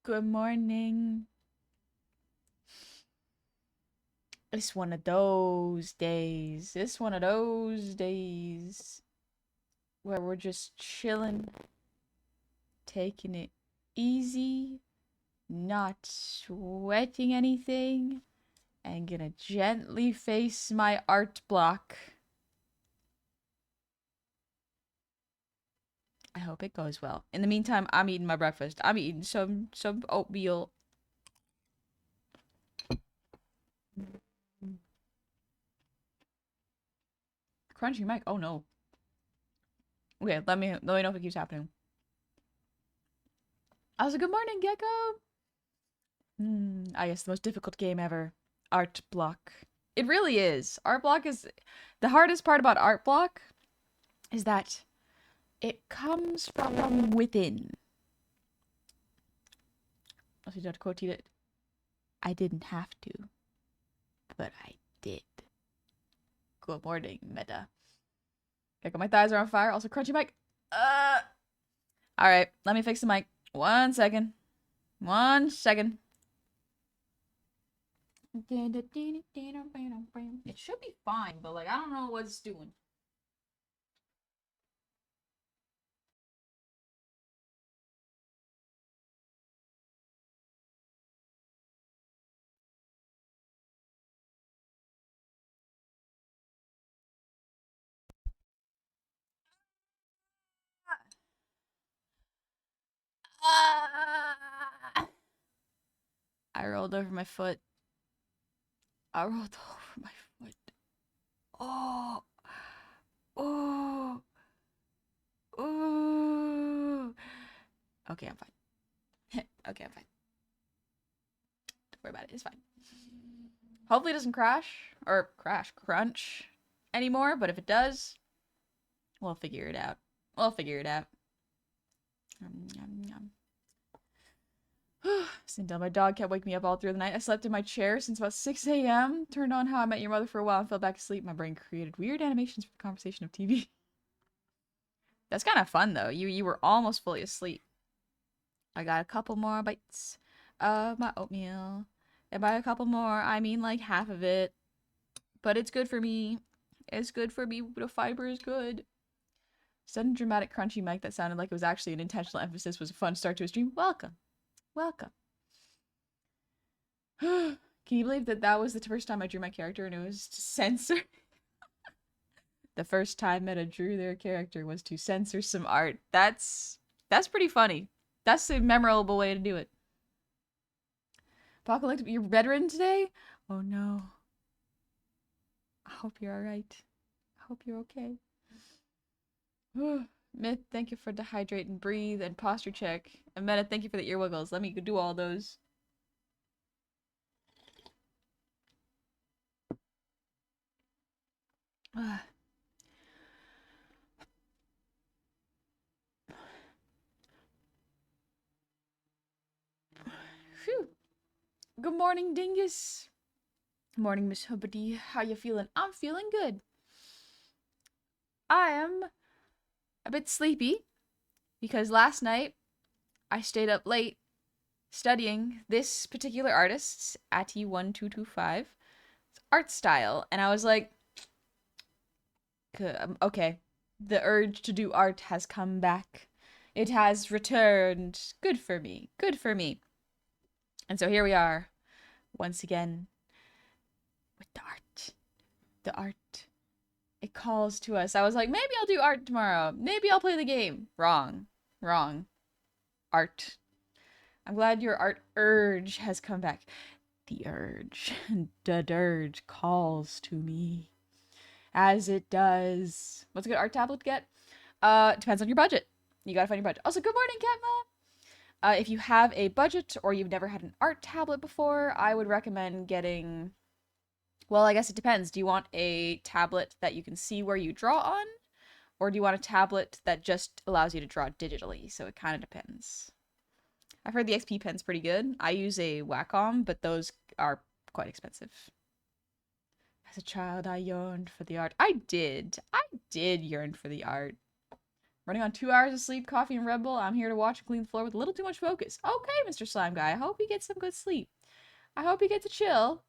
Good morning. It's one of those days. It's one of those days where we're just chilling, taking it easy, not sweating anything, and gonna gently face my art block. I hope it goes well. In the meantime, I'm eating my breakfast. I'm eating some oatmeal. Crunchy Mike. Oh no. Okay, let me know if it keeps happening. Also, good morning, Gecko. I guess the most difficult game ever. Art block. It really is. Art block is the hardest part about art block is that it comes from within. Also, you have to quote it. I didn't have to, but I did. Good morning, meta. Okay, my thighs are on fire. Also, crunchy mic. All right, let me fix the mic. 1 second. 1 second. It should be fine, but like I don't know what it's doing. Ah! I rolled over my foot. I rolled over my foot. Oh, oh, oh. Okay, I'm fine. Okay, I'm fine. Don't worry about it. It's fine. Hopefully it doesn't crunch anymore. But if it does, we'll figure it out. We'll figure it out. Yum, yum. Until my dog kept waking me up all through the night. I slept in my chair since about 6 a.m. Turned on How I Met Your Mother for a while and fell back asleep. My brain created weird animations for the conversation of TV. That's kind of fun though. You were almost fully asleep. I got a couple more bites of my oatmeal. And by a couple more, I mean like half of it. But it's good for me. It's good for me. The fiber is good. Sudden dramatic crunchy mic that sounded like it was actually an intentional emphasis was a fun start to a stream. Welcome. Welcome. Can you believe that that was the first time I drew my character and it was censored? The first time Meta drew their character was to censor some art. That's pretty funny. That's a memorable way to do it. Apocalypse, you're bedridden today? Oh no. I hope you're alright. I hope you're okay. Myth, thank you for the hydrate and breathe and posture check. And Meta, thank you for the ear wiggles. Let me do all those. Phew. Good morning, Dingus. Morning, Miss Hubbity. How you feeling? I'm feeling good. I am a bit sleepy because last night I stayed up late studying this particular artist's Ati1225 art style, and I was like, okay, the urge to do art has come back. It has returned. Good for me. Good for me. And so here we are, once again, with the art. The art. It calls to us. I was like, maybe I'll do art tomorrow. Maybe I'll play the game. Wrong. Wrong. Art. I'm glad your art urge has come back. The urge. The dirge calls to me. As it does. What's a good art tablet to get? Depends on your budget. You gotta find your budget. Also, good morning, Katma! If you have a budget or you've never had an art tablet before, I would recommend getting... Well, I guess it depends. Do you want a tablet that you can see where you draw on? Or do you want a tablet that just allows you to draw digitally? So it kind of depends. I've heard the XP Pen's pretty good. I use a Wacom, but those are quite expensive. As a child, I yearned for the art. I did yearn for the art. Running on 2 hours of sleep, coffee, and Red Bull. I'm here to watch and clean the floor with a little too much focus. Okay, Mr. Slime Guy. I hope you get some good sleep. I hope you get to chill.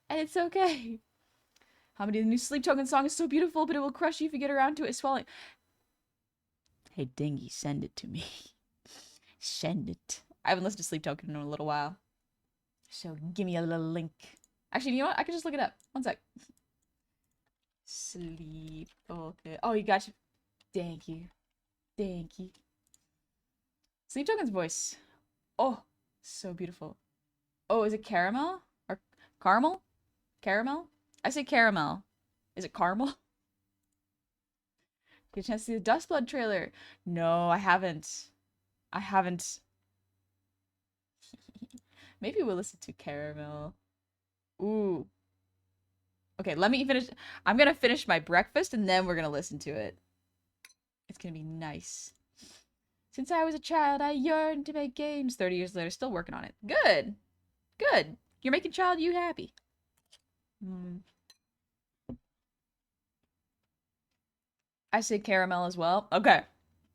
And it's okay. Hamidi, the new Sleep Token song is so beautiful, but it will crush you if you get around to it swelling. Hey, Dingy, send it to me. Send it. I haven't listened to Sleep Token in a little while. So give me a little link. Actually, you know what? I can just look it up. One sec. Sleep Token. Oh, you got you. Thank you. Thank you. Sleep Token's voice. Oh, so beautiful. Oh, is it caramel? Or caramel? Caramel? I say caramel. Is it caramel? Get a chance to see the Dust Blood trailer. No, I haven't. I haven't. Maybe we'll listen to Caramel. Ooh. Okay, let me finish. I'm gonna finish my breakfast and then we're gonna listen to it. It's gonna be nice. Since I was a child, I yearned to make games. 30 years later, still working on it. Good. Good. You're making child you happy. I say caramel as well. Okay.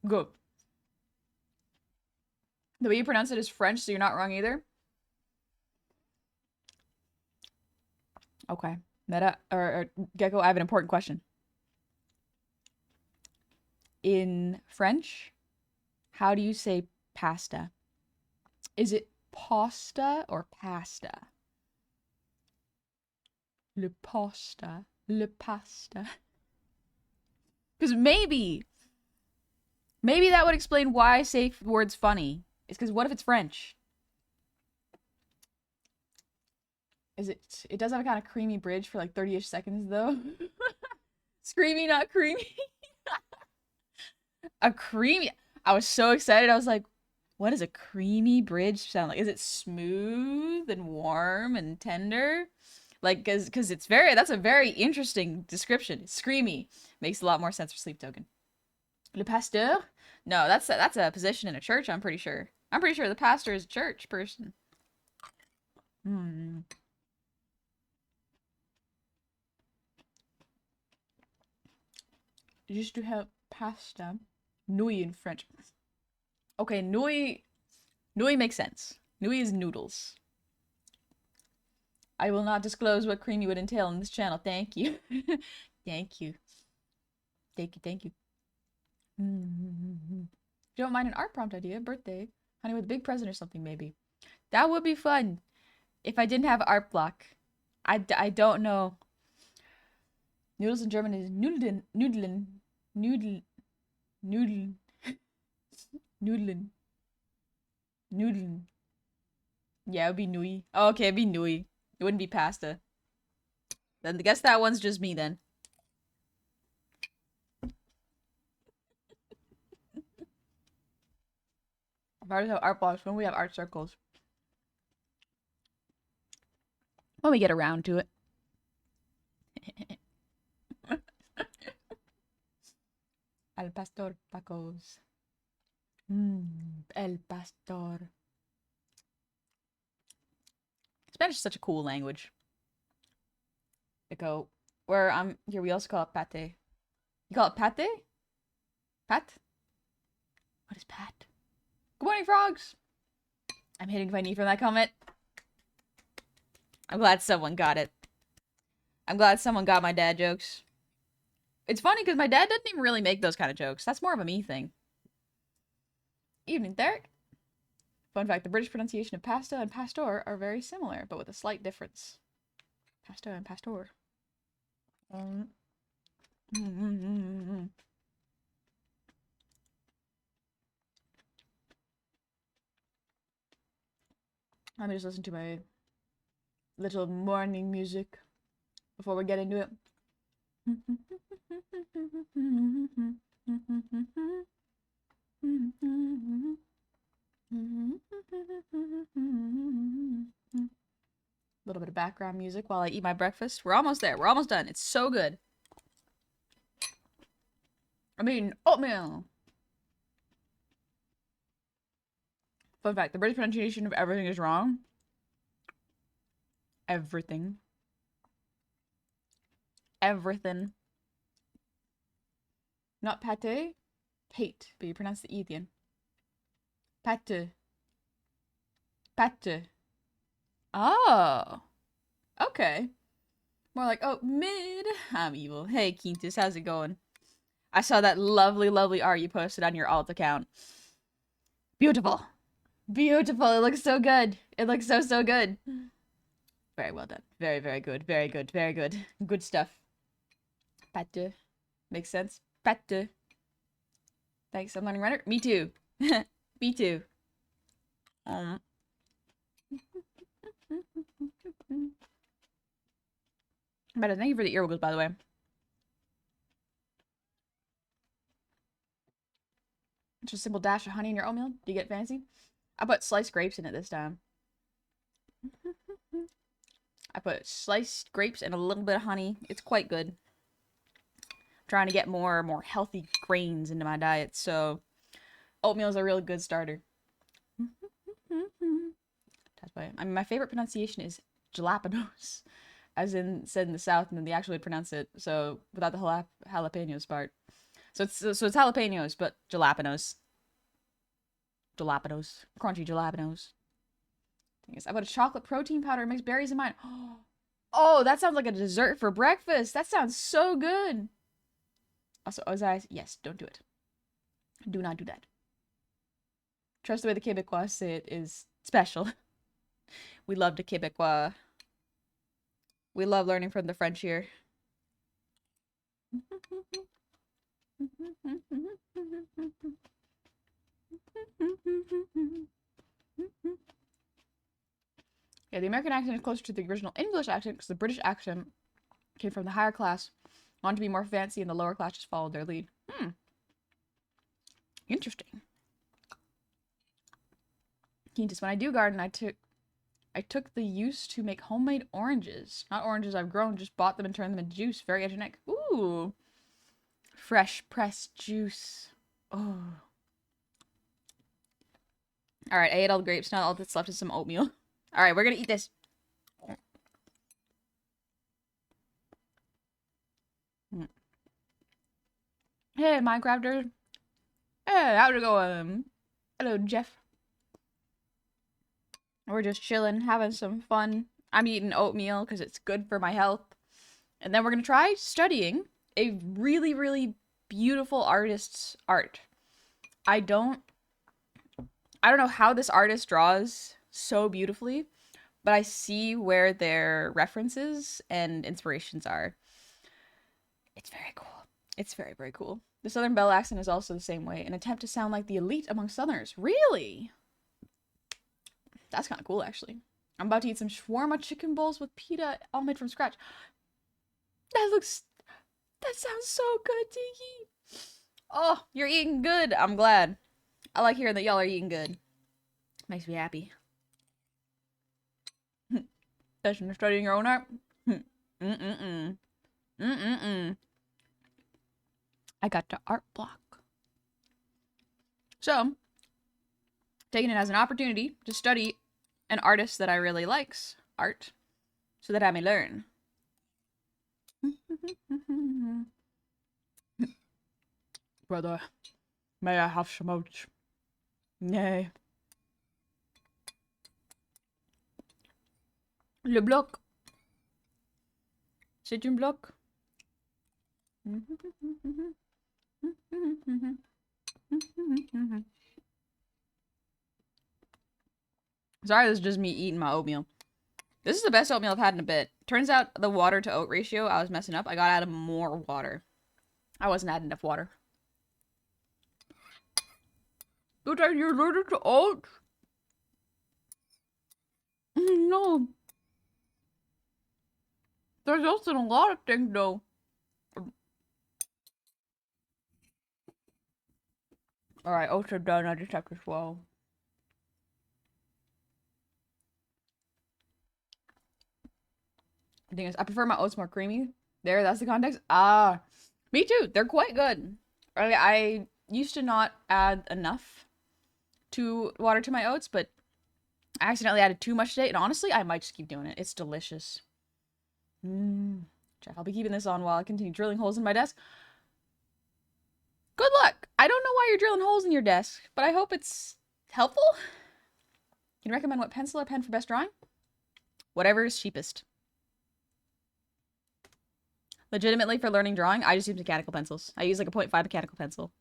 Good. The way you pronounce it is French, so you're not wrong either. Okay. Meta or Gecko, I have an important question. In French, how do you say pasta? Is it pasta or pasta? Le pasta. Le pasta. Because maybe that would explain why I say words funny. It's because what if it's French? Is it? It does have a kind of creamy bridge for like 30-ish seconds though. Screamy, not creamy. A creamy. I was so excited. I was like, what does a creamy bridge sound like? Is it smooth and warm and tender? Like, cause it's that's a very interesting description. It's screamy. Makes a lot more sense for Sleep Token. Le pasteur? No, that's a position in a church, I'm pretty sure. I'm pretty sure the pastor is a church person. Just to have pasta. Nouilles in French. Okay, nouilles makes sense. Nouilles is noodles. I will not disclose what creamy would entail in this channel. Thank you. Thank you. Thank you, thank you. Don't mind an art prompt idea. Birthday. Honey with a big present or something, maybe. That would be fun. If I didn't have art block. I don't know. Noodles in German is Nudeln. Nudeln. Nudel. Nudeln. Nudeln. Nudeln. Yeah, it would be nouilles. Oh, okay, it'd be nouilles. It wouldn't be pasta. Then I guess that one's just me then. If I already have art blocks, when we have art circles. When we get around to it. Al pastor tacos. El pastor. Spanish is such a cool language. Echo. Where I'm here, we also call it pate. You call it pate? Pat? What is pat? Good morning, frogs! I'm hitting my knee from that comment. I'm glad someone got it. I'm glad someone got my dad jokes. It's funny because my dad doesn't even really make those kind of jokes. That's more of a me thing. Evening, Derek. Fun fact, the British pronunciation of pasta and pastor are very similar, but with a slight difference. Pasta and pastor. Let me just listen to my little morning music before we get into it. A little bit of background music while I eat my breakfast. We're almost there. We're almost done. It's so good. I mean, oatmeal. Fun fact, the British pronunciation of everything is wrong. Everything. Everything. Not pate. Pate, but you pronounce the E at the end. Pate. Pate. Oh. Okay. More like, oh, mid. I'm evil. Hey, Quintus, how's it going? I saw that lovely, lovely art you posted on your alt account. Beautiful. Beautiful. It looks so good. It looks so, so good. Very well done. Very, very good. Very good. Very good. Good stuff. Pate. Makes sense. Pate. Thanks, I'm learning Reddit. Me too. Me too. But thank you for the earwiggles, by the way. Just a simple dash of honey in your oatmeal. Do you get fancy? I put sliced grapes in it this time. I put sliced grapes and a little bit of honey. It's quite good. I'm trying to get more healthy grains into my diet, so oatmeal is a real good starter. That's why. I mean, my favorite pronunciation is jalapenos, as in said in the South, and then they actually pronounce it so without the jalapenos part. So it's jalapenos, but jalapenos. Jalapenos, crunchy jalapenos. Thing is, I put a chocolate protein powder mixed berries in mine. Oh, that sounds like a dessert for breakfast. That sounds so good. Also, Ozai, yes, don't do it. Do not do that. Trust the way the Quebecois say it is special. We love the Quebecois. We love learning from the French here. Yeah, the American accent is closer to the original English accent because the British accent came from the higher class, wanted to be more fancy, and the lower class just followed their lead. Interesting. Quintus, when I do garden, I took the use to make homemade oranges. Not oranges I've grown, just bought them and turned them into juice. Very hygienic. Ooh. Fresh pressed juice. Oh. Alright, I ate all the grapes. Now all that's left is some oatmeal. Alright, we're gonna eat this. Hey, Minecrafter. Hey, how's it going? Hello, Jeff. We're just chilling, having some fun. I'm eating oatmeal because it's good for my health. And then we're gonna try studying a really, really beautiful artist's art. I don't know how this artist draws so beautifully, but I see where their references and inspirations are. It's very cool. It's very, very cool. The Southern Belle accent is also the same way. An attempt to sound like the elite among Southerners. Really? That's kind of cool, actually. I'm about to eat some shawarma chicken bowls with pita, all made from scratch. That sounds so good to eat. Oh, you're eating good. I'm glad. I like hearing that y'all are eating good. Makes me happy. Especially studying your own art. I got the art block. So, taking it as an opportunity to study an artist that I really likes art so that I may learn. Brother, may I have some oats? Nay. Le bloc. C'est une bloc. Sorry, this is just me eating my oatmeal. This is the best oatmeal I've had in a bit. Turns out the water to oat ratio, I was messing up. I got added more water. I wasn't adding enough water. But are you allergic to oats? No. There's also a lot of things, though. Alright, oats are done. I just have to swallow. The thing is, I prefer my oats more creamy. There, that's the context. Ah, me too. They're quite good. I used to not add enough to water to my oats, but I accidentally added too much today, and honestly, I might just keep doing it. It's delicious. Jeff, I'll be keeping this on while I continue drilling holes in my desk. Good luck. I don't know why why you're drilling holes in your desk, but I hope it's helpful. Can you recommend what pencil or pen for best drawing? Whatever is cheapest. Legitimately, for learning drawing, I just use mechanical pencils. I use like a 0.5 mechanical pencil.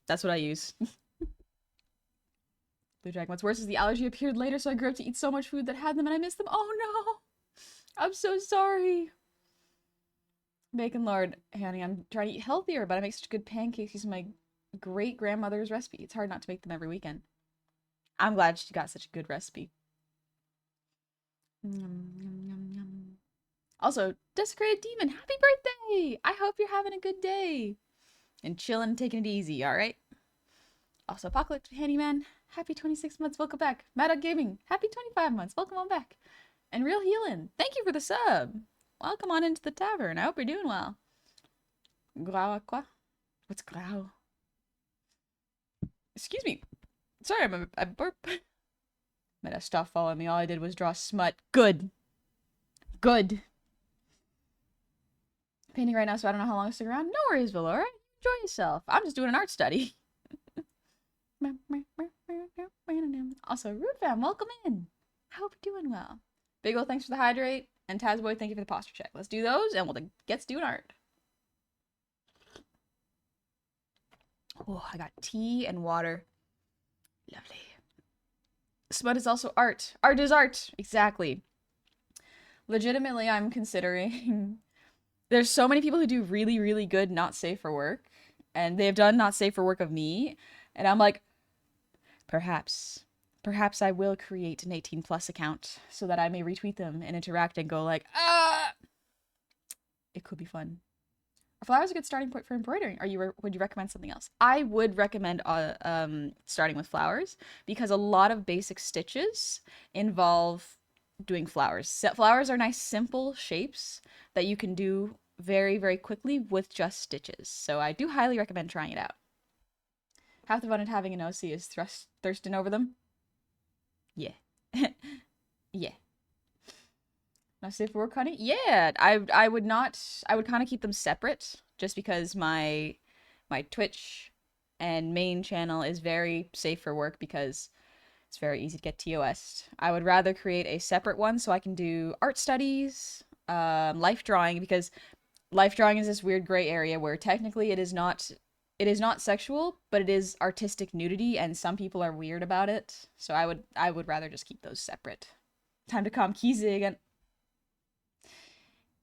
That's what I use. Blue Dragon. What's worse is the allergy appeared later, so I grew up to eat so much food that had them and I missed them. Oh no! I'm so sorry. Bacon Lord. Honey, I'm trying to eat healthier, but I make such good pancakes using my great-grandmother's recipe. It's hard not to make them every weekend. I'm glad she got such a good recipe. Also, Desecrated Demon, happy birthday! I hope you're having a good day. And chilling and taking it easy, alright? Also, Apocalypse Handyman, happy 26 months, welcome back. Mad Dog Gaming, happy 25 months, welcome on back. And Real Healin', thank you for the sub. Welcome on into the tavern, I hope you're doing well. Grau quoi? What's grau? Excuse me. Sorry, I burp. Meta stuff following me, all I did was draw smut. Good. Good. Painting right now, so I don't know how long I'll stick around. No worries, Valora. Enjoy yourself. I'm just doing an art study. Also, Root Fam, welcome in. I hope you're doing well. Big ol' thanks for the hydrate. And Tazboy, thank you for the posture check. Let's do those, and we'll get to doing art. Oh, I got tea and water. Lovely. Smut is also art. Art is art. Exactly. Legitimately, I'm considering... There's so many people who do really, really good not safe for work. And they have done not safe for work of me. And I'm like, perhaps I will create an 18+ account so that I may retweet them and interact and go like, ah! It could be fun. Are flowers a good starting point for embroidering? Would you recommend something else? I would recommend starting with flowers because a lot of basic stitches involve doing flowers. Flowers are nice, simple shapes that you can do very, very quickly with just stitches. So I do highly recommend trying it out. Half the fun of having an OC is thirsting over them. Yeah. Yeah. Not safe for work, honey? Yeah, I would kind of keep them separate just because my Twitch and main channel is very safe for work because it's very easy to get TOS'd. I would rather create a separate one so I can do art studies, life drawing, because life drawing is this weird gray area where technically it is not sexual, but it is artistic nudity, and some people are weird about it. So I would rather just keep those separate. Time to calm Kizzy again.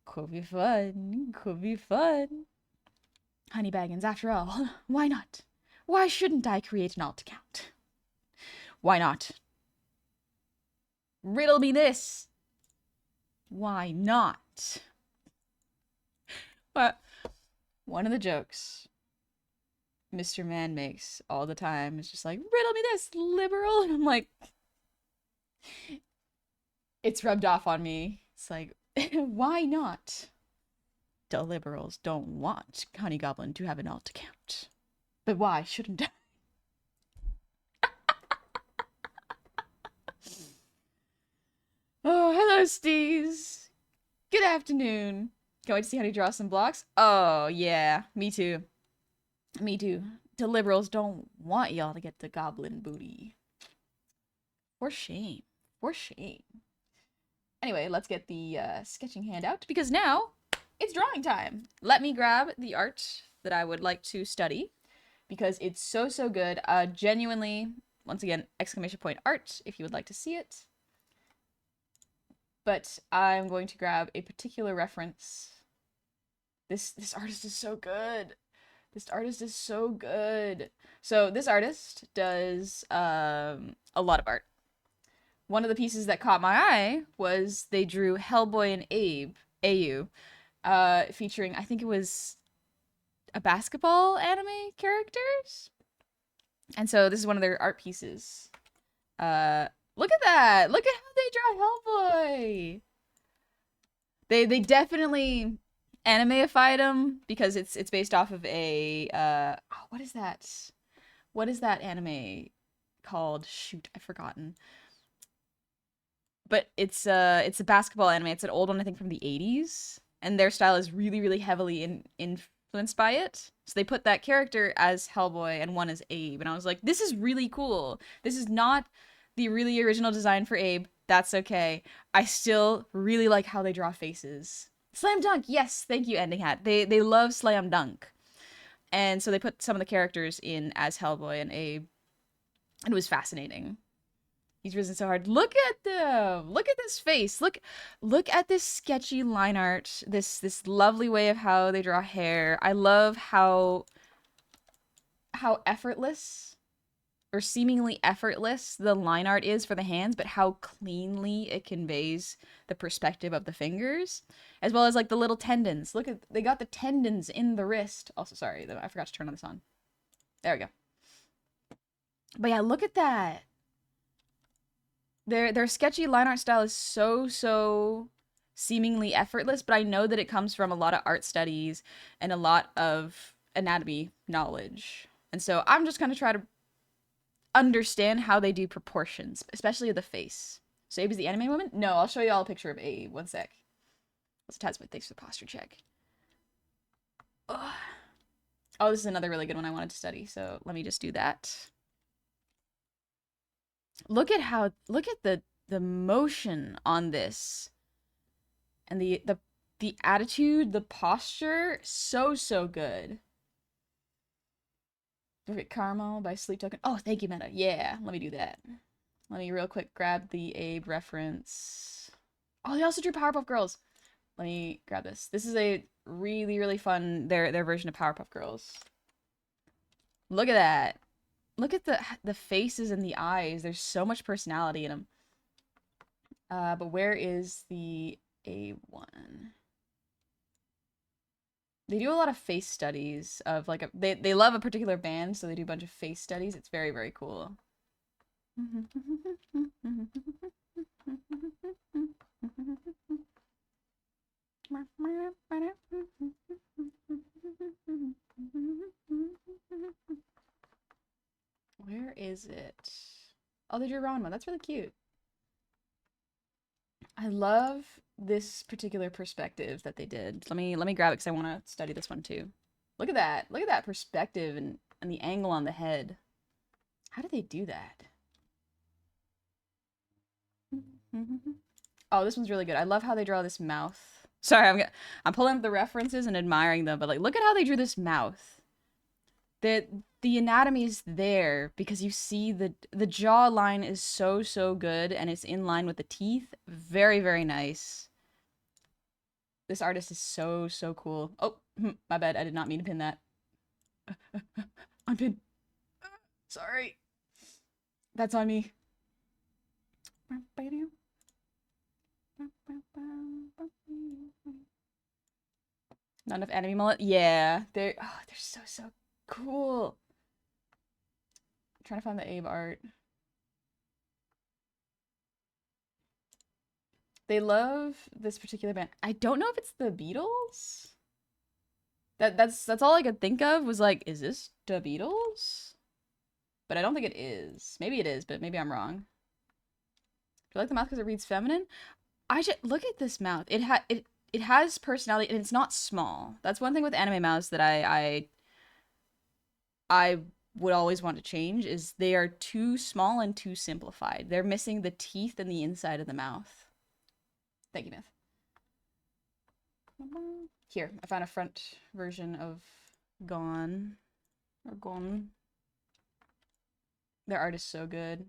Could be fun. Could be fun. Honey Baggins, after all, why not? Why shouldn't I create an alt account? Why not? Riddle me this. Why not? But one of the jokes Mr. Man makes all the time is just like, riddle me this, liberal. And I'm like, it's rubbed off on me. It's like, why not? The liberals don't want Honey Goblin to have an alt account. But why shouldn't I? Oh, hello, Steez. Good afternoon. Can't wait to see how to draw some blocks. Oh, yeah. Me too. Me too. The liberals don't want y'all to get the goblin booty. For shame. For shame. Anyway, let's get the sketching hand out because now it's drawing time. Let me grab the art that I would like to study because it's so, so good. Genuinely, once again, exclamation point art if you would like to see it. But I'm going to grab a particular reference. This artist is so good. This artist is so good. So this artist does a lot of art. One of the pieces that caught my eye was they drew Hellboy and Ayu, featuring, I think it was a basketball anime characters. And so this is one of their art pieces. Look at that! Look at how they draw Hellboy! They definitely animeified him because it's based off of a what is that? What is that anime called? Shoot, I've forgotten. But it's a basketball anime. It's an old one, I think, from the 80s. And their style is really, really heavily influenced by it. So they put that character as Hellboy and one as Abe. And I was like, this is really cool. This is not the really original design for Abe. That's okay. I still really like how they draw faces. Slam dunk. Yes, thank you, Ending Hat. They love slam dunk. And so they put some of the characters in as Hellboy and Abe. And it was fascinating. He's risen so hard. Look at them. Look at this face. Look at this sketchy line art. This lovely way of how they draw hair. I love how effortless or seemingly effortless the line art is for the hands, but how cleanly it conveys the perspective of the fingers, as well as like the little tendons. Look at, they got the tendons in the wrist. Also, sorry, I forgot to turn on this on. There we go. But yeah, look at that. Their sketchy line art style is so seemingly effortless, but I know that it comes from a lot of art studies and a lot of anatomy knowledge. And so I'm just going to try to understand how they do proportions, especially of the face. So Abe is the anime woman? No, I'll show you all a picture of Abe. One sec. Let's attach my thanks for the posture check. Ugh. Oh, this is another really good one I wanted to study, so let me just do that. Look at the motion on this. And the attitude, the posture, so good. Perfect Caramel by Sleep Token. Oh, thank you, Meta. Yeah, let me do that. Let me real quick grab the Abe reference. Oh, they also drew Powerpuff Girls. Let me grab this. This is a really fun their version of Powerpuff Girls. Look at that. Look at the faces and the eyes. There's so much personality in them. But where is the Abe one? They do a lot of face studies of like they love a particular band, so they do a bunch of face studies. It's very cool. Where is it? Oh, they drew Ranma. That's really cute. I love this particular perspective that they did. Let me grab it because I want to study this one too. Look at that. Look at that perspective and the angle on the head. How did they do that? Oh, this one's really good. I love how they draw this mouth. Sorry, I'm pulling up the references and admiring them, but like look at how they drew this mouth. The anatomy is there because you see the jaw line is so good and it's in line with the teeth. Very nice. This artist is so cool. Oh, my bad. I did not mean to pin that. Unpin. Sorry. That's on me. Not enough anime mullet? Yeah. They're so cool. I'm trying to find the Abe art. They love this particular band. I don't know if it's the Beatles. That's all I could think of was like, is this the Beatles? But I don't think it is. Maybe it is, but maybe I'm wrong. Do you like the mouth because it reads feminine? I should look at this mouth. It has personality and it's not small. That's one thing with anime mouths that I would always want to change is they are too small and too simplified. They're missing the teeth and the inside of the mouth. Thank you, Myth. Here, I found a front version of Gone. Or Gone. Their art is so good.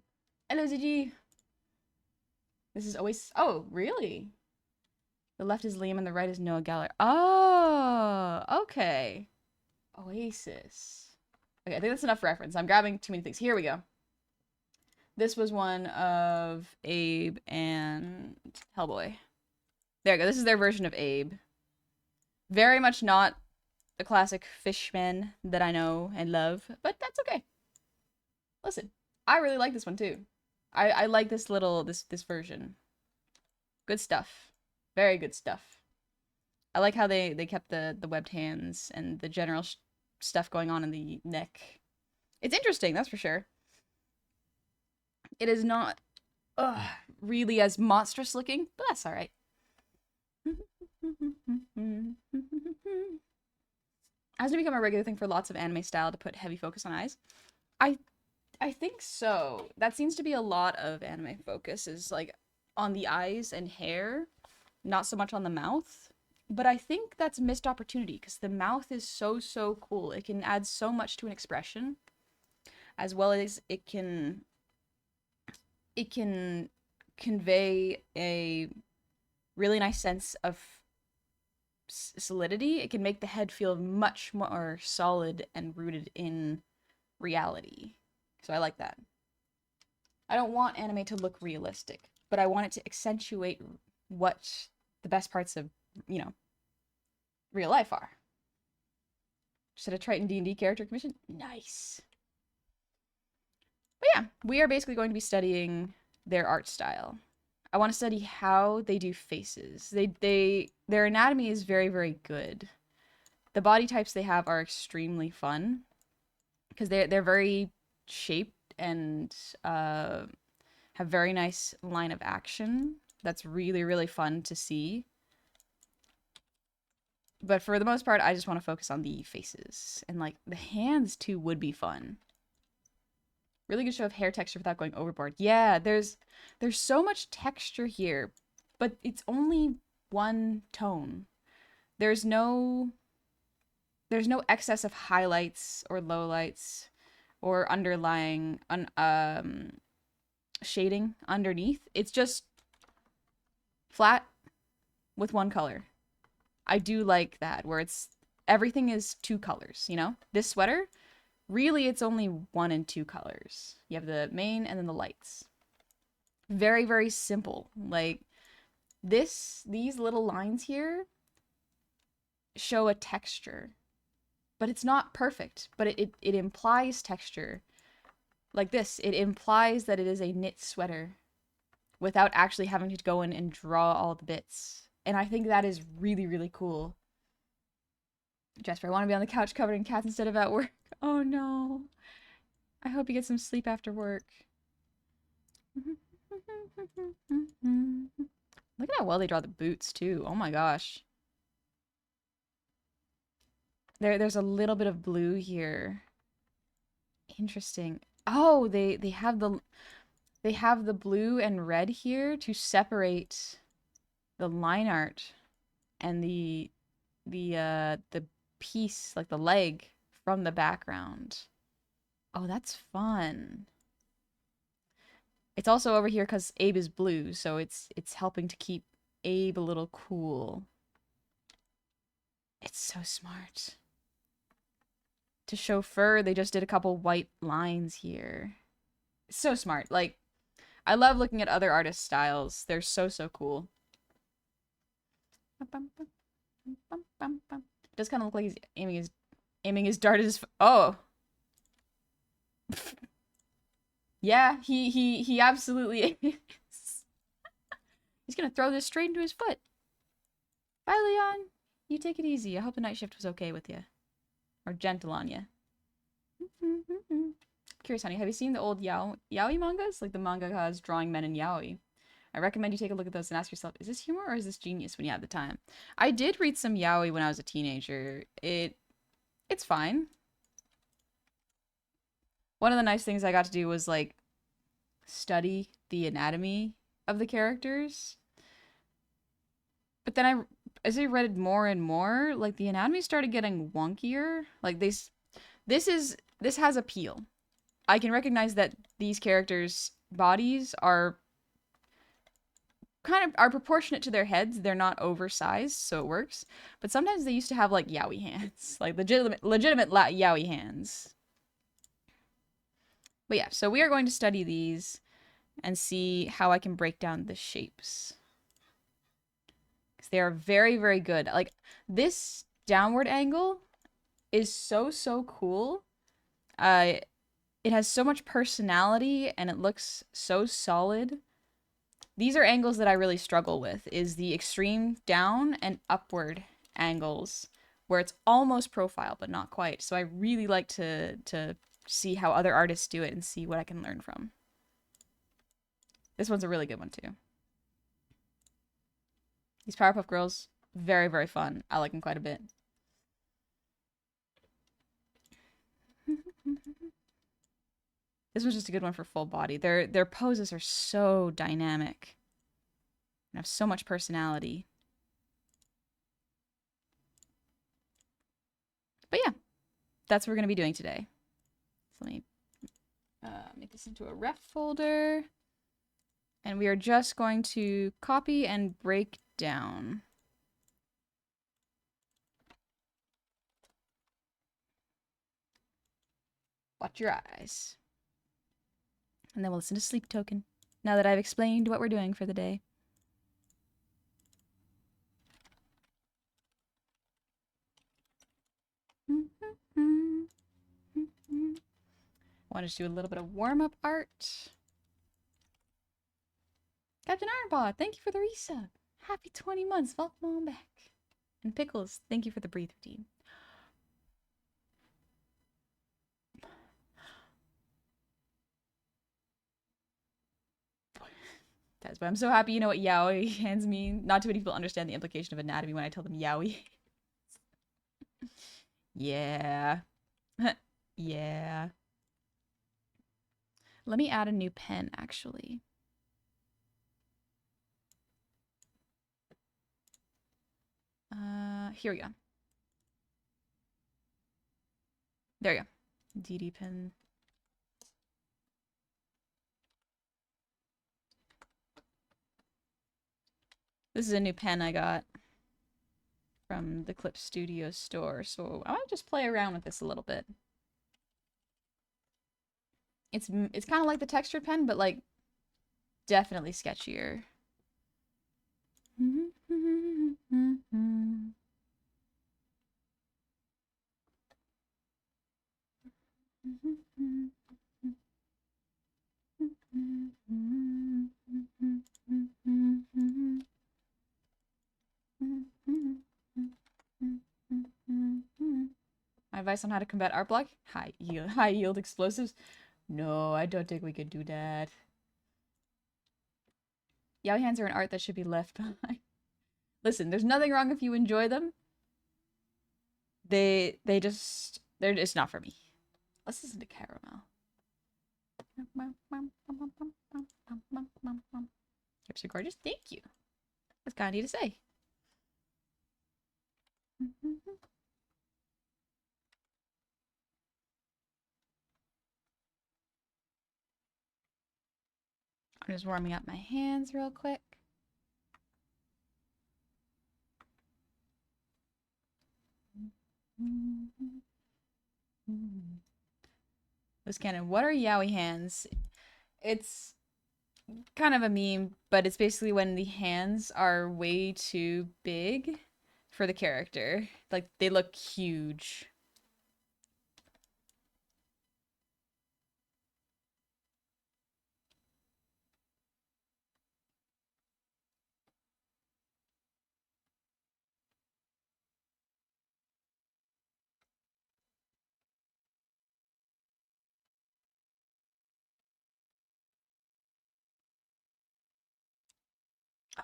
Hello, ZG! This is always... Oh, really? The left is Liam and the right is Noah Gallagher. Oh, okay. Oasis. Okay, I think that's enough reference. I'm grabbing too many things. Here we go. This was one of Abe and Hellboy. There we go. This is their version of Abe. Very much not the classic fishman that I know and love, but that's okay. Listen, I really like this one too. I like this little, this version. Good stuff. Very good stuff. I like how they kept the webbed hands and the general stuff going on in the neck. It's interesting, that's for sure. It is not really as monstrous looking, but that's alright. Has it become a regular thing for lots of anime style to put heavy focus on eyes? I I think so. That seems to be a lot of anime focus is like on the eyes and hair, not so much on the mouth. But I think that's a missed opportunity because the mouth is so cool. It can add so much to an expression, as well as it can convey a really nice sense of solidity. It can make the head feel much more solid and rooted in reality. So I like that. I don't want anime to look realistic, but I want it to accentuate what the best parts of, real life are. Set a Triton D&D character commission? Nice. But yeah, we are basically going to be studying their art style. I want to study how they do faces. Their anatomy is very good. The body types they have are extremely fun because they're very shaped and have very nice line of action. That's really fun to see. But for the most part, I just want to focus on the faces. And like the hands too would be fun. Really good show of hair texture without going overboard. Yeah, there's so much texture here, but it's only one tone. There's no excess of highlights or lowlights or underlying shading underneath. It's just flat with one color. I do like that where it's everything is two colors, you know? This sweater, really it's only one and two colors. You have the main and then the lights. Very simple. Like these little lines here show a texture. But it's not perfect, but it implies texture. Like this, it implies that it is a knit sweater without actually having to go in and draw all the bits. And I think that is really cool. Jasper, I want to be on the couch covered in cats instead of at work. Oh no. I hope you get some sleep after work. Look at how well they draw the boots too. Oh my gosh. There's a little bit of blue here. Interesting. Oh, they have the blue and red here to separate the line art and the piece, like the leg, from the background. Oh, that's fun. It's also over here because Abe is blue, so it's helping to keep Abe a little cool. It's so smart. To show fur, they just did a couple white lines here. It's so smart. Like, I love looking at other artists' styles. They're so cool. It does kind of look like he's aiming his dart at his oh. Yeah, he absolutely is. He's gonna throw this straight into his foot. Bye, Leon. You take it easy. I hope the night shift was okay with you. Or gentle on you. Curious, honey, have you seen the old yaoi mangas? Like the mangakas drawing men in yaoi. I recommend you take a look at those and ask yourself, is this humor or is this genius when you have the time? I did read some yaoi when I was a teenager. It's fine. One of the nice things I got to do was like study the anatomy of the characters. But then as I read it more and more, like the anatomy started getting wonkier. Like this has appeal. I can recognize that these characters' bodies are proportionate to their heads. They're not oversized, so it works. But sometimes they used to have like yaoi hands, like legitimate yaoi hands. But yeah, so we are going to study these and see how I can break down the shapes. Because they are very good. Like, this downward angle is so cool. It has so much personality and it looks so solid. These are angles that I really struggle with, is the extreme down and upward angles, where it's almost profile, but not quite. So I really like to see how other artists do it and see what I can learn from. This one's a really good one too. These Powerpuff Girls, very fun. I like them quite a bit. This was just a good one for full body. Their poses are so dynamic and have so much personality. But yeah, that's what we're going to be doing today. So let me make this into a ref folder. And we are just going to copy and break down. Watch your eyes. And then we'll listen to Sleep Token, now that I've explained what we're doing for the day. Want to do a little bit of warm-up art. Captain Ironpaw, thank you for the resub. Happy 20 months. Welcome on back. And Pickles, thank you for the breathe routine. That's why I'm so happy you know what yaoi hands mean. Not too many people understand the implication of anatomy when I tell them yaoi. Yeah. Yeah. Let me add a new pen, actually. Here we go. There you go. DD pen. This is a new pen I got from the Clip Studio store, so I might just play around with this a little bit. It's kind of like the textured pen, but like definitely sketchier. My advice on how to combat art block? High yield explosives? No, I don't think we could do that. Yaoi hands are an art that should be left behind. Listen, there's nothing wrong if you enjoy them. They're just not for me. Let's listen to Caramel. Hips are gorgeous. Thank you. That's kind of neat to say. I'm just warming up my hands real quick. Loose Cannon, what are yaoi hands? It's kind of a meme, but it's basically when the hands are way too big for the character. Like, they look huge.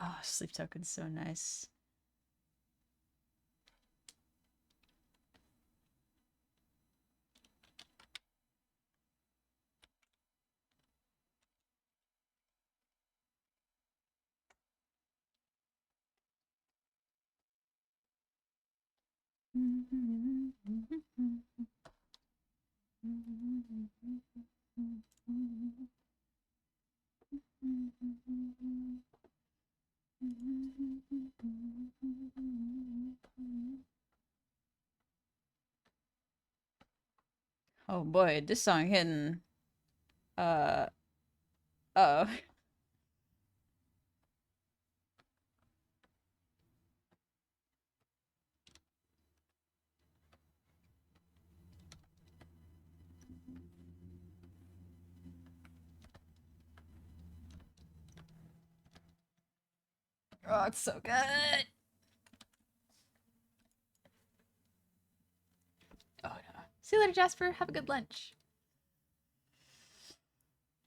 Oh, Sleep Token's so nice. Oh boy, this song hitting. Oh. Oh, it's so good. Oh no. See you later, Jasper. Have a good lunch.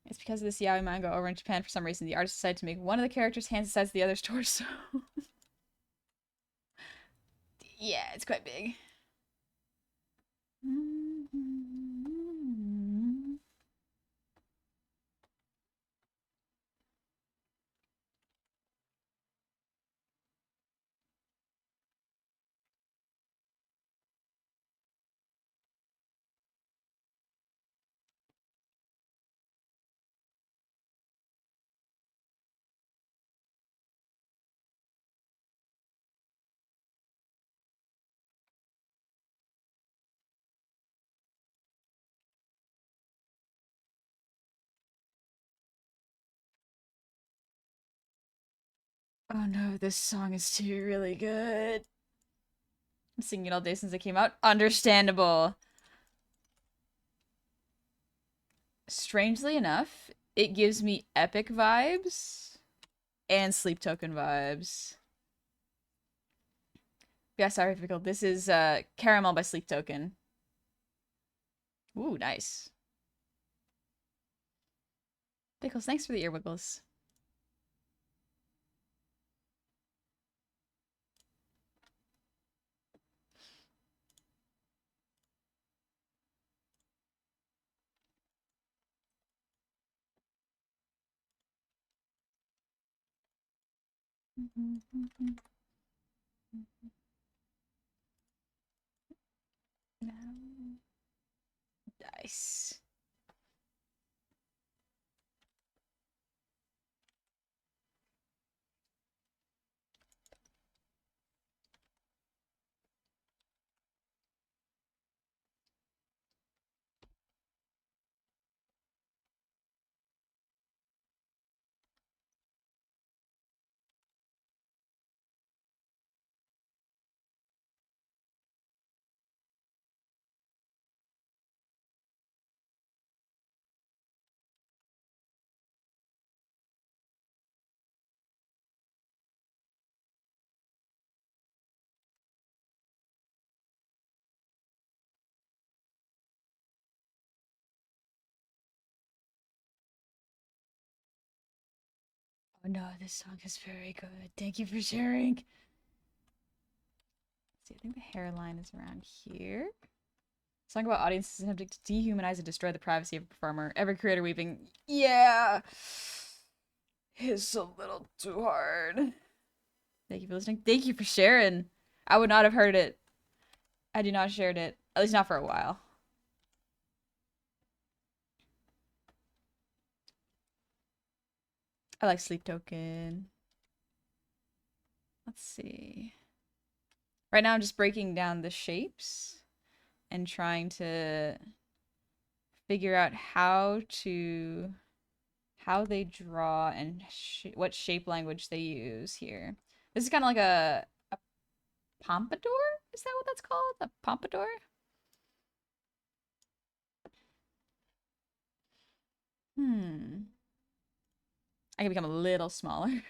It's because of this yaoi manga over in Japan. For some reason, the artist decided to make one of the characters' hands the size of the other's torso. Yeah, it's quite big. Oh no, this song is too really good. I'm singing it all day since it came out. Understandable. Strangely enough, it gives me epic vibes and Sleep Token vibes. Yeah, sorry, Pickle. This is Caramel by Sleep Token. Ooh, nice. Pickles, thanks for the ear wiggles. Nice. Oh no, this song is very good. Thank you for sharing. Let's see, I think the hairline is around here. Song about audiences attempting to dehumanize and destroy the privacy of a performer. Every creator weeping. Yeah. It's a little too hard. Thank you for listening. Thank you for sharing. I would not have heard it. I do not shared it. At least not for a while. I like Sleep Token. Let's see. Right now I'm just breaking down the shapes and trying to figure out how they draw and what shape language they use here. This is kind of like a pompadour? Is that what that's called? A pompadour? I can become a little smaller.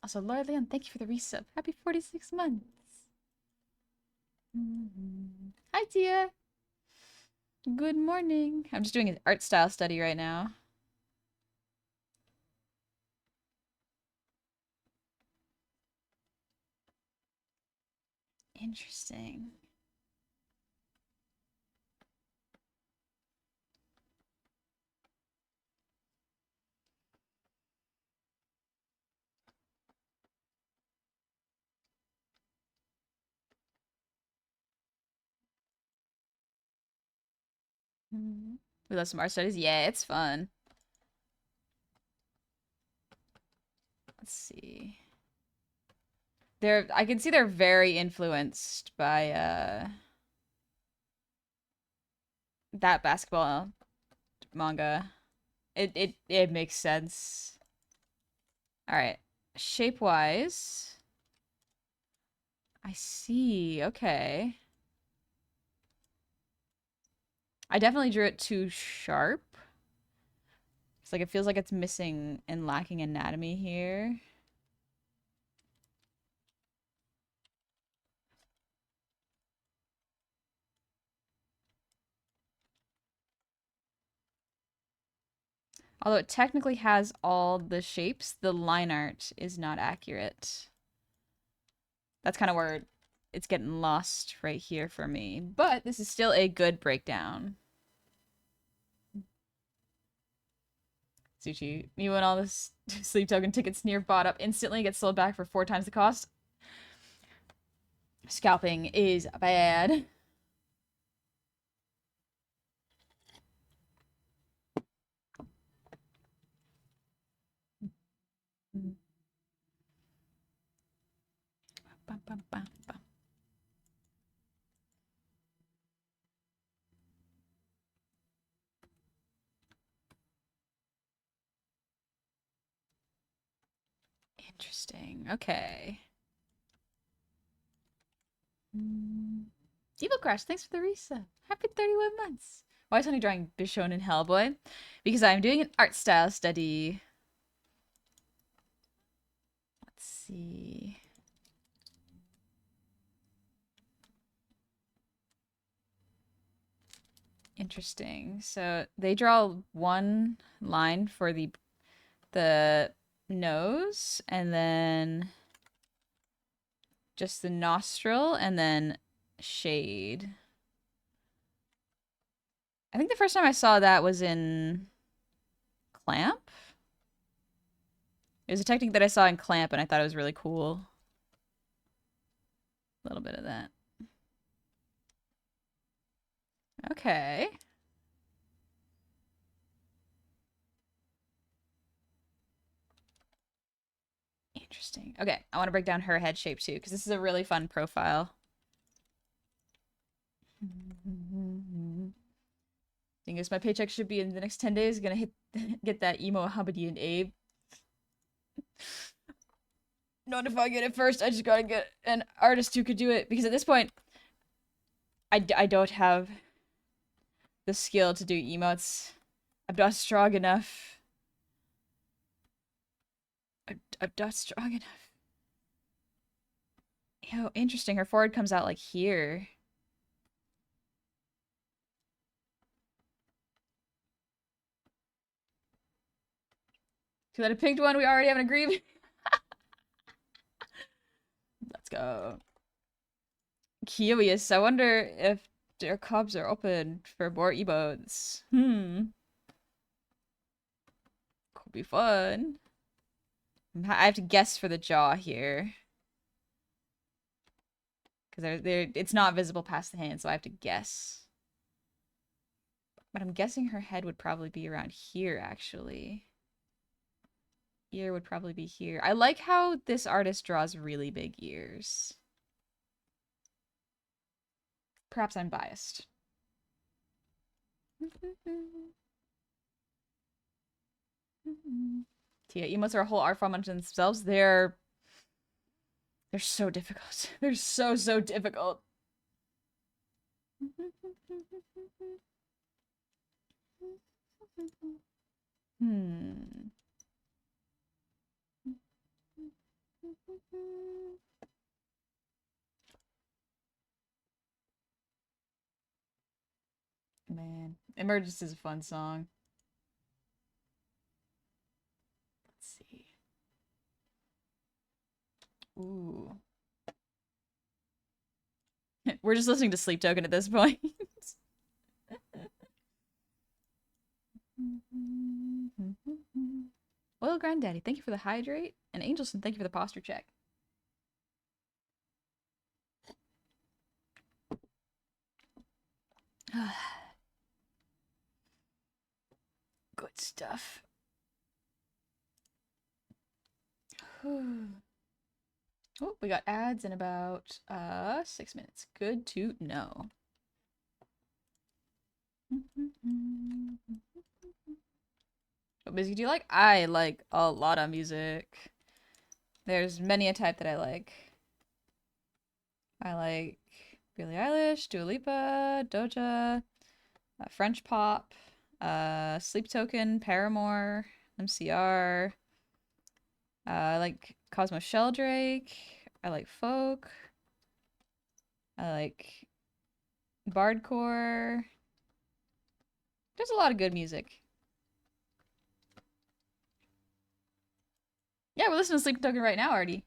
Also, Lord Leon, thank you for the resub. Happy 46 months. Hi, Tia. Good morning. I'm just doing an art style study right now. Interesting. We love some art studies. Yeah, it's fun. Let's see. I can see they're very influenced by that basketball manga. It makes sense. All right. Shape-wise, I see. Okay. I definitely drew it too sharp. It's like it feels like it's missing and lacking anatomy here. Although it technically has all the shapes, the line art is not accurate. That's kind of where it's getting lost right here for me. But this is still a good breakdown. Sushi, me when all this Sleep Token tickets near bought up instantly get sold back for 4 times the cost. Scalping is bad. Bum, bum, bum, bum. Interesting. Okay. Evil Crash, thanks for the resub. Happy 31 months. Why is Honey drawing Bichon and Hellboy? Because I'm doing an art style study. Let's see. Interesting. So they draw one line for the nose, and then just the nostril, and then shade. I think the first time I saw that was in Clamp. It was a technique that I saw in Clamp, and I thought it was really cool. A little bit of that. Okay. Interesting. Okay, I want to break down her head shape too, because this is a really fun profile. Thing is, my paycheck should be in the next 10 days. Gonna get that emo Hubbity and Abe. Not if I get it first. I just gotta get an artist who could do it, because at this point, I don't have the skill to do emotes. I'm not strong enough. I'm not strong enough. Yo, interesting. Her forehead comes out like here. Too bad I picked one. We already have an agreement. Let's go. Curious. I wonder if their cubs are open for more emotes. Could be fun. I have to guess for the jaw here. Because it's not visible past the hand, so I have to guess. But I'm guessing her head would probably be around here, actually. Ear would probably be here. I like how this artist draws really big ears. Perhaps I'm biased. Yeah, emotes are a whole art form unto themselves. They're so difficult. They're so difficult. Man, Emergence is a fun song. Let's see. Ooh. We're just listening to Sleep Token at this point. Well, Granddaddy, thank you for the hydrate. And Angelson, thank you for the posture check. Good stuff. Oh, we got ads in about 6 minutes. Good to know. What music do you like? I like a lot of music. There's many a type that I like. I like Billie Eilish, Dua Lipa, Doja, French pop, Sleep Token, Paramore, MCR. I like Cosmo Sheldrake. I like folk. I like bardcore. There's a lot of good music. Yeah, we're listening to Sleep Token right now, Artie.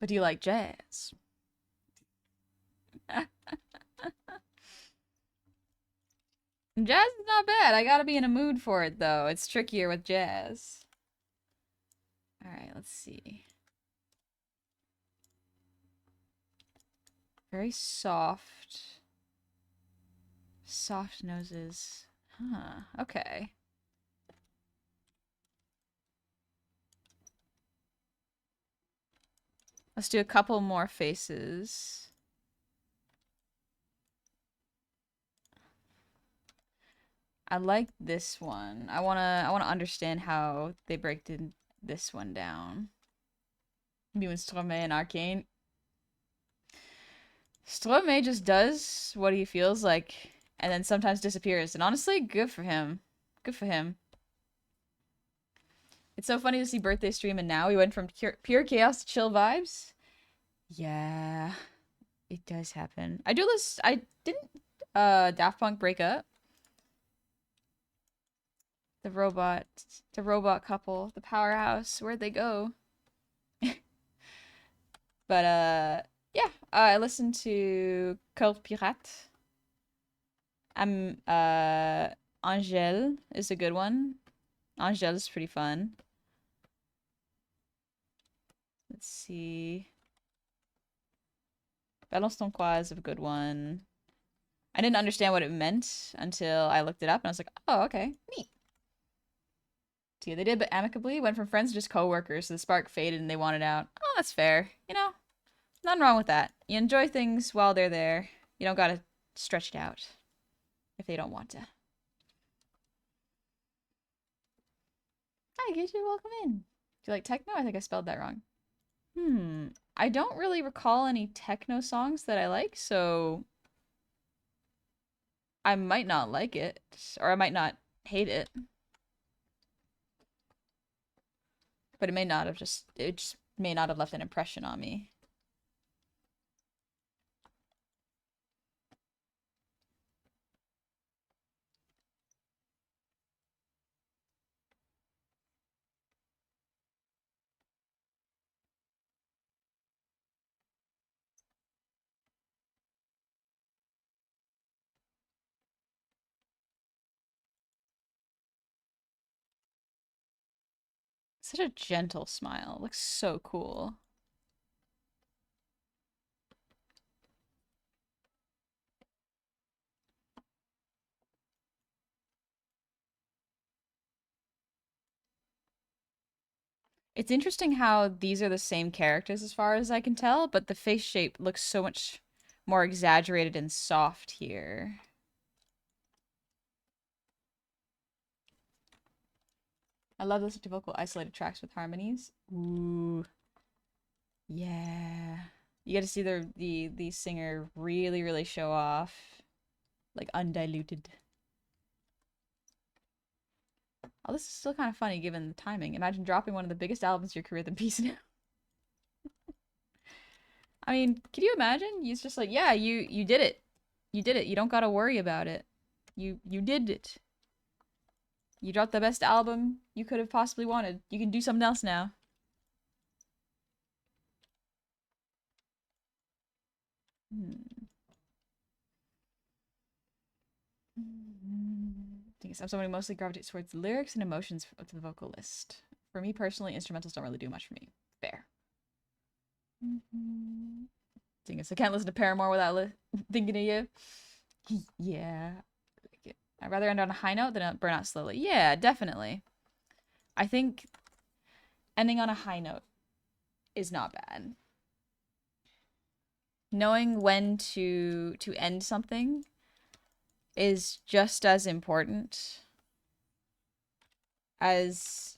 But do you like jazz? Jazz is not bad. I gotta be in a mood for it, though. It's trickier with jazz. Alright, let's see. Very soft. Soft noses. Huh, okay. Let's do a couple more faces. I like this one. I wanna understand how they this one down. Between Stromae and Arcane. Stromae just does what he feels like and then sometimes disappears. And honestly, good for him. Good for him. It's so funny to see Birthday stream and now we went from pure chaos to chill vibes. Yeah, it does happen. I didn't Daft Punk break up. The robot couple, the powerhouse, where'd they go? But yeah, I listened to Cult Pirate. Angèle is a good one. Angèle is pretty fun. Let's see. Balance ton quoi is a good one. I didn't understand what it meant until I looked it up and I was like, oh, okay, neat. So yeah, they did, but amicably went from friends to just co-workers. So the spark faded and they wanted out. Oh, that's fair. You know, nothing wrong with that. You enjoy things while they're there. You don't gotta stretch it out if they don't want to. Hi, Geisha, welcome in. Do you like techno? I think I spelled that wrong. I don't really recall any techno songs that I like, so I might not like it, or I might not hate it. But it just may not have left an impression on me. Such a gentle smile. Looks so cool. It's interesting how these are the same characters as far as I can tell, but the face shape looks so much more exaggerated and soft here. I love listening to vocal isolated tracks with harmonies. Ooh. Yeah. You get to see the singer really show off. Like undiluted. Oh, this is still kind of funny given the timing. Imagine dropping one of the biggest albums of your career, then peace now. I mean, can you imagine? He's just like, yeah, you did it. You did it. You don't gotta worry about it. You did it. You dropped the best album you could have possibly wanted. You can do something else now. Hmm. I think I'm somebody who mostly gravitates towards lyrics and emotions of the vocalist. For me personally, instrumentals don't really do much for me. Fair. Dang it, so I can't listen to Paramore without thinking of you. Yeah. I'd rather end on a high note than burn out slowly. Yeah, definitely. I think ending on a high note is not bad. Knowing when to end something is just as important as,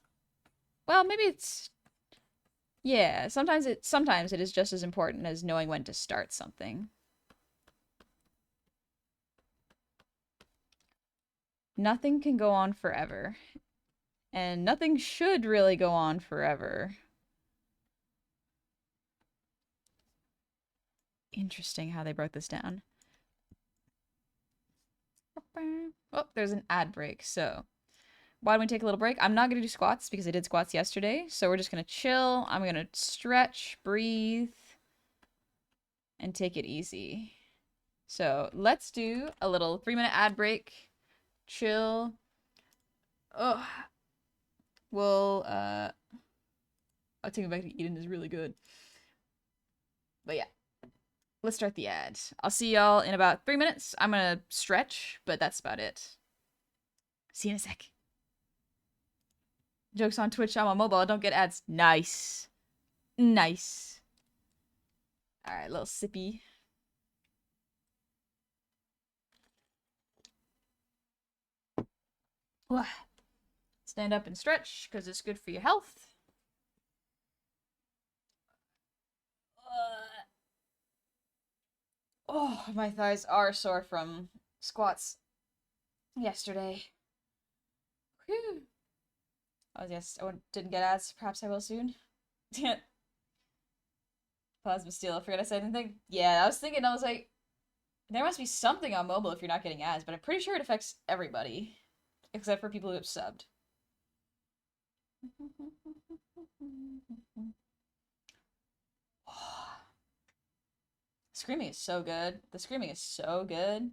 well, maybe it's, yeah, sometimes it is just as important as knowing when to start something. Nothing can go on forever, and nothing should really go on forever. Interesting how they broke this down. Oh, there's an ad break. So, why don't we take a little break? I'm not going to do squats because I did squats yesterday. So, we're just going to chill. I'm going to stretch, breathe, and take it easy. So, let's do a little 3-minute ad break. Chill. Oh, we'll, I'll take it back to Eden is really good. But yeah. Let's start the ad. I'll see y'all in about 3 minutes. I'm gonna stretch, but that's about it. See you in a sec. Jokes on Twitch, I'm on mobile. I don't get ads. Nice. Nice. Alright, little sippy. Stand up and stretch because it's good for your health. Oh, my thighs are sore from squats yesterday. Whew. Oh, yes, I didn't get ads. Perhaps I will soon. Plasma Steel, I forgot I said anything. Yeah, I was thinking, I was like, there must be something on mobile if you're not getting ads, but I'm pretty sure it affects everybody. Except for people who have subbed. Screaming is so good. The screaming is so good.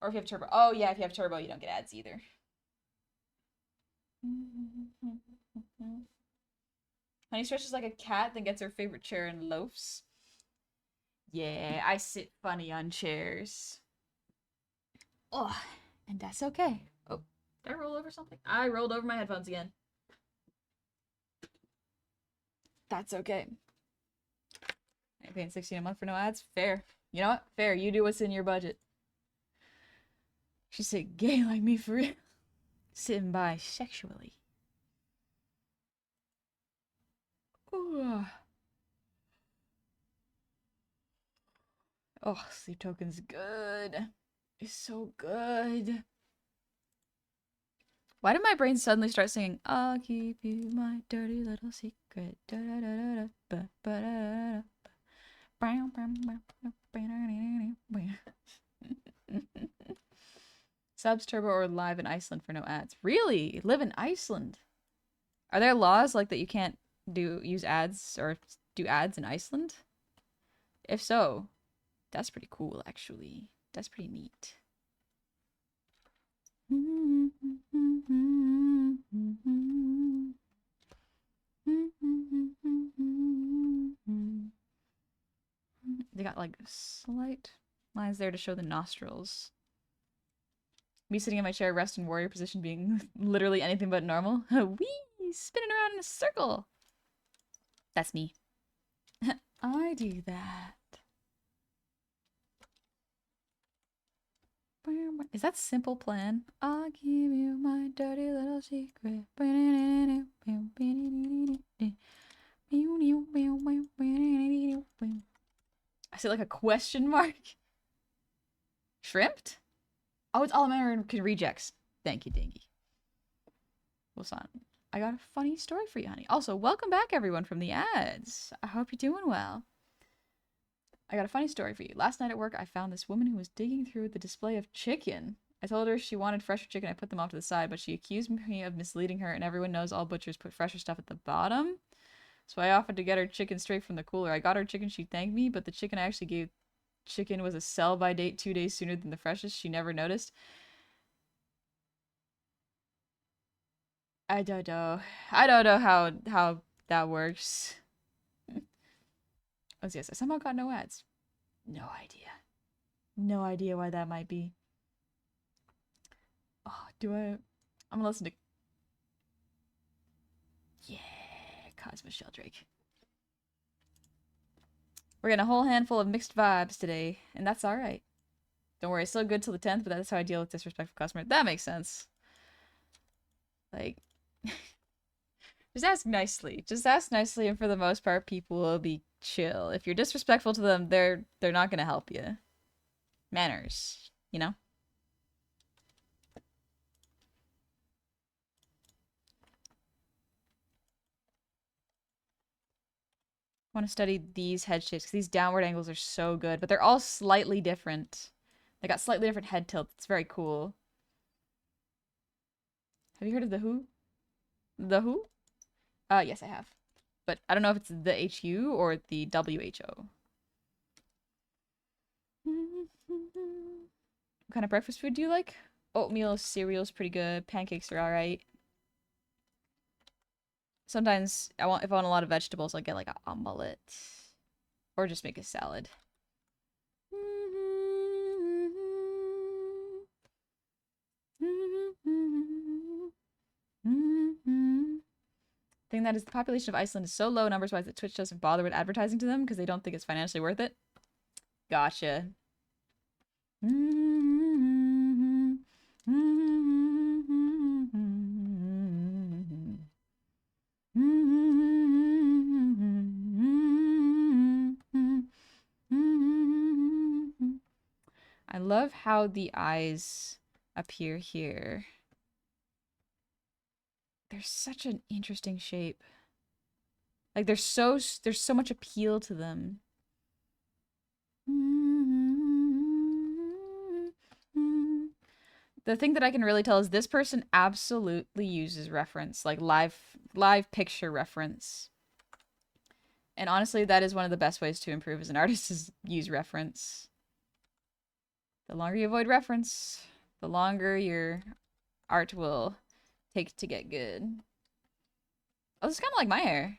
Or if you have turbo. Oh, yeah, if you have turbo, you don't get ads either. Honey stretches like a cat, then gets her favorite chair and loafs. Yeah, I sit funny on chairs. Oh, and that's okay. Oh, did I roll over something? I rolled over my headphones again. That's okay. I'm paying $16 a month for no ads? Fair. You know what? Fair. You do what's in your budget. She said gay like me for real. Sitting by sexually. Ooh. Oh, Sleep Token's good. It's so good. Why did my brain suddenly start singing, I'll keep you my dirty little secret. Subs, turbo, or live in Iceland for no ads. Really? Live in Iceland? Are there laws like that you can't use ads or do ads in Iceland? If so, that's pretty cool actually. That's pretty neat. They got like slight lines there to show the nostrils. Me sitting in my chair, rest in warrior position, being literally anything but normal. Wee! Spinning around in a circle. That's me. I do that. Is that Simple Plan? I'll give you my dirty little secret. I see like a question mark. Shrimped? Oh, it's all American rejects. Thank you, Dingy. Well, son, I got a funny story for you, honey. Also, welcome back, everyone, from the ads. I hope you're doing well. I got a funny story for you. Last night at work, I found this woman who was digging through the display of chicken. I told her she wanted fresher chicken. I put them off to the side, but she accused me of misleading her, and everyone knows all butchers put fresher stuff at the bottom. So I offered to get her chicken straight from the cooler. I got her chicken. She thanked me, but the chicken I actually gave chicken was a sell-by date 2 days sooner than the freshest. She never noticed. I don't know. I don't know how that works. Oh, yes, I somehow got no ads. No idea. No idea why that might be. Oh, I'm gonna listen to... Yeah, Cosmo Sheldrake. We're getting a whole handful of mixed vibes today, and that's alright. Don't worry, it's still good till the 10th, but that's how I deal with disrespectful customers. That makes sense. Like... Just ask nicely. Just ask nicely, and for the most part, people will be chill. If you're disrespectful to them, they're not gonna help you. Manners, you know? I want to study these head shapes because these downward angles are so good, but they're all slightly different. They got slightly different head tilts. It's very cool. Have you heard of The Who? The Who? Yes, I have. But I don't know if it's the HU or the WHO. What kind of breakfast food do you like? Oatmeal, cereal's pretty good. Pancakes are alright. Sometimes if I want a lot of vegetables, I'll get like an omelet. Or just make a salad. Thing that is the population of Iceland is so low numbers wise that Twitch doesn't bother with advertising to them because they don't think it's financially worth it. Gotcha. love how the eyes appear here. They're such an interesting shape. Like there's so much appeal to them. The thing that I can really tell is this person absolutely uses reference, like live picture reference. And honestly, that is one of the best ways to improve as an artist is use reference. The longer you avoid reference, the longer your art will take to get good. Oh, this is kind of like my hair.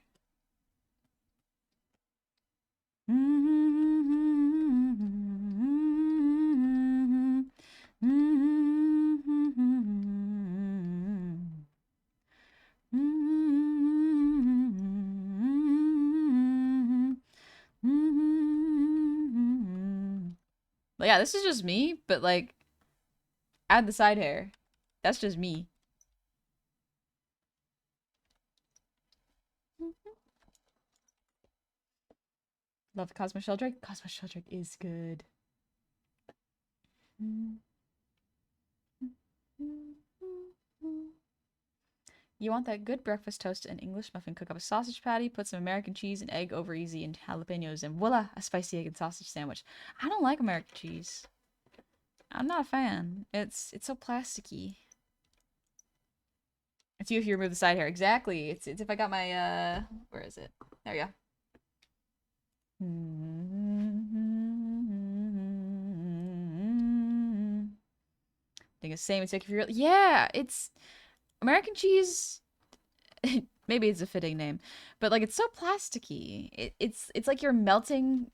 But yeah, this is just me, but like, add the side hair. That's just me. Love Cosmo Sheldrake. Cosmo Sheldrake is good. You want that good breakfast toast and English muffin. Cook up a sausage patty, put some American cheese and egg over easy and jalapenos, and voila, a spicy egg and sausage sandwich. I don't like American cheese. I'm not a fan. It's so plasticky. It's you if you remove the side hair. Exactly. It's if I got my where is it? There we go. Think the same. It's like if you're yeah, it's American cheese. Maybe it's a fitting name, but like it's so plasticky. It's like you're melting.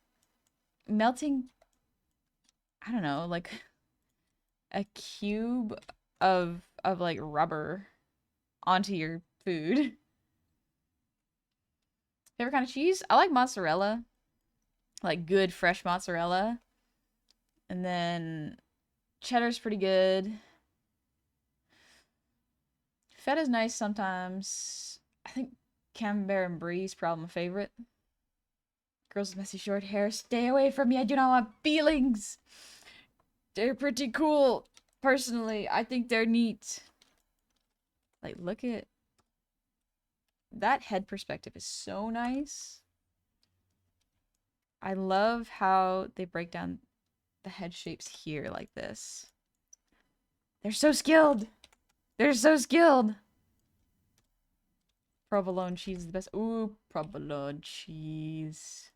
I don't know, like a cube of like rubber onto your food. Favorite kind of cheese? I like mozzarella, like good fresh mozzarella, and then cheddar's pretty good. Fetta's nice sometimes. I think Camembert and Brie's probably my favorite. Girls with messy short hair, stay away from me. I do not want feelings. They're pretty cool. Personally, I think they're neat. Like, look at that head perspective is so nice. I love how they break down the head shapes here like this. They're so skilled. They're so skilled. Provolone cheese is the best. Ooh, provolone cheese.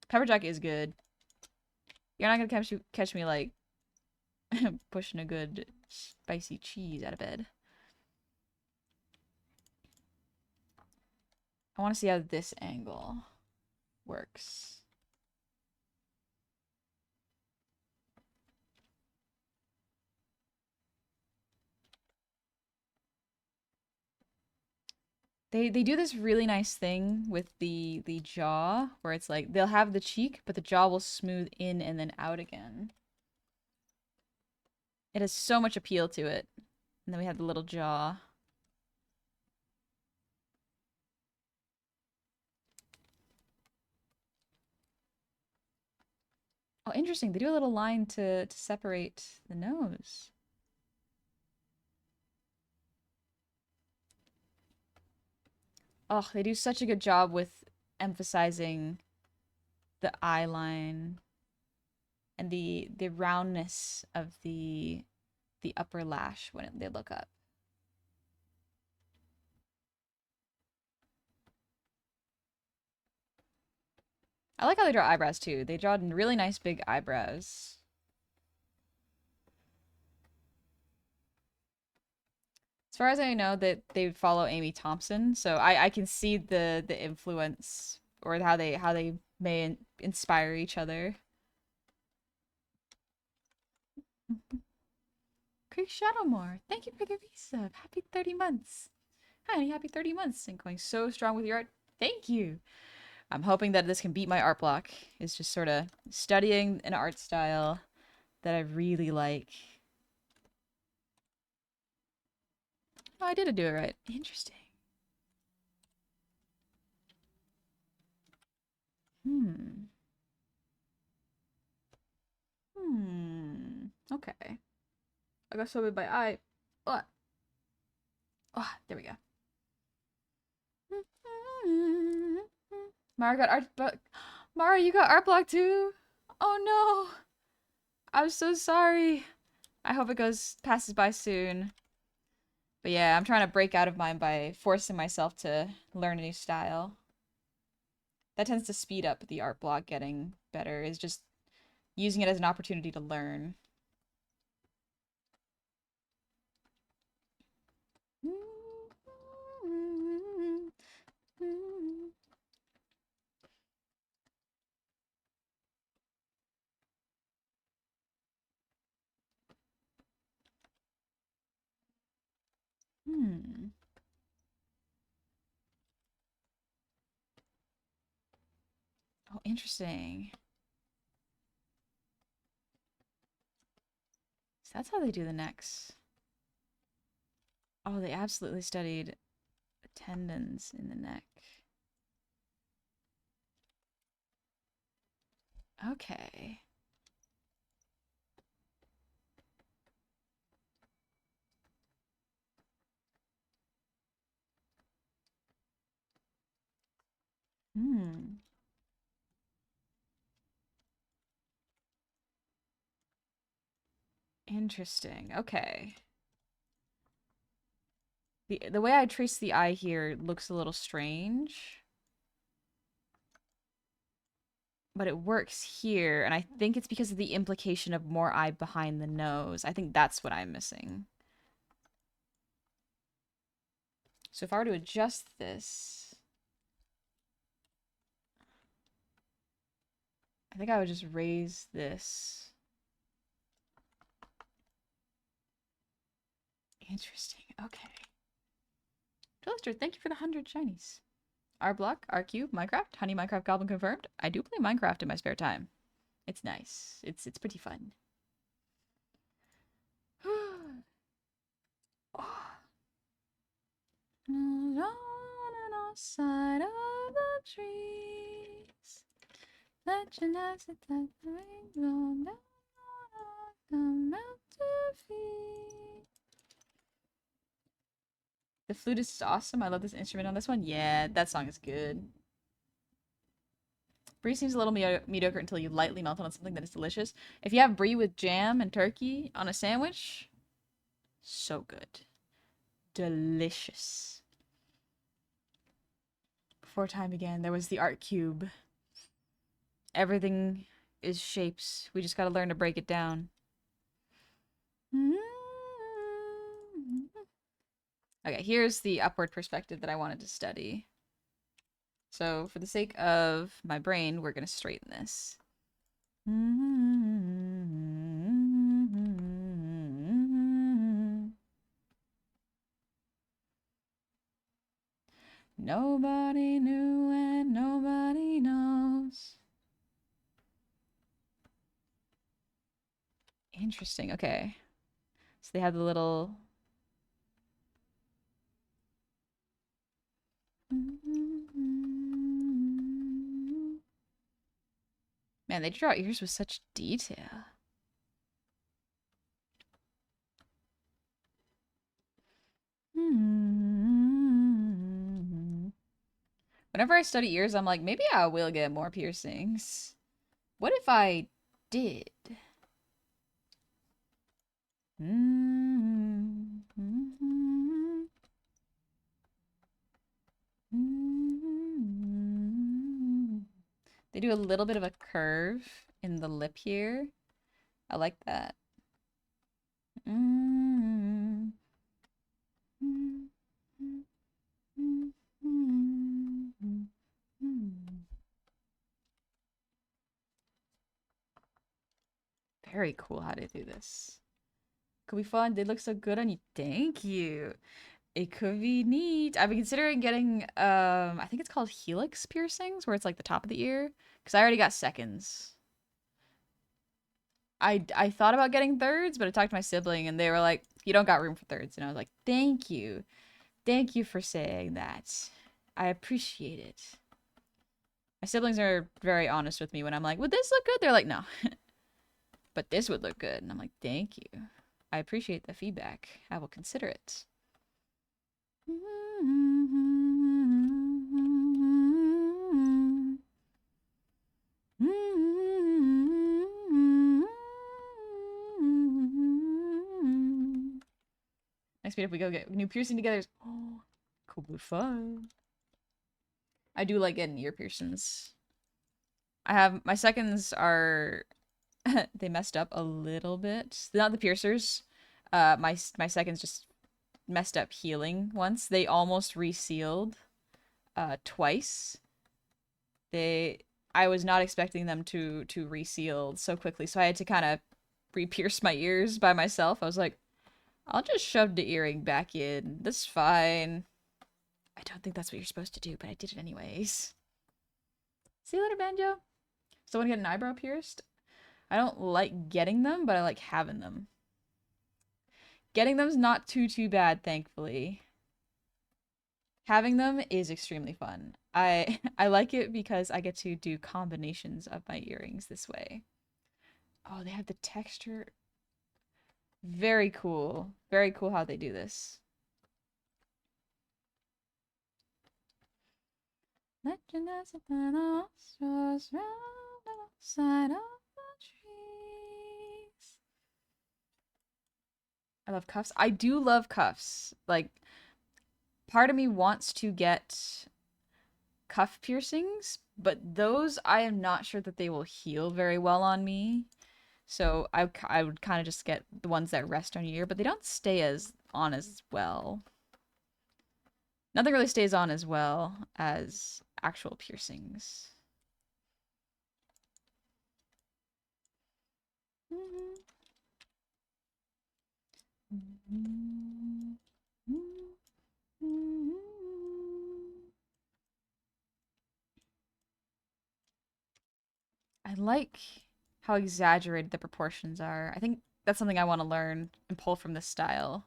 Pepper jack is good. You're not gonna catch me like pushing a good spicy cheese out of bed. I want to see how this angle works. They do this really nice thing with the jaw where it's like they'll have the cheek, but the jaw will smooth in and then out again. It has so much appeal to it. And then we have the little jaw. Oh, interesting. They do a little line to separate the nose. Oh, they do such a good job with emphasizing the eye line and the roundness of the upper lash when they look up. I like how they draw eyebrows too. They draw really nice big eyebrows. As far as I know, that they follow Amy Thompson, so I can see the influence or how they may inspire each other. Craig Shadowmore, thank you for the resub. Happy 30 months. Hi, happy 30 months and going so strong with your art. Thank you. I'm hoping that this can beat my art block. It's just sort of studying an art style that I really like. Oh, I did do it right. Interesting. Hmm. Okay. I got sorted by eye. Oh, oh, there we go. Mara got art block. Mara, you got art block too? Oh no. I'm so sorry. I hope it passes by soon. But yeah, I'm trying to break out of mine by forcing myself to learn a new style. That tends to speed up the art block getting better, is just using it as an opportunity to learn. Hmm. Oh, interesting. So that's how they do the necks. Oh, they absolutely studied tendons in the neck. Okay. Hmm. Interesting. Okay. The way I trace the eye here looks a little strange, but it works here, and I think it's because of the implication of more eye behind the nose. I think that's what I'm missing. So if I were to adjust this, I think I would just raise this. Interesting. Okay. Toaster, thank you for the 100 shinies. R block, R cube, Minecraft, Honey Minecraft Goblin confirmed. I do play Minecraft in my spare time. It's nice. It's pretty fun. Side of the trees, legend has it that the rain will never come out to feed. The flutist is awesome. I love this instrument on this one. Yeah, that song is good. Brie seems a little mediocre until you lightly melt it on something that is delicious. If you have brie with jam and turkey on a sandwich, so good. Delicious. Before time began, there was the art cube. Everything is shapes. We just gotta learn to break it down. Okay, here's the upward perspective that I wanted to study. So, for the sake of my brain, we're gonna straighten this. Nobody knew and nobody knows. Interesting. Okay. So they have the little... Man, they draw ears with such detail. Whenever I study ears, I'm like, maybe I will get more piercings. What if I did? They do a little bit of a curve in the lip here. I like that. Very cool how to do this. Could be fun. They look so good on you. Thank you. It could be neat. I've been considering getting I think it's called helix piercings, where it's like the top of the ear, because I already got seconds. I thought about getting thirds, but I talked to my sibling and they were like, "You don't got room for thirds." And I was like, "Thank you. Thank you for saying that. I appreciate it." My siblings are very honest with me when I'm like, would this look good? They're like, no. But this would look good. And I'm like, thank you. I appreciate the feedback. I will consider it. Next meetup we go get new piercing together. Oh, cool blue fun. I do like getting ear piercings. I have my seconds are they messed up a little bit. Not the piercers. My seconds just messed up healing once. They almost resealed twice. I was not expecting them to reseal so quickly, so I had to kind of re-pierce my ears by myself. I was like, I'll just shove the earring back in. That's fine. I don't think that's what you're supposed to do, but I did it anyways. See you later, Banjo. Someone get an eyebrow pierced? I don't like getting them, but I like having them. Getting them's not too bad, thankfully. Having them is extremely fun. I like it because I get to do combinations of my earrings this way. Oh, they have the texture. Very cool. Very cool how they do this. Legend has a banner, stars round outside of the trees. I love cuffs. I do love cuffs. Like, part of me wants to get cuff piercings, but those I am not sure that they will heal very well on me. So I would kind of just get the ones that rest on your ear, but they don't stay as on as well. Nothing really stays on as well as actual piercings. I like how exaggerated the proportions are. I think that's something I want to learn and pull from this style.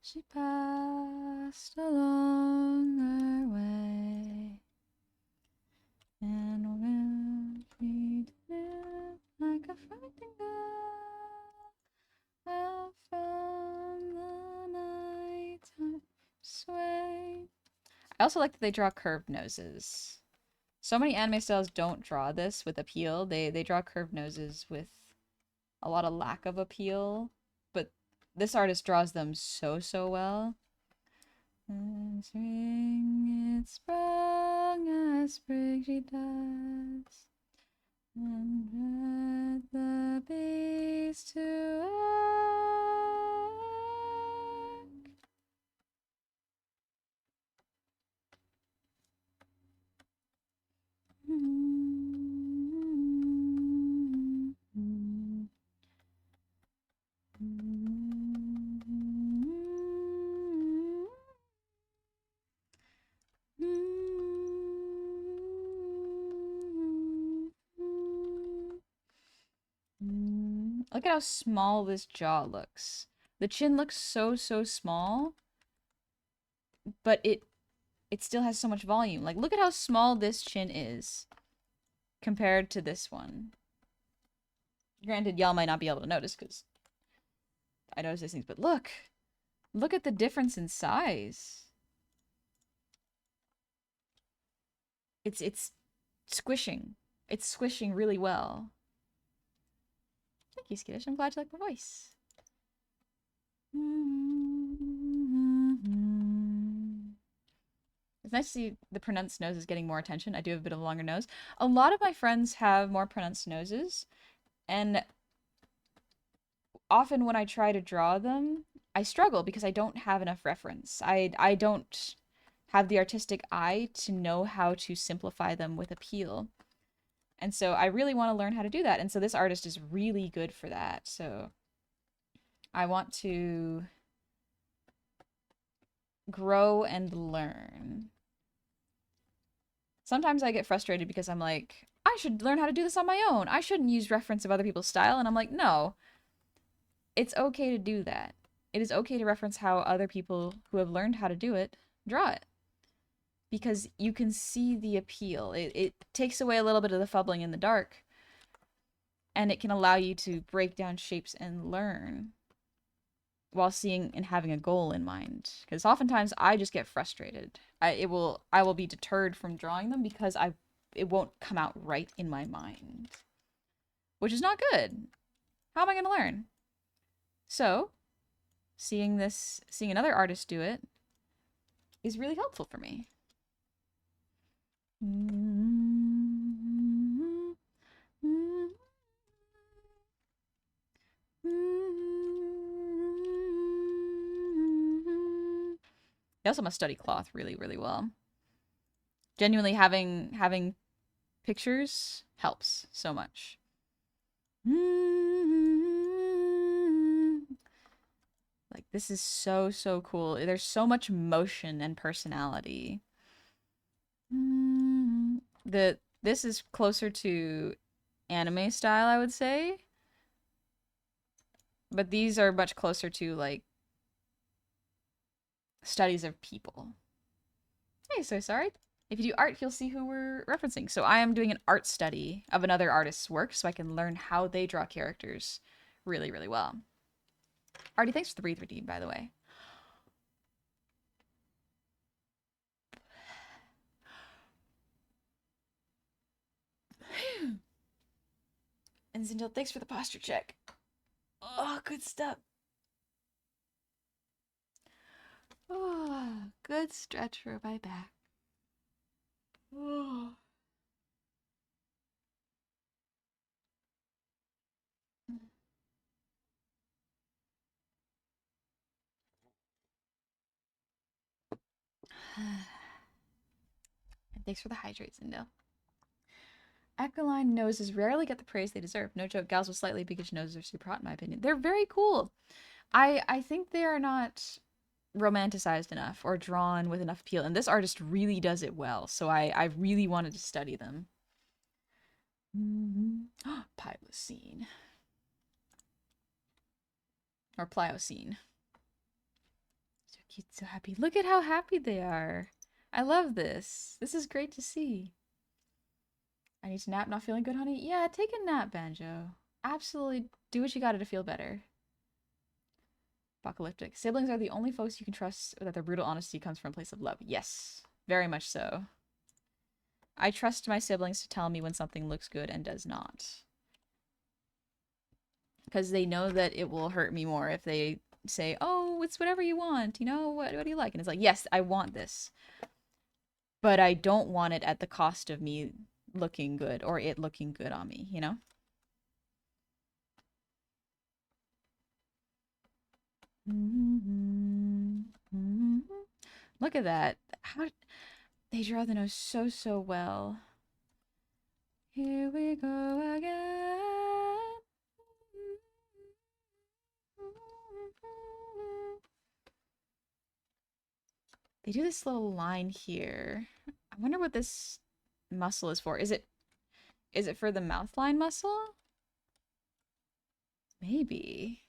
She passed along her way, and when she did like a frightened girl, out from the nighttime sway. I also like that they draw curved noses. So many anime styles don't draw this with appeal. They draw curved noses with a lot of lack of appeal, but this artist draws them so well. And spring, it sprung as spring she does, and led the bees to work. Look at how small this jaw looks. The chin looks so small, but it still has so much volume. Like, look at how small this chin is compared to this one. Granted, y'all might not be able to notice because I notice these things, but look. Look at the difference in size. It's squishing. It's squishing really well. Thank you, Skittish. I'm glad you like my voice. It's nice to see the pronounced nose is getting more attention. I do have a bit of a longer nose. A lot of my friends have more pronounced noses, and often when I try to draw them, I struggle because I don't have enough reference. I don't have the artistic eye to know how to simplify them with appeal. And so I really want to learn how to do that. And so this artist is really good for that. So I want to grow and learn. Sometimes I get frustrated because I'm like, I should learn how to do this on my own. I shouldn't use reference of other people's style. And I'm like, no, it's okay to do that. It is okay to reference how other people who have learned how to do it draw it. because you can see the appeal. It takes away a little bit of the fumbling in the dark, and it can allow you to break down shapes and learn while seeing and having a goal in mind. Because oftentimes I just get frustrated. I will be deterred from drawing them because it won't come out right in my mind, which is not good. How am I going to learn? So, seeing another artist do it is really helpful for me. They also must study cloth really, really well. Genuinely having pictures helps so much. Like, this is so, so cool. There's so much motion and personality. This is closer to anime style, I would say. But these are much closer to, like, studies of people. Hey, so sorry. If you do art, you'll see who we're referencing. So I am doing an art study of another artist's work so I can learn how they draw characters really, really well. Artie, thanks for the breathe redeem, by the way. And Zindel, thanks for the posture check. Oh, good stuff. Oh, good stretch for my back. Oh. And thanks for the hydrate, Zindel. Aquiline noses rarely get the praise they deserve. No joke, gals with slightly biggish noses are super hot in my opinion. They're very cool. I think they are not romanticized enough or drawn with enough appeal, and this artist really does it well, so I really wanted to study them. Pylocene. Or Pliocene. So cute, so happy. Look at how happy they are. I love this. This is great to see. I need to nap, not feeling good, honey? Yeah, take a nap, Banjo. Absolutely do what you gotta to feel better. Apocalyptic. Siblings are the only folks you can trust that their brutal honesty comes from a place of love. Yes, very much so. I trust my siblings to tell me when something looks good and does not. Because they know that it will hurt me more if they say, oh, it's whatever you want, you know, what do you like? And it's like, yes, I want this. But I don't want it at the cost of me looking good or it looking good on me, you know? Look at that. How they draw the nose so, so well. Here we go again. They do this little line here. I wonder what this muscle is for. Is it for the mouth line muscle? Maybe.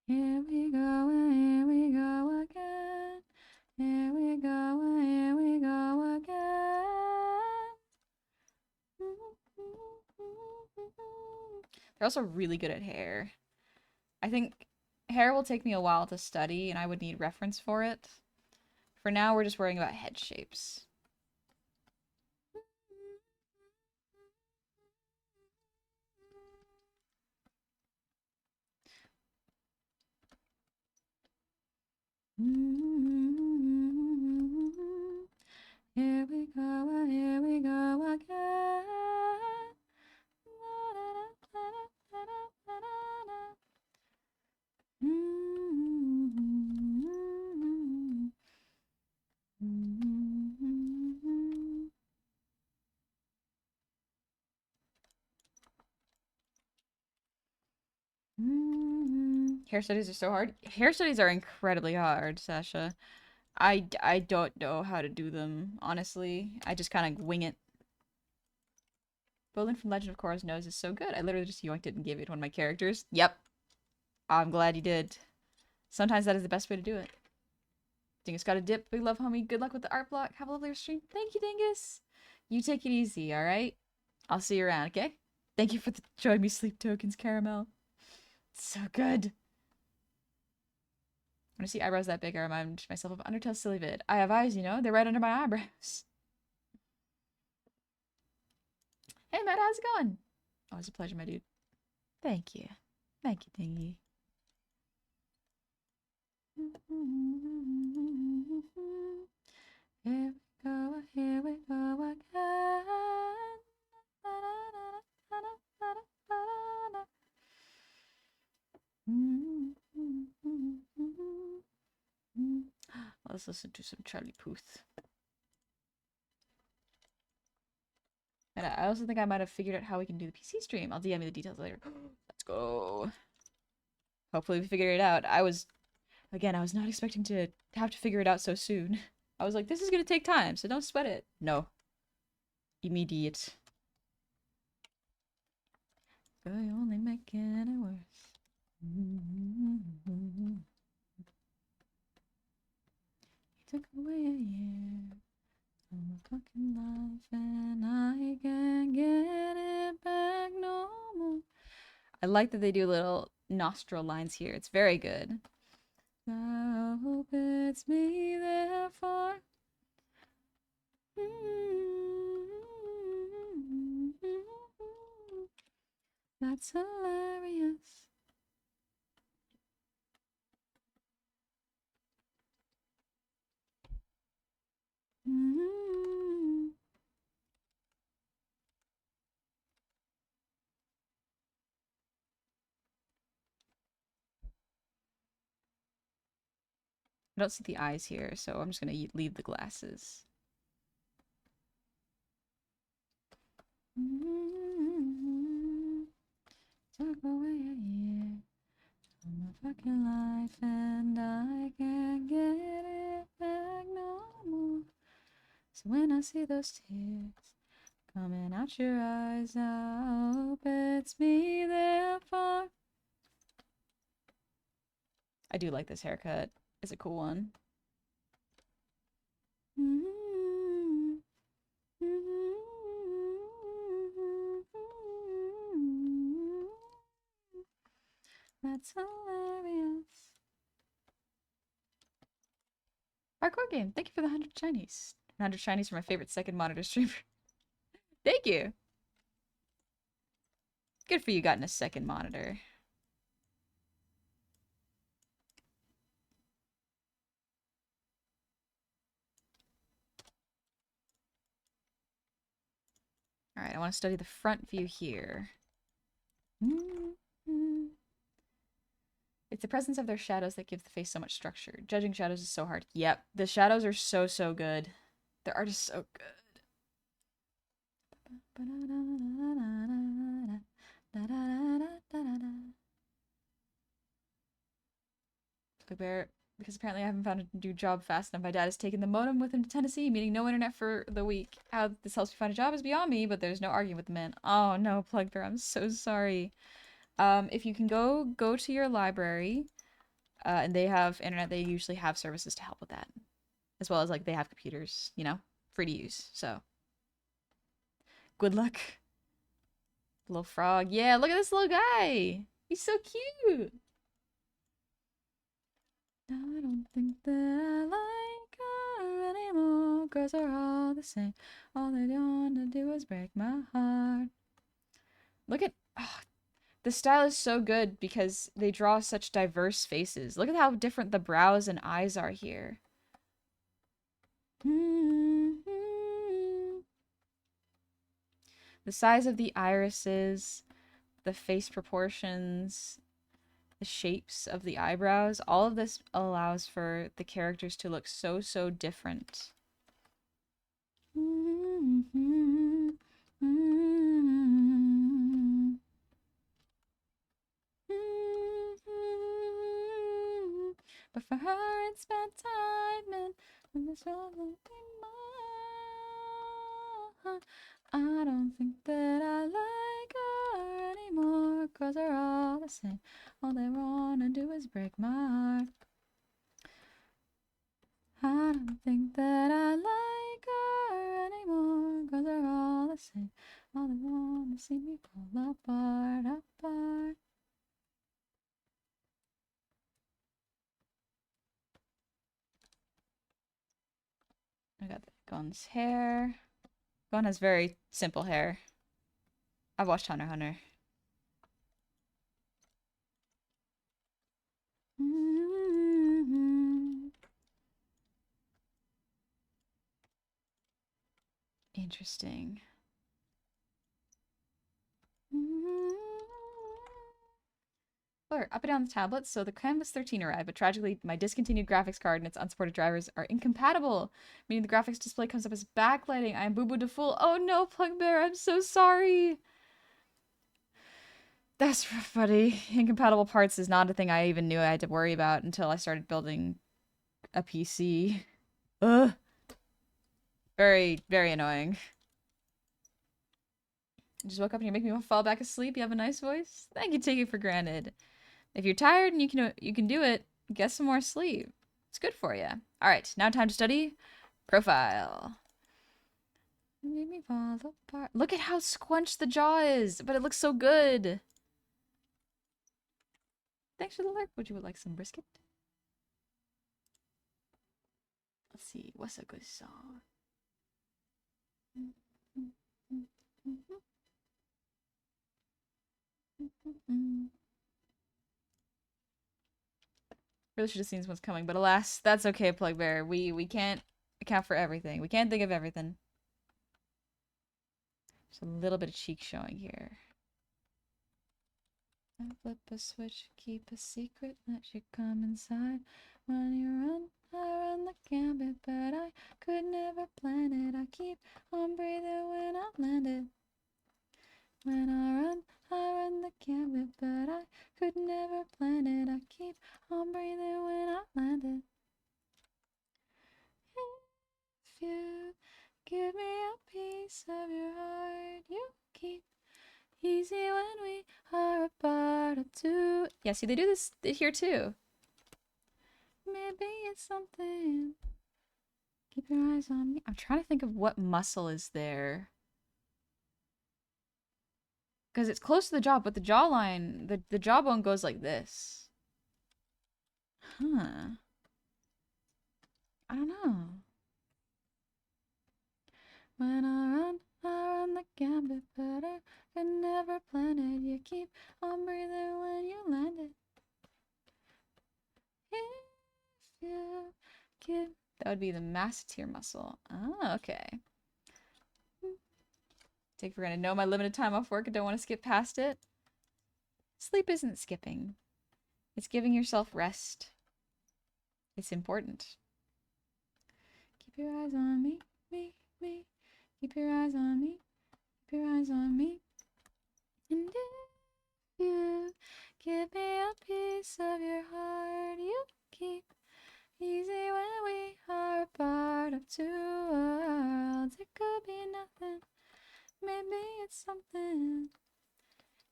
Here we go again. Here we go again. They're also really good at hair. I think hair will take me a while to study, and I would need reference for it. For now, we're just worrying about head shapes. Here we go again. Hair studies are so hard. Hair studies are incredibly hard, Sasha. I don't know how to do them, honestly. I just kind of wing it. Bolin from Legend of Korra's nose is so good. I literally just yoinked it and gave it to one of my characters. Yep. I'm glad you did. Sometimes that is the best way to do it. Dingus got a dip. Big love, homie. Good luck with the art block. Have a lovely stream. Thank you, Dingus. You take it easy, alright? I'll see you around, okay? Thank you for the Join Me Sleep tokens, Caramel. It's so good. When I see eyebrows that big, I remind myself of Undertale's silly vid. I have eyes, you know? They're right under my eyebrows. Hey, Matt, how's it going? Always a pleasure, my dude. Thank you. Thank you, Dingy. Here we go again. Let's listen to some Charlie Puth. And I also think I might have figured out how we can do the PC stream. I'll DM you the details later. Let's go. Hopefully we figure it out. I was not expecting to have to figure it out so soon. I was like, this is gonna take time, so don't sweat it. No. Immediate. Girl, you're only making it worse. You took away a year from my fucking life, and I can't get it back no more. I like that they do little nostril lines here. It's very good. I hope it's me, therefore. That's hilarious. I don't see the eyes here, so I'm just gonna leave the glasses. Took away a year from my fucking life, and I can't get it back no more. So when I see those tears coming out your eyes, I hope it's me, therefore. I do like this haircut. It's a cool one. That's hilarious. Hardcore game. Thank you for the 100 Chinese. 100 Chinese for my favorite second monitor streamer. Thank you. Good for you getting a second monitor. Alright, I want to study the front view here. It's the presence of their shadows that give the face so much structure. Judging shadows is so hard. Yep, the shadows are so good. Their art is so good. Bear, because apparently I haven't found a new job fast enough. My dad has taken the modem with him to Tennessee, meaning no internet for the week. How this helps me find a job is beyond me, but there's no arguing with the man. Oh no, Plugbear, I'm so sorry. If you can go to your library, and they have internet, they usually have services to help with that. As well as, like, they have computers, you know, free to use, so. Good luck. Little frog. Yeah, look at this little guy. He's so cute. I don't think that I like her anymore. Girls are all the same. All they want to do is break my heart. Look at... Oh, the style is so good because they draw such diverse faces. Look at how different the brows and eyes are here. The size of the irises, the face proportions, the shapes of the eyebrows, all of this allows for the characters to look so different. But for her, it's spent time and this will be mine. I don't think that I like her anymore, 'cause they're all the same. All they wanna do is break my heart. I don't think that I like her anymore, 'cause they're all the same. All they wanna see me fall apart, apart. I got Gon's hair. Gon has very simple hair. I've watched Hunter x Hunter. Interesting. Or up and down the tablet, so the Canvas 13 arrived, but tragically my discontinued graphics card and its unsupported drivers are incompatible, meaning the graphics display comes up as backlighting. I am boo-boo de fool. Oh no, Plugbear, I'm so sorry. That's rough, buddy. Incompatible parts is not a thing I even knew I had to worry about until I started building a PC. Ugh. Very, very annoying. You just woke up and you make me want to fall back asleep. You have a nice voice. Thank you, take it for granted. If you're tired and you can do it, get some more sleep. It's good for you. All right, now time to study profile. Made me fall apart. Look at how squunched the jaw is, but it looks so good. Thanks for the lurk. Would you like some brisket? Let's see. What's a good song? Really should have seen this one's coming, but alas, that's okay, Plugbear. We can't account for everything. We can't think of everything. Just a little bit of cheek showing here. I flip a switch, keep a secret, let you come inside. When you run, I run the gambit, but I could never plan it. I keep on breathing when I land it. When I run the gambit, but I could never plan it. I keep on breathing when I land it. If you give me a piece of your heart, you keep easy when we are apart or two. Yeah, see, they do this here too. Maybe it's something. Keep your eyes on me. I'm trying to think of what muscle is there. Because it's close to the jaw, but the jawline, the jawbone goes like this. Huh. I don't know. When I run the gambit, but I can never plan it. You keep on breathing when you land it. If you give... That would be the masseter muscle. Oh, okay. Take for granted. No, my limited time off work. I don't want to skip past it. Sleep isn't skipping. It's giving yourself rest. It's important. Keep your eyes on me, me, me. Keep your eyes on me. Keep your eyes on me. And if you give me a piece of your heart, you keep easy when we are part of two worlds. It could be nothing. Maybe it's something.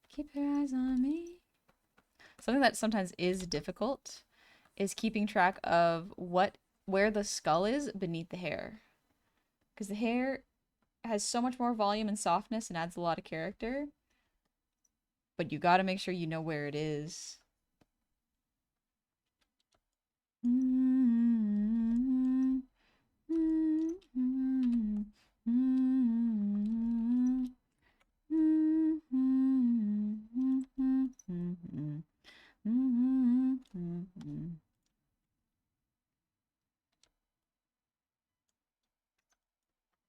Keep your eyes on me. Something that sometimes is difficult is keeping track of where the skull is beneath the hair. Because the hair has so much more volume and softness and adds a lot of character. But you gotta make sure you know where it is.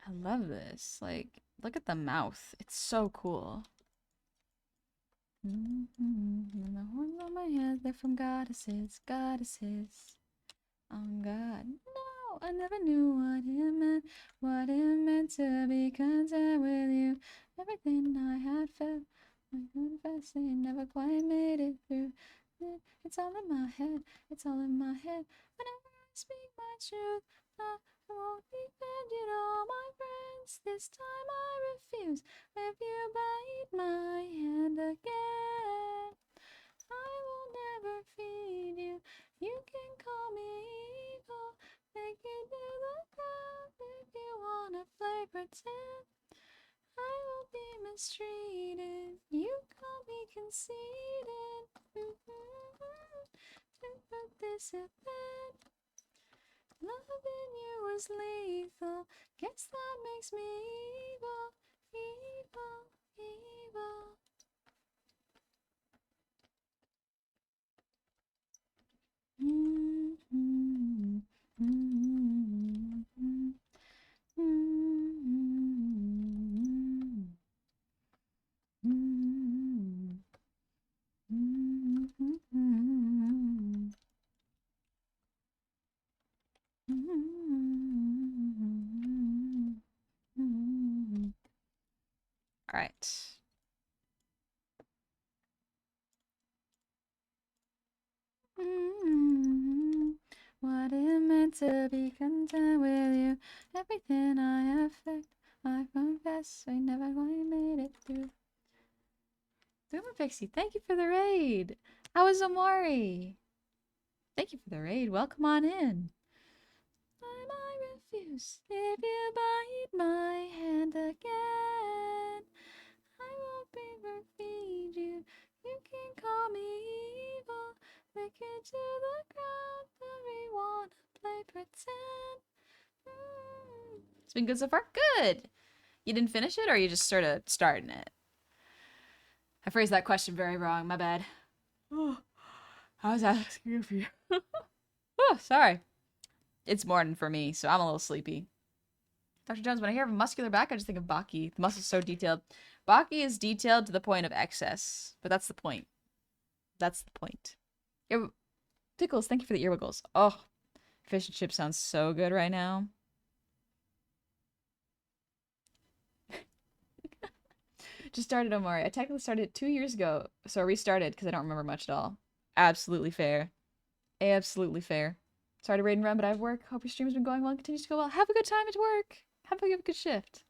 I love this. Like, look at the mouth. It's so cool. And the horns on my head, they're from goddesses, goddesses. Oh God, no, I never knew what it meant to be content with you. Everything I had felt, I confess, they never quite made it through. It's all in my head. It's all in my head. Whenever I speak my truth, I won't defend it all, my friends. This time I refuse. If you bite my hand again, I will never feed you. You can call me evil. Take you to the ground if you wanna play pretend. I will be mistreated. You call me conceited. To put this at bed. Loving you was lethal. Guess that makes me evil, evil, evil. All right. What it meant to be content with you. Everything I affect, I confess, I never quite made it through. Boomer Pixie, thank you for the raid. How is Amari? Thank you for the raid. Welcome on in. I refuse. If you bite my hand again, I won't ever feed you. You can call me evil. Make it to the ground. We wanna play pretend. It's been good so far. Good. You didn't finish it, or you just sort of starting it? I phrased that question very wrong. My bad. Oh, I was asking for you. Oh, sorry. It's morning for me, so I'm a little sleepy. Dr. Jones, when I hear of a muscular back, I just think of Baki. The muscle's so detailed. Baki is detailed to the point of excess, but that's the point. That's the point. Pickles, thank you for the earwiggles. Oh, fish and chips sounds so good right now. Just started Omari. I technically started 2 years ago, so I restarted because I don't remember much at all. Absolutely fair. Absolutely fair. Sorry to raid and run, but I have work. Hope your stream has been going well and continues to go well. Have a good time at work. Have a good shift.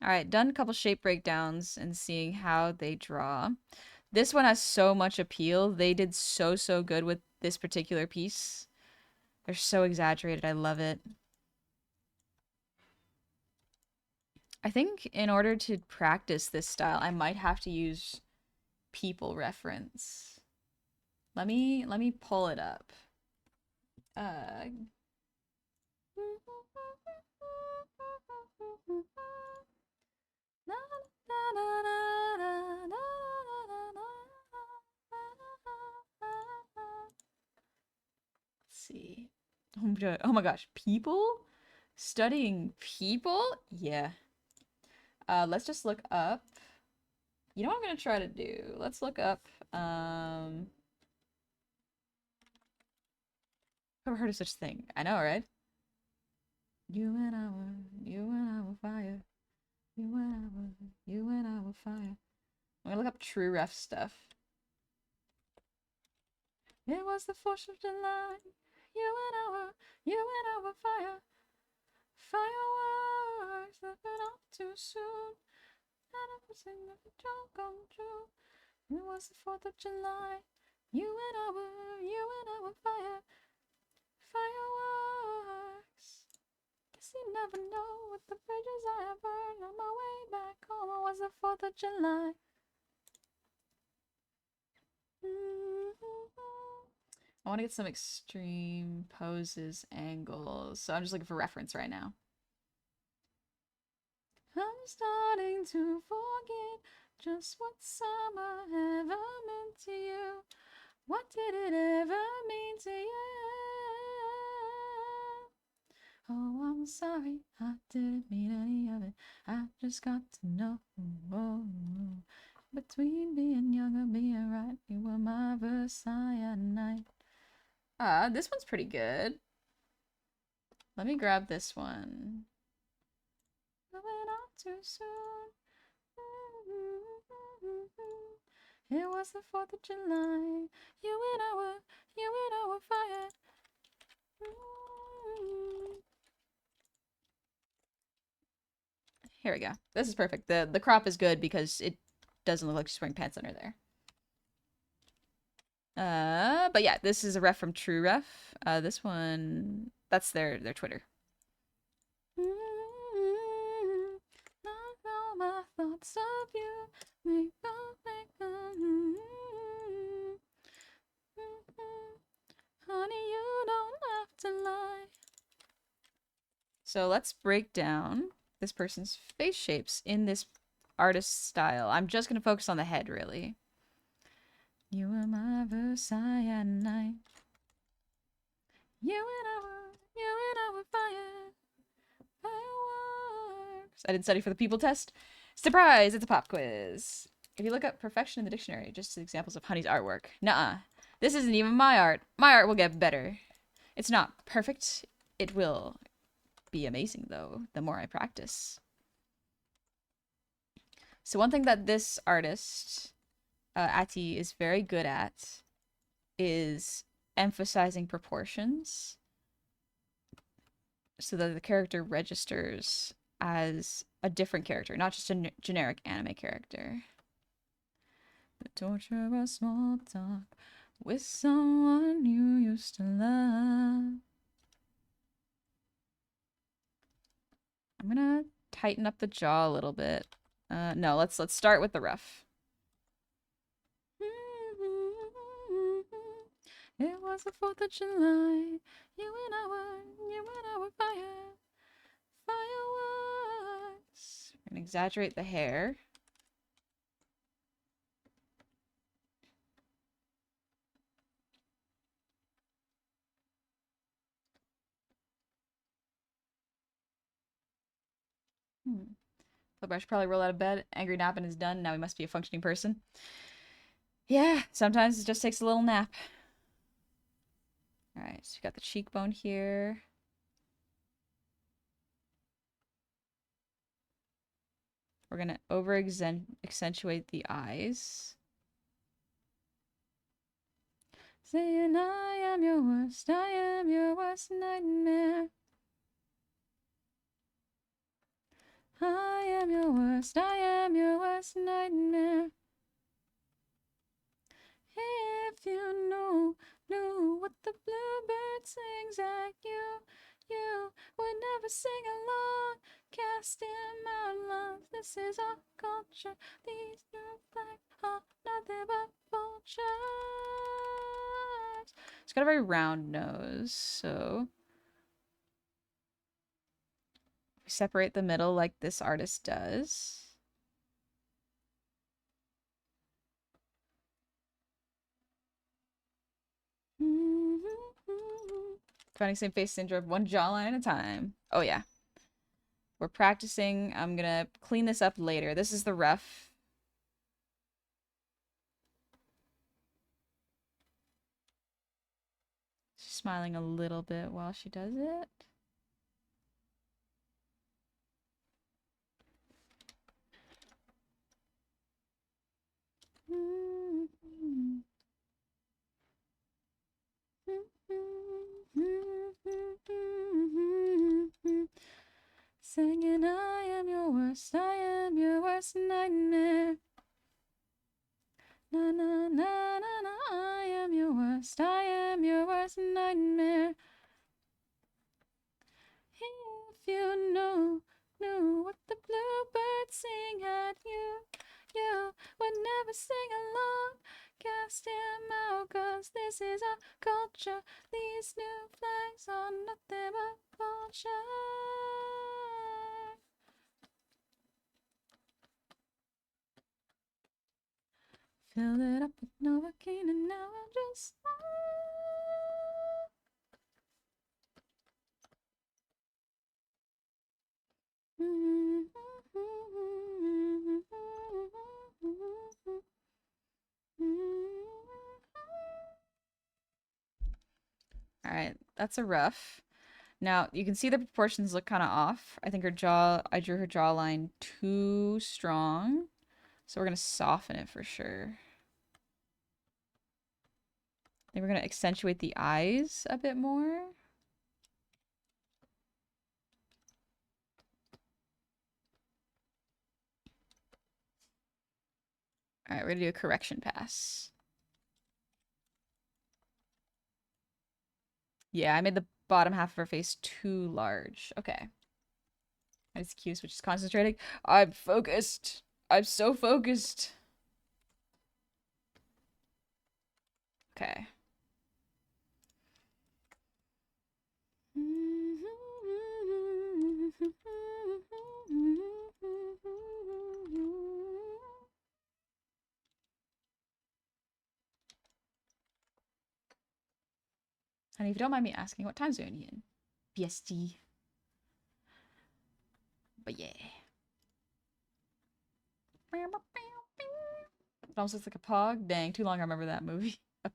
Alright, done a couple shape breakdowns and seeing how they draw. This one has so much appeal. They did so good with this particular piece. They're so exaggerated. I love it. I think in order to practice this style, I might have to use people reference. Let me pull it up. Let's see. Oh my gosh, people? Studying people? Yeah. Let's just look up. You know what I'm gonna try to do? Let's look up, Never heard of such thing. I know, right? You and I were fire. You and I were fire. I'm gonna look up true ref stuff. It was the 4th of July. You and I were fire. Fireworks that went off too soon. And everything that the joke come true. It was the 4th of July. You and I were fire. Fireworks. Guess you never know with the bridges I have burned on my way back home. It was the 4th of July. I want to get some extreme poses, angles. So I'm just looking for reference right now. I'm starting to forget just what summer ever meant to you. What did it ever mean to you? Oh, I'm sorry, I didn't mean any of it. I just got to know. Between being young and being right, you were my Versailles at night. This one's pretty good. Let me grab this one. Going on too soon. It was the 4th of July. You and I were fire. Here we go. This is perfect. The crop is good because it doesn't look like she's wearing pants under there. But yeah, this is a ref from True Ref. This one, that's their Twitter. All my thoughts of you. Honey, you don't have to lie. So let's break down this person's face shapes in this artist style. I'm just gonna focus on the head, really. You were my Versailles at night. You and I were fire. Fireworks. I didn't study for the people test. Surprise! It's a pop quiz. If you look up perfection in the dictionary, just examples of Honey's artwork. Nuh-uh. This isn't even my art. My art will get better. It's not perfect. It will be amazing, though, the more I practice. So one thing that this artist, Ati, is very good at is emphasizing proportions so that the character registers as a different character, not just a generic anime character. The torture of small talk with someone you used to love. I'm gonna tighten up the jaw a little bit. No, let's start with the rough. It was the 4th of July. You and I were fire. Fireworks. We're gonna exaggerate the hair. Flipper, I should probably roll out of bed. Angry napping is done. Now we must be a functioning person. Yeah, sometimes it just takes a little nap. Alright, so we got the cheekbone here. We're gonna accentuate the eyes. Saying I am your worst nightmare. I am your worst nightmare. If you knew what the bluebird sings at you, you would never sing along. Cast him out, love. This is our culture. These new flags are nothing but vultures. It's got a very round nose, so we separate the middle like this artist does. Finding same face syndrome, one jawline at a time. Oh yeah. We're practicing. I'm gonna clean this up later. This is the rough. She's smiling a little bit while she does it. Singing, I am your worst nightmare. Na na na na na, I am your worst nightmare. If you knew what the bluebirds sing at you, you would never sing along. Cast him out, 'cause this is our culture. These new flags are nothing but vultures. Fill it up with Novocaine and now I'm just Alright, that's a rough. Now, you can see the proportions look kind of off. I think I drew her jawline too strong. So we're going to soften it for sure. Then we're going to accentuate the eyes a bit more. All right, we're going to do a correction pass. Yeah, I made the bottom half of her face too large. Okay. That's cute, which is concentrating. I'm focused. I'm so focused. Okay. Honey, if you don't mind me asking, what time zone are you in? BST. But yeah. It almost looks like a pog. Dang, too long I remember that movie. A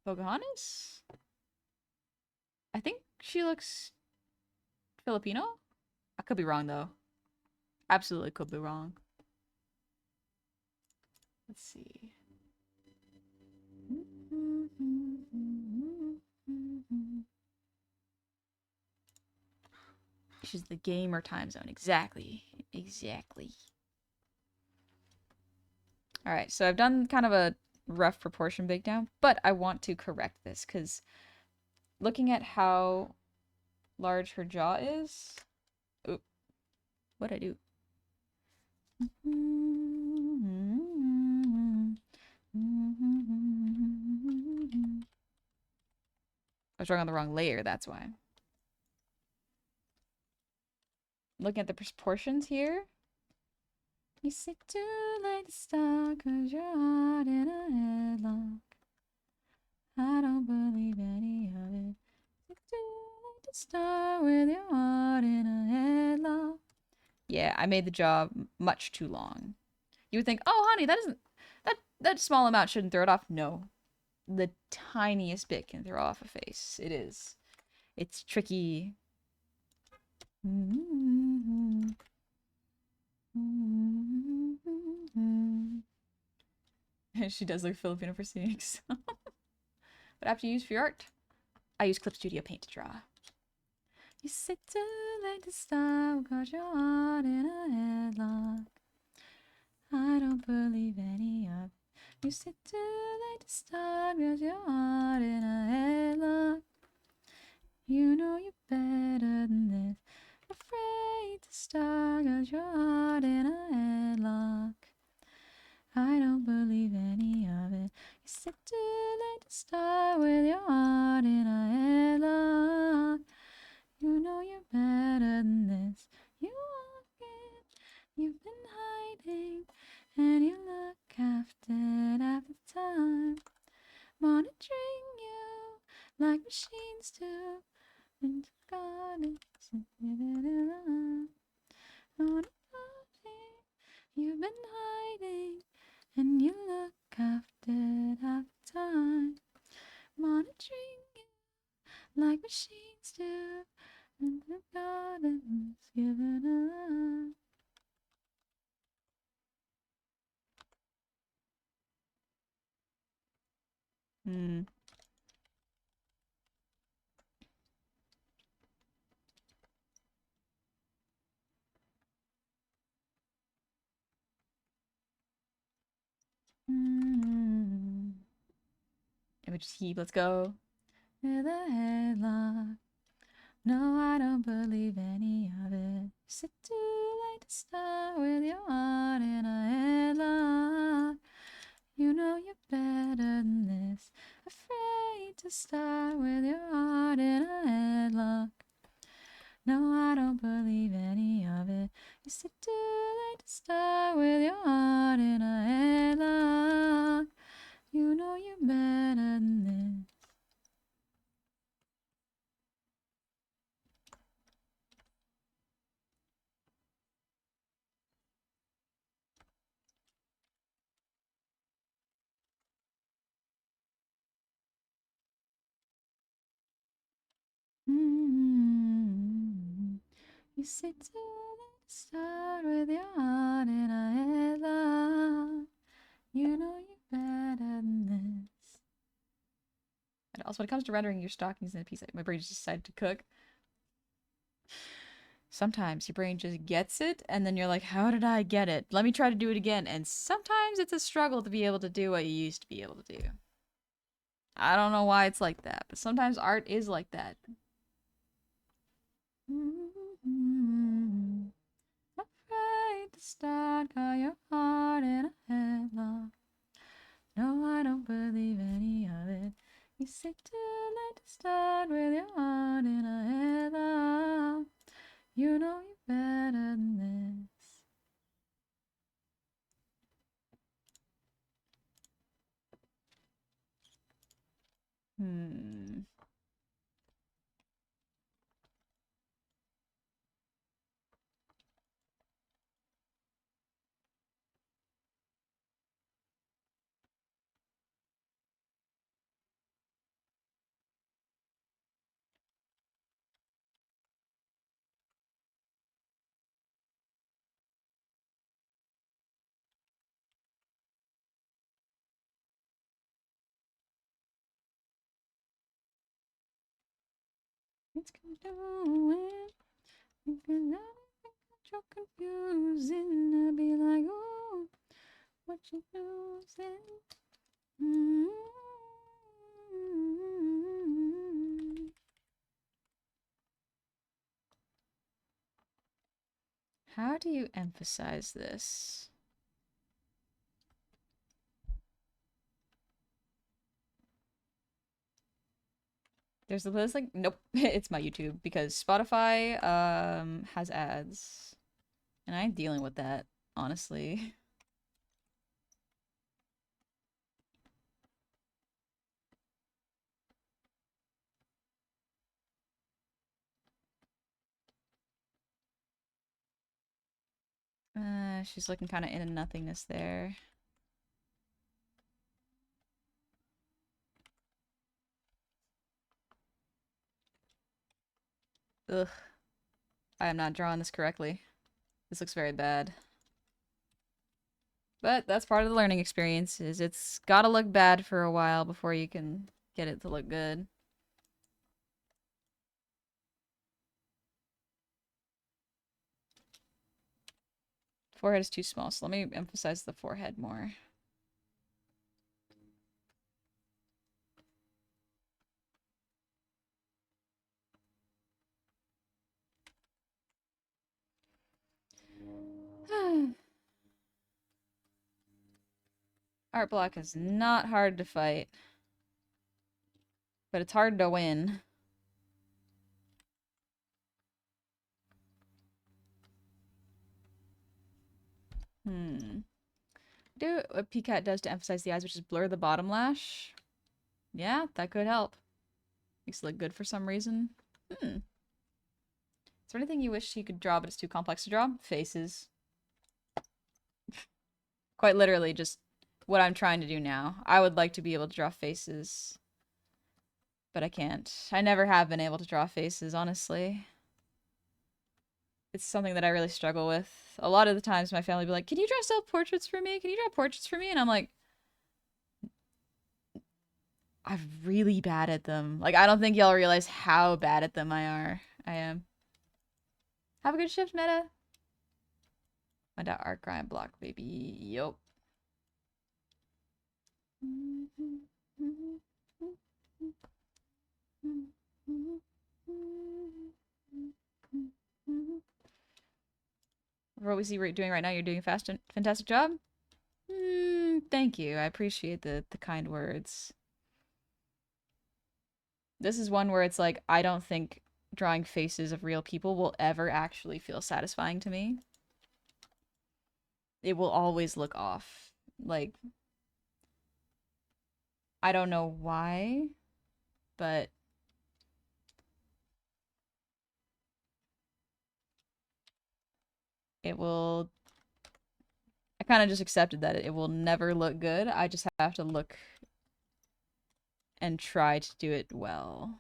Pocahontas? I think she looks Filipino? I could be wrong, though. Absolutely could be wrong. Let's see. She's the gamer time zone. Exactly. Exactly. Alright, so I've done kind of a rough proportion breakdown, but I want to correct this because looking at how large her jaw is. Oop. What'd I do? I was drawing on the wrong layer, that's why. Looking at the proportions here. You sit too late to start 'cause you're hot in a headlock. I don't believe any of it. Sit too late to start with your heart in a headlock. Yeah, I made the jaw much too long. You would think, oh, honey, that small amount shouldn't throw it off. No, the tiniest bit can throw off a face. It is. It's tricky. She does look Filipino for Phoenix. But after you use for your art, I use Clip Studio Paint to draw. You sit too late to stop, got your heart in a headlock. I don't believe any of it. You sit too late to stop, got your heart in a headlock. You know you're better than this. Afraid to start, got your heart in a headlock. I don't believe any of it. You sit too late to start with your heart in a headlock. You know you're better than this. You walk in, you've been hiding, and you look after the time. Monitoring you like machines do. Into gardens and living in love. You've been hiding, and you look after the time. Monitoring you like machines do. And the gardens given up. Hmm. Image heap, let's go. With a headlock. No, I don't believe any of it. Sit too late to start with your heart in a headlock. You know you're better than this. Afraid to start with your heart in a headlock. No, I don't believe any of it. You sit too late to start with your heart in a headlock. You know you're better than this. You say too late to start with your heart in a headlock. You know you're better than this. And also, when it comes to rendering your stockings in a piece, my brain just decided to cook. Sometimes your brain just gets it, and then you're like, how did I get it? Let me try to do it again. And sometimes it's a struggle to be able to do what you used to be able to do. I don't know why it's like that, but sometimes art is like that. Afraid to start, got your heart in a headlock. No, I don't believe any of it. You say too late to start with your heart in a headlock. You know you're better than this. It's confusing. You can never think that you're confusing. I'll be like, oh, what you losing? How do you emphasize this? There's a list like, nope, it's my YouTube because Spotify has ads. And I'm dealing with that, honestly. She's looking kind of in a nothingness there. Ugh. I am not drawing this correctly. This looks very bad. But that's part of the learning experience, is it's gotta look bad for a while before you can get it to look good. Forehead is too small, so let me emphasize the forehead more. Art block is not hard to fight. But it's hard to win. Do what PCAT does to emphasize the eyes, which is blur the bottom lash. Yeah, that could help. Makes it look good for some reason. Is there anything you wish you could draw but it's too complex to draw? Faces. Quite literally just what I'm trying to do now. I would like to be able to draw faces, but I can't. I never have been able to draw faces, honestly. It's something that I really struggle with. A lot of the times my family will be like, can you draw self-portraits for me? Can you draw portraits for me? And I'm like, I'm really bad at them. Like, I don't think y'all realize how bad at them I am. Have a good shift, Meta. My art grind block, baby. Yup. For what we see what you're doing right now, you're doing a fantastic job. Thank you. I appreciate the kind words. This is one where it's like, I don't think drawing faces of real people will ever actually feel satisfying to me. It will always look off. Like, I don't know why, but it will... I kind of just accepted that it will never look good. I just have to look and try to do it well.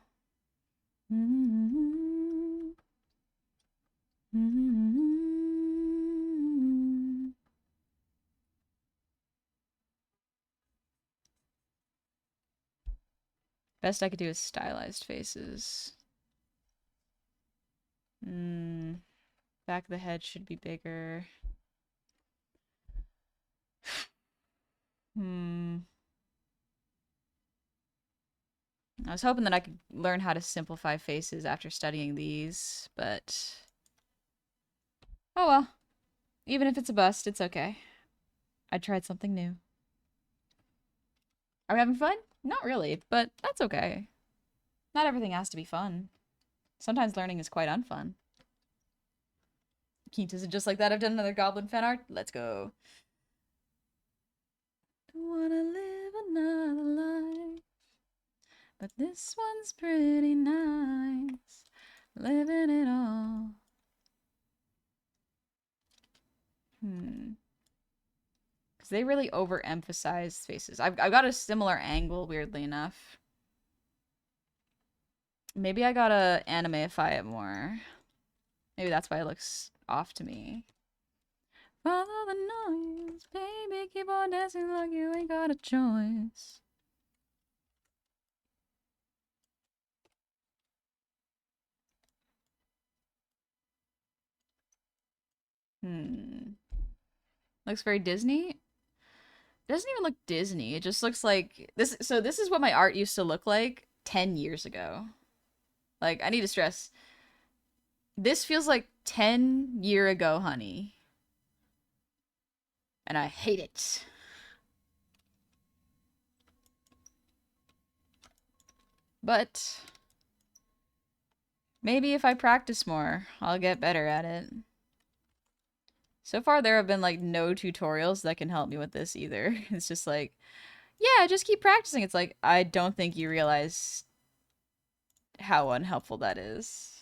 Best I could do is stylized faces. Back of the head should be bigger. I was hoping that I could learn how to simplify faces after studying these, but oh well. Even if it's a bust, it's okay. I tried something new. Are we having fun? Not really, but that's okay. Not everything has to be fun. Sometimes learning is quite unfun. Keith, is it just like that? I've done another goblin fan art. Let's go. Don't wanna live another life, but this one's pretty nice. Living it all. Because they really overemphasize faces. I've got a similar angle, weirdly enough. Maybe I gotta animeify it more. Maybe that's why it looks off to me. Follow the noise, baby, keep on dancing like you ain't got a choice. Looks very Disney. It doesn't even look Disney. It just looks like this. So this is what my art used to look like 10 years ago. Like, I need to stress. This feels like 10 year ago, honey. And I hate it. But maybe if I practice more, I'll get better at it. So far, there have been like no tutorials that can help me with this either. It's just like, yeah, just keep practicing. It's like, I don't think you realize how unhelpful that is.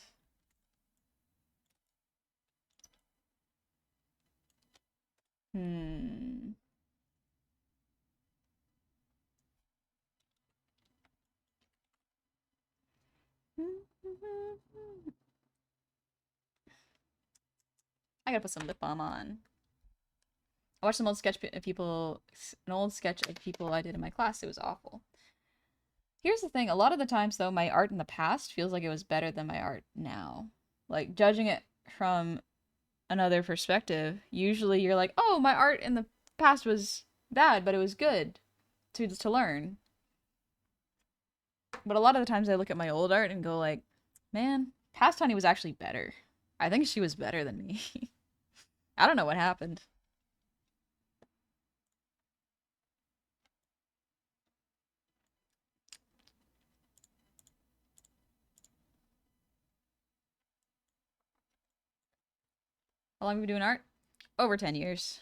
I gotta put some lip balm on. I watched some old sketch of people, an old sketch of people I did in my class. It was awful. Here's the thing. A lot of the times, though, my art in the past feels like it was better than my art now. Like, judging it from another perspective, usually you're like, oh, my art in the past was bad, but it was good to learn. But a lot of the times I look at my old art and go like, man, past Honey was actually better. I think she was better than me. I don't know what happened. How long have we been doing art? Over 10 years.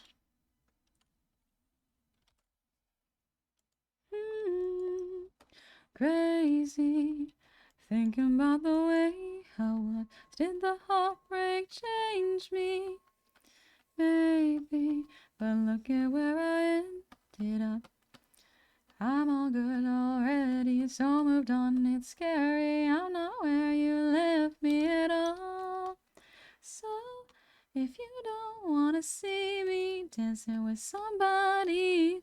Crazy, thinking about the way how did the heartbreak change me? Maybe, but look at where I ended up. I'm all good already, so moved on, it's scary. I'm not where you left me at all. So, if you don't wanna see me dancing with somebody.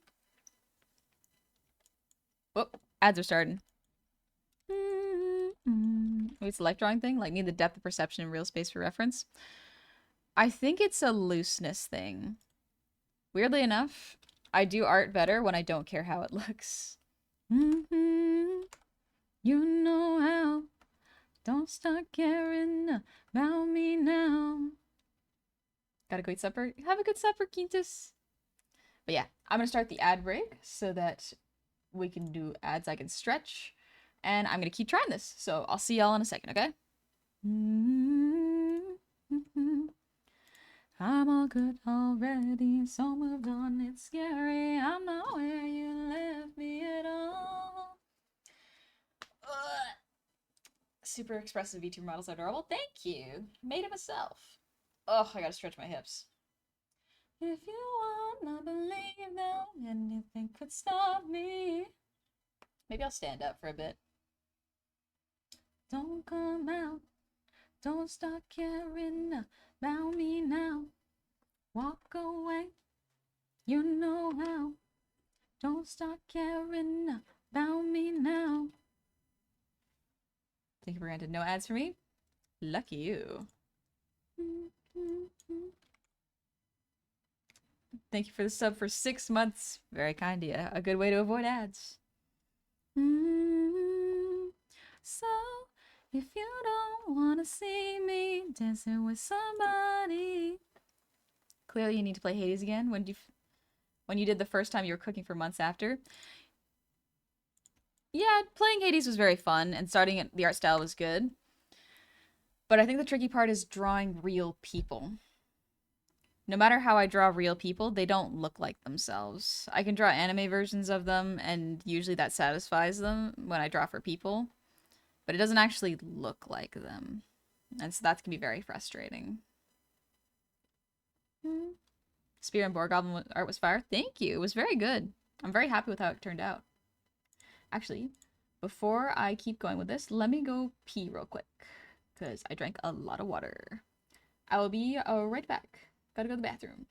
Whoop, ads are starting. Maybe it's a life drawing thing? Like, need the depth of perception in real space for reference? I think it's a looseness thing. Weirdly enough, I do art better when I don't care how it looks. You know how. Don't start caring about me now. Got a great supper? Have a good supper, Quintus. But yeah, I'm gonna start the ad break so that we can do ads I can stretch. And I'm gonna keep trying this. So I'll see y'all in a second, okay? I'm all good already, so moved on, it's scary. I'm not where you left me at all. Ugh. Super expressive VTuber models are adorable. Thank you. Made it myself. Oh, I gotta stretch my hips. If you wanna believe that anything could stop me. Maybe I'll stand up for a bit. Don't come out. Don't start caring Don't start caring about me now. Take it for granted. No ads for me? Lucky you. Thank you for the sub for 6 months. Very kind of you. A good way to avoid ads. So, if you don't want to see me dancing with somebody... Clearly you need to play Hades again. When you did the first time, you were cooking for months after. Yeah, playing Hades was very fun, and starting at the art style was good. But I think the tricky part is drawing real people. No matter how I draw real people, they don't look like themselves. I can draw anime versions of them, and usually that satisfies them when I draw for people. But it doesn't actually look like them. And so that can be very frustrating. Spear and Boar Goblin art was fire. Thank you. It was very good. I'm very happy with how it turned out. Actually, before I keep going with this, let me go pee real quick. Because I drank a lot of water. I will be right back. Gotta go to the bathroom.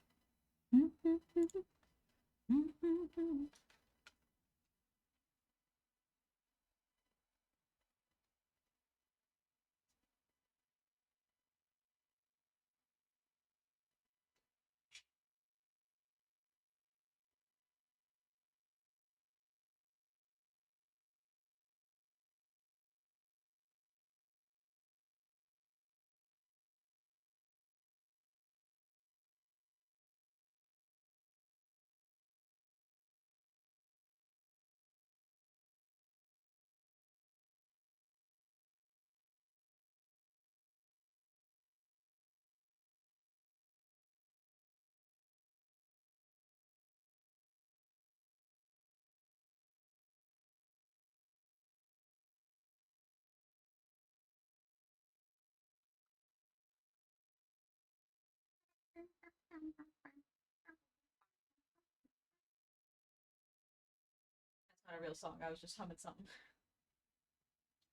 That's not a real song. I was just humming something.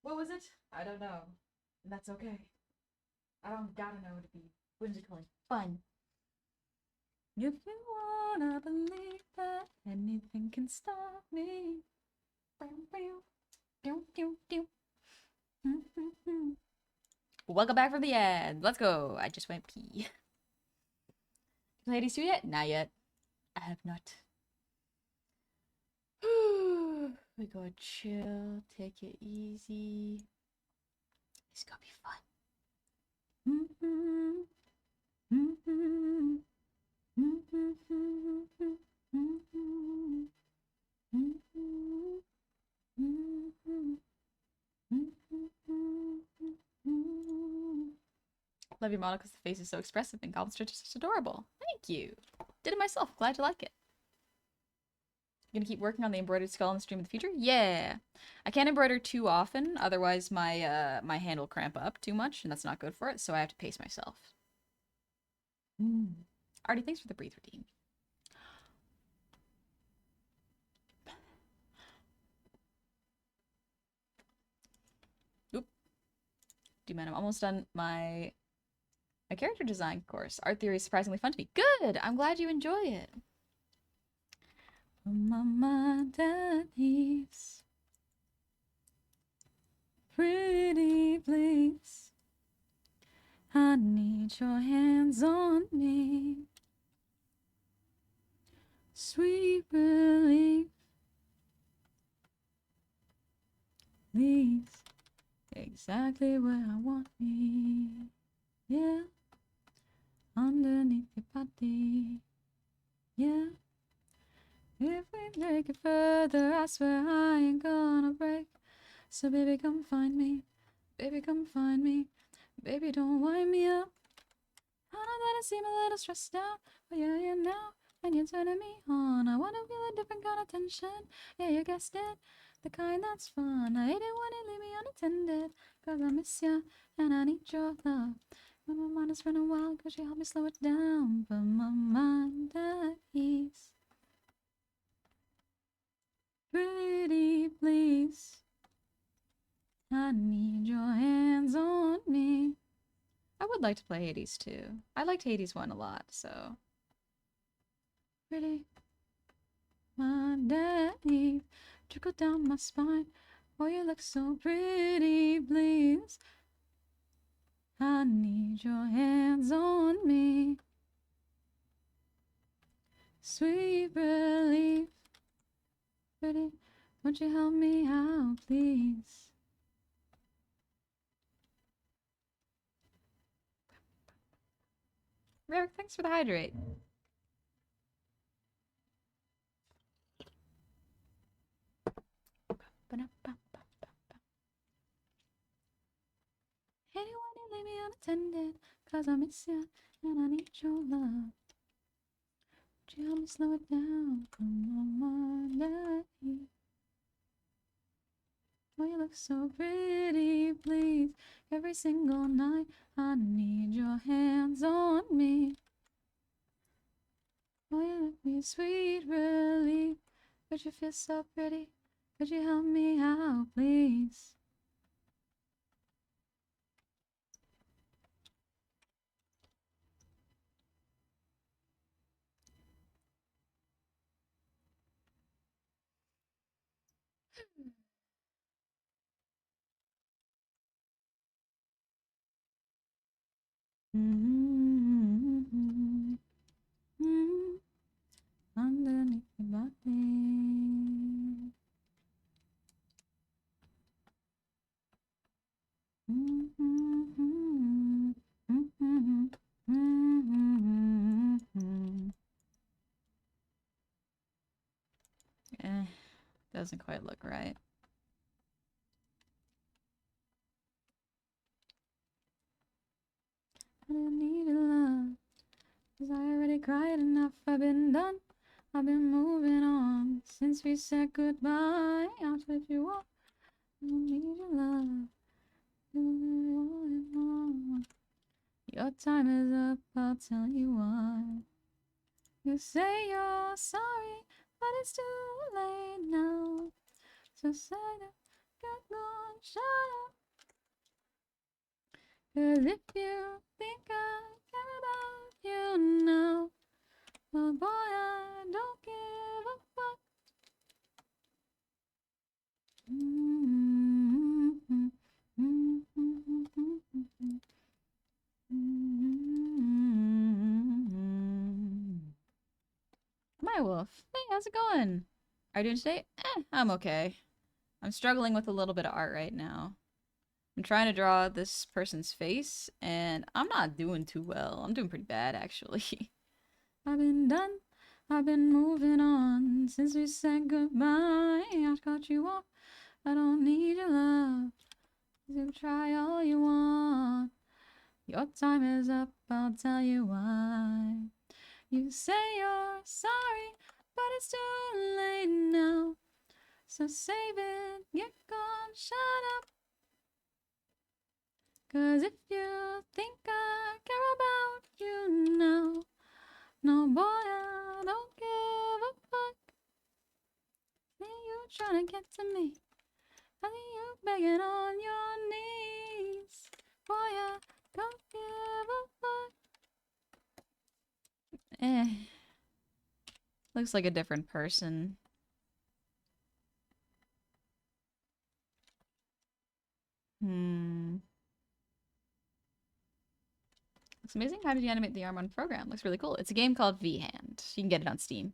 What was it? I don't know. And that's okay. I don't gotta know to be whimsical and fun. If you wanna believe that anything can stop me. Welcome back from the ad. Let's go. I just went pee. Ladies, you yet? Not yet. I have not. We go chill, take it easy. It's gonna be fun. Love your model because the face is so expressive and Goblin Stretch is just adorable. Thank you. Did it myself. Glad you like it. Gonna keep working on the embroidered skull in the stream in the future? Yeah. I can't embroider too often, otherwise my my hand will cramp up too much, and that's not good for it, so I have to pace myself. Artie, thanks for the breathe redeem. Oop. Dude, man, I'm almost done my character design course. Art theory is surprisingly fun to me. Good! I'm glad you enjoy it. My mind at ease. Pretty please. I need your hands on me. Sweet relief. Please. Exactly where I want me. Yeah. Underneath your body. Yeah. If we take it further, I swear I ain't gonna break. So baby, come find me. Baby, come find me. Baby, don't wind me up. I know that I seem a little stressed out, but yeah, you know, and you're turning me on. I wanna feel a different kind of tension. Yeah, you guessed it, the kind that's fun. I hate it when you leave me unattended, cause I miss you and I need your love. But my mind is running wild, cause you help me slow it down. Put my mind at ease. Pretty please. I need your hands on me. I would like to play Hades too. I liked Hades 1 a lot, so. Pretty. my day. Trickle down my spine. Oh, you look so pretty, please. I need your hands on me. Sweet relief. Pretty, won't you help me out, please? Eric, thanks for the hydrate. Anyone you leave me unattended, 'cause I miss you and I need your love. Would you help me slow it down? Come on, my day. Oh, you look so pretty, please. Every single night, I need your hands on me. Oh, you look me sweet relief. But you feel so pretty. Could you help me out, please? Underneath your body. Doesn't quite look right. I don't need a love, 'cause I already cried enough. I've been done, I've been moving on since we said goodbye. I'll let you off. I don't need your love. Your time is up, I'll tell you why. You say you're sorry, but it's too late now. So say that you're gone, shut up. 'Cause if you think I care about you now, well, boy, I don't give a fuck. My wolf. Hey, how's it going? Are you doing today? I'm okay. I'm struggling with a little bit of art right now. I'm trying to draw this person's face, and I'm not doing too well. I'm doing pretty bad, actually. I've been done. I've been moving on since we said goodbye. I cut you off. I don't need your love. You try all you want. Your time is up. I'll tell you why. You say you're sorry, but it's too late now. So save it, get gone, shut up. 'Cause if you think I care about you now, no boy, I don't give a fuck. Then you trying to get to me. I think you begging on your knees. Boy, I don't give a fuck. Looks like a different person. Looks amazing. How did you animate the arm on program? Looks really cool. It's a game called V-Hand. You can get it on Steam.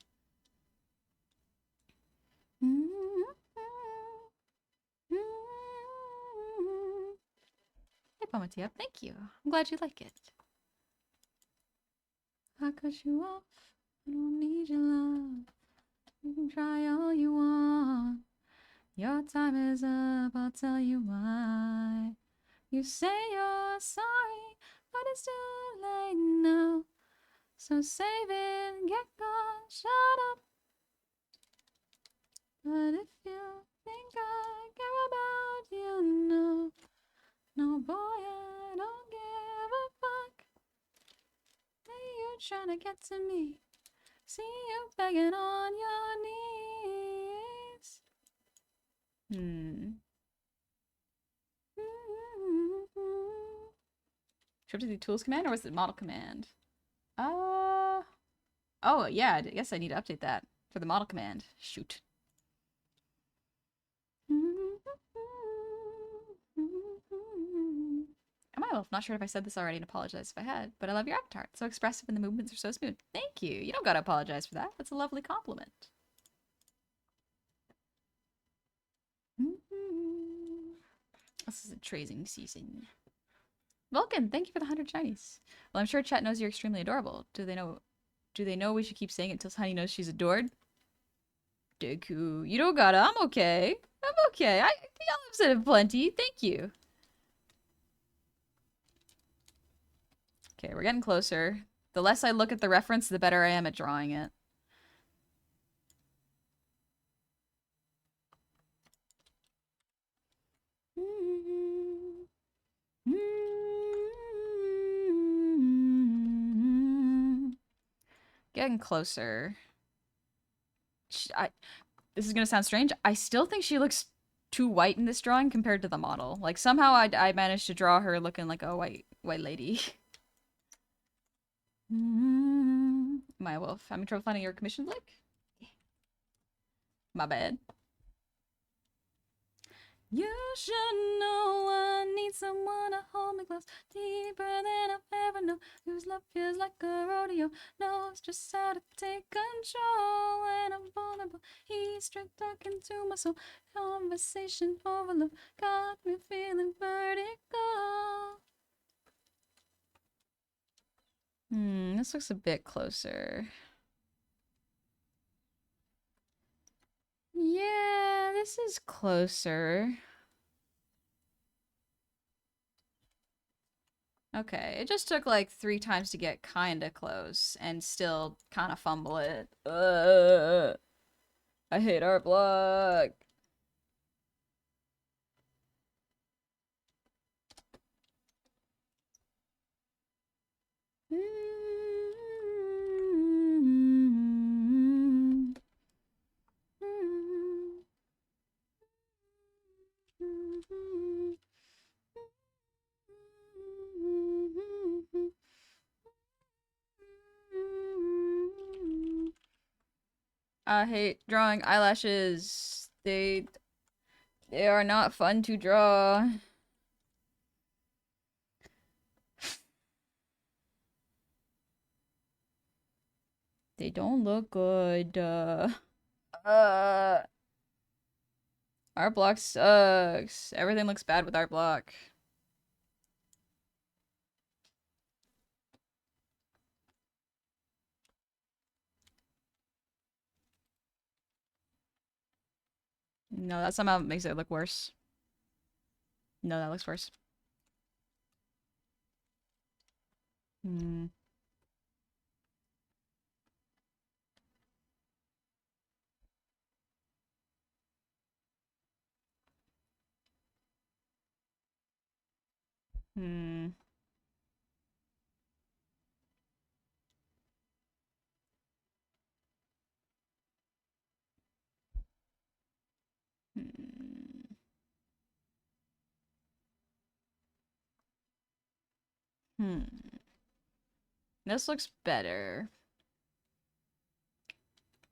Hey, Pomatia. Thank you. I'm glad you like it. I cut you off. I don't need your love. You can try all you want. Your time is up. I'll tell you why. You say you're sorry, but it's too late now. So save it, get gone, shut up. But if you think I care about you now, no boy, I don't give a fuck. Hey, you trying to get to me. See you begging on your knees. Trip to the tools command, or was it model command? Oh yeah, I guess I need to update that. for the model command. Shoot. Am I well? Not sure if I said this already and apologize if I had, but I love your avatar. It's so expressive and the movements are so smooth. Thank you. You don't gotta apologize for that. That's a lovely compliment. This is a tracing season. Vulcan, thank you for the 100 shinies. Well, I'm sure chat knows you're extremely adorable. Do they know we should keep saying it until Honey knows she's adored? Deku, you don't gotta. I'm okay. I'm okay. I think I've said it plenty. Thank you. Okay, we're getting closer. The less I look at the reference, the better I am at drawing it. Getting closer. This is gonna sound strange. I still think she looks too white in this drawing compared to the model. Like somehow I managed to draw her looking like a white lady. My wolf. Having trouble finding your commission, Blake? My bad. You should know I need someone to hold me close, deeper than I've ever known, whose love feels like a rodeo, knows just how to take control when I'm vulnerable. He's straight talking to my soul, conversation overload, got me feeling vertigo. This looks a bit closer. Yeah, this is closer. Okay, it just took like 3 times to get kinda close and still kinda fumble it. I hate art block. I hate drawing eyelashes. They are not fun to draw. They don't look good. Art block sucks. Everything looks bad with art block. No, that somehow makes it look worse. No, that looks worse. Hmm. Hmm. Hmm. Hmm. This looks better.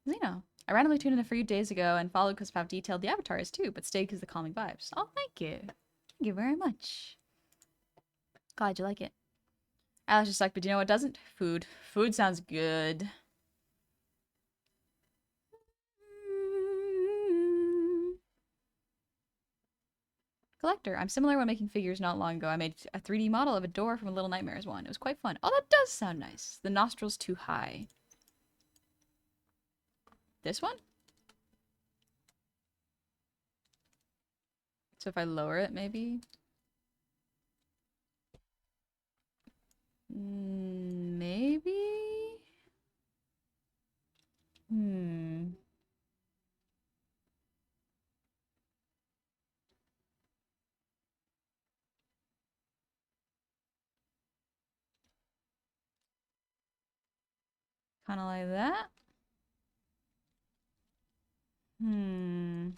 Zeno. I randomly tuned in a few days ago and followed because of how detailed the avatar is too, but stayed because of the calming vibes. Oh, thank you. Thank you very much. Glad you like it. Alice just like, but you know what doesn't? Food. Food sounds good. Collector. I'm similar when making figures not long ago. I made a 3D model of a door from a Little Nightmares one. It was quite fun. Oh, that does sound nice. The nostrils too high. This one? So if I lower it, maybe? Maybe? Hmm. Kind of like that? Hmm.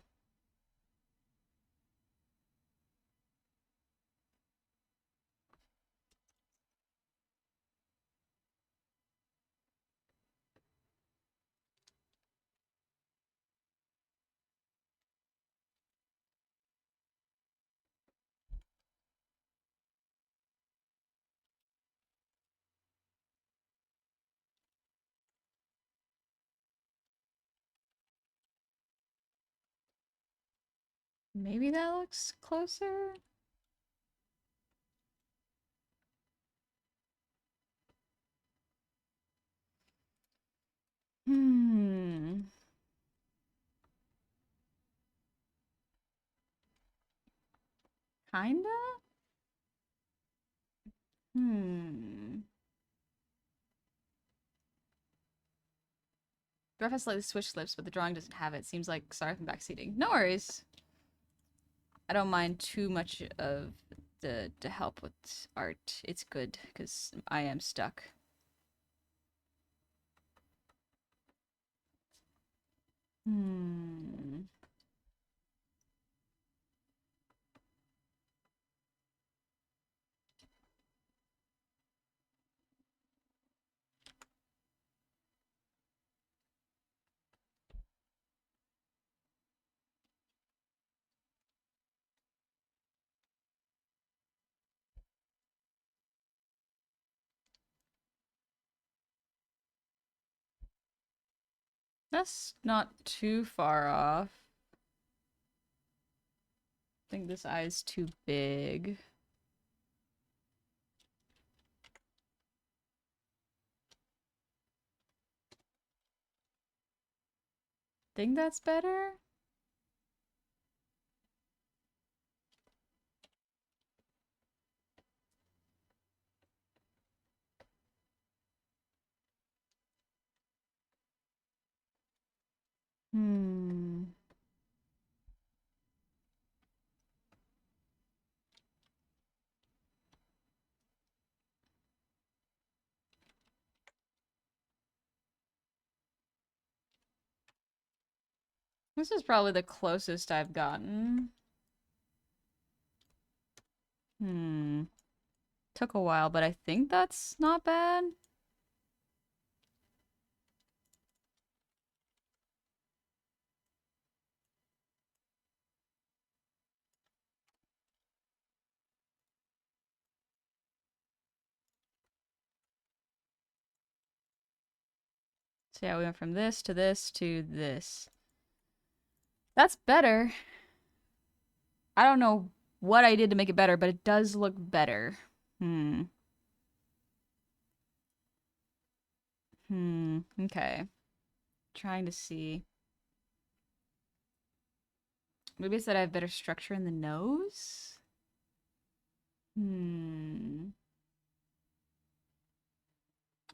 Maybe that looks closer? Hmm. Kinda? Hmm. Graph has slightly switched lips, but the drawing doesn't have it. Seems like sorry from backseating. No worries. I don't mind too much of the help with art. It's good, because I am stuck. Hmm. That's not too far off. I think this eye is too big. Think that's better? Hmm. This is probably the closest I've gotten. Hmm. Took a while, but I think that's not bad. So yeah, we went from this to this to this. That's better. I don't know what I did to make it better, but it does look better. Hmm. Okay. Trying to see. Maybe it's that I have better structure in the nose? Hmm.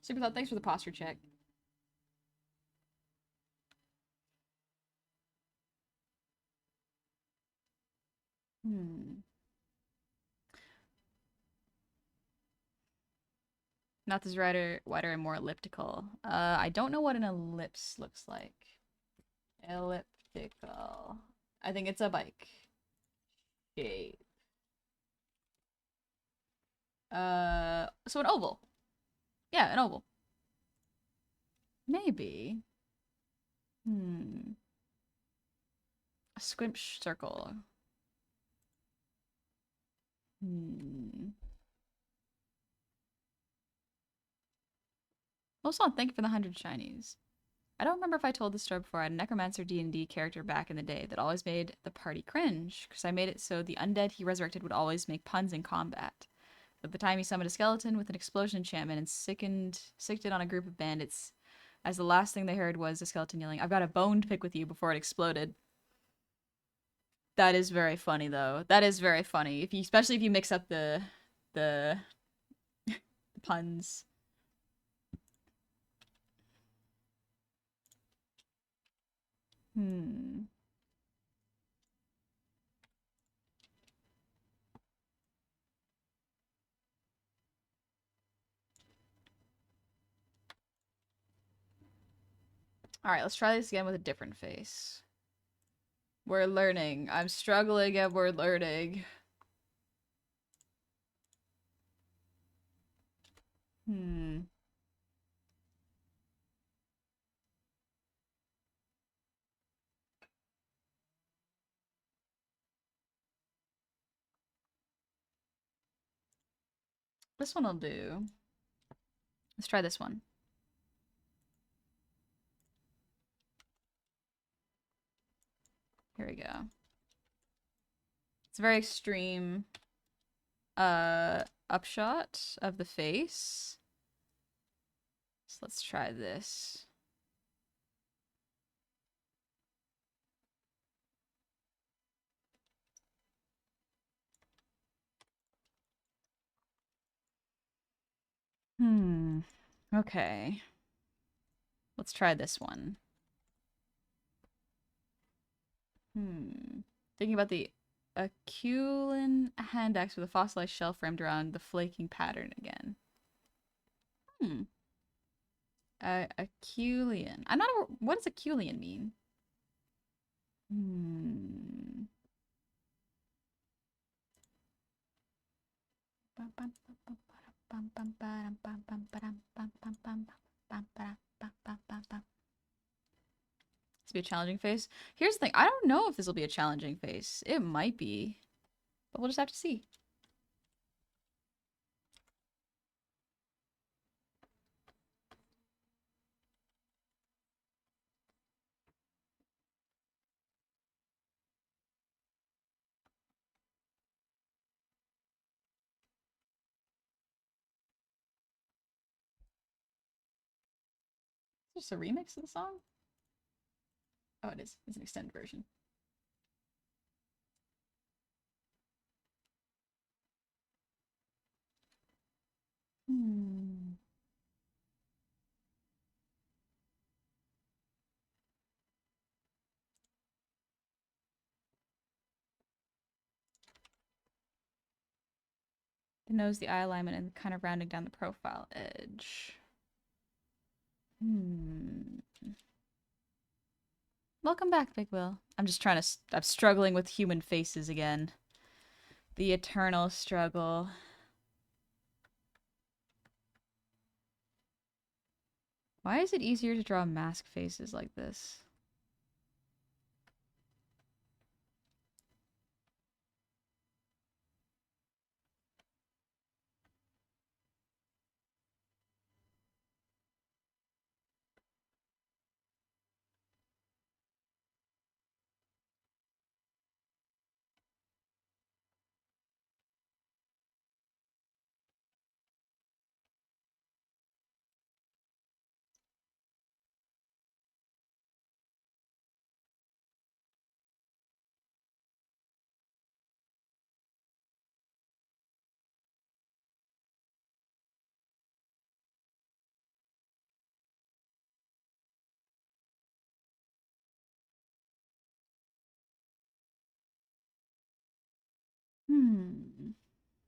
Super thought, thanks for the posture check. Hmm. Mouth is wider and more elliptical. I don't know what an ellipse looks like. Elliptical. I think it's a bike shape. So an oval. Yeah, an oval. Maybe. Hmm. A squinch circle. Hmm. Also, thank you for the 100 shinies. I don't remember if I told this story before. I had a Necromancer D&D character back in the day that always made the party cringe, because I made it so the undead he resurrected would always make puns in combat. At the time, he summoned a skeleton with an explosion enchantment and sicked it on a group of bandits, as the last thing they heard was the skeleton yelling, "I've got a bone to pick with you," before it exploded. That is very funny, though. That is very funny. Especially if you mix up the, the puns. Hmm. All right, let's try this again with a different face. We're learning. I'm struggling and we're learning. Hmm. This one will do. Let's try this one. Here we go. It's a very extreme upshot of the face. So let's try this. Okay. Let's try this one. Thinking about the Aculan hand axe with a fossilized shell framed around the flaking pattern again. Aculian. I'm not a, what does Aculian mean? This be a challenging face. Here's the thing. I don't know if this will be a challenging face. It might be. But we'll just have to see. Is this a remix of the song? Oh, it is. It's an extended version. The nose, the eye alignment, and kind of rounding down the profile edge. Welcome back, Big Will. I'm just trying to... I'm struggling with human faces again. The eternal struggle. Why is it easier to draw mask faces like this?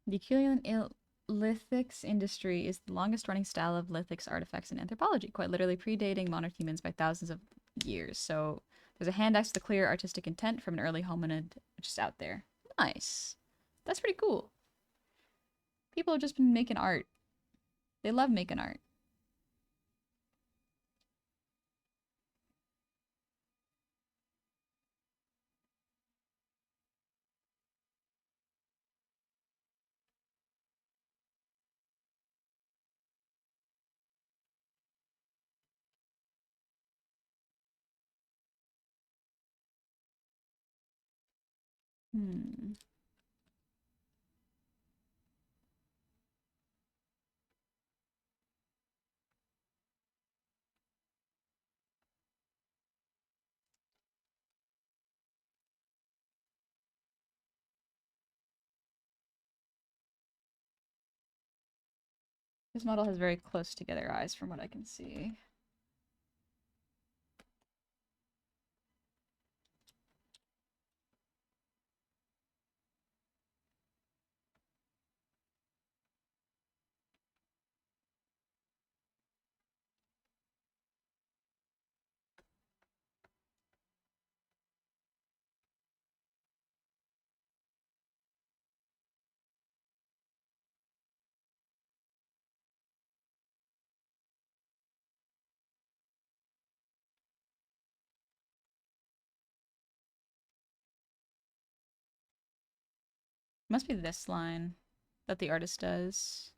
The Acheulean lithics industry is the longest running style of lithics artifacts in anthropology, quite literally predating modern humans by thousands of years. So there's a hand axe with a clear artistic intent from an early hominid just out there. Nice. That's pretty cool. People have just been making art. They love making art. This model has very close together eyes from what I can see. Must be this line that the artist does.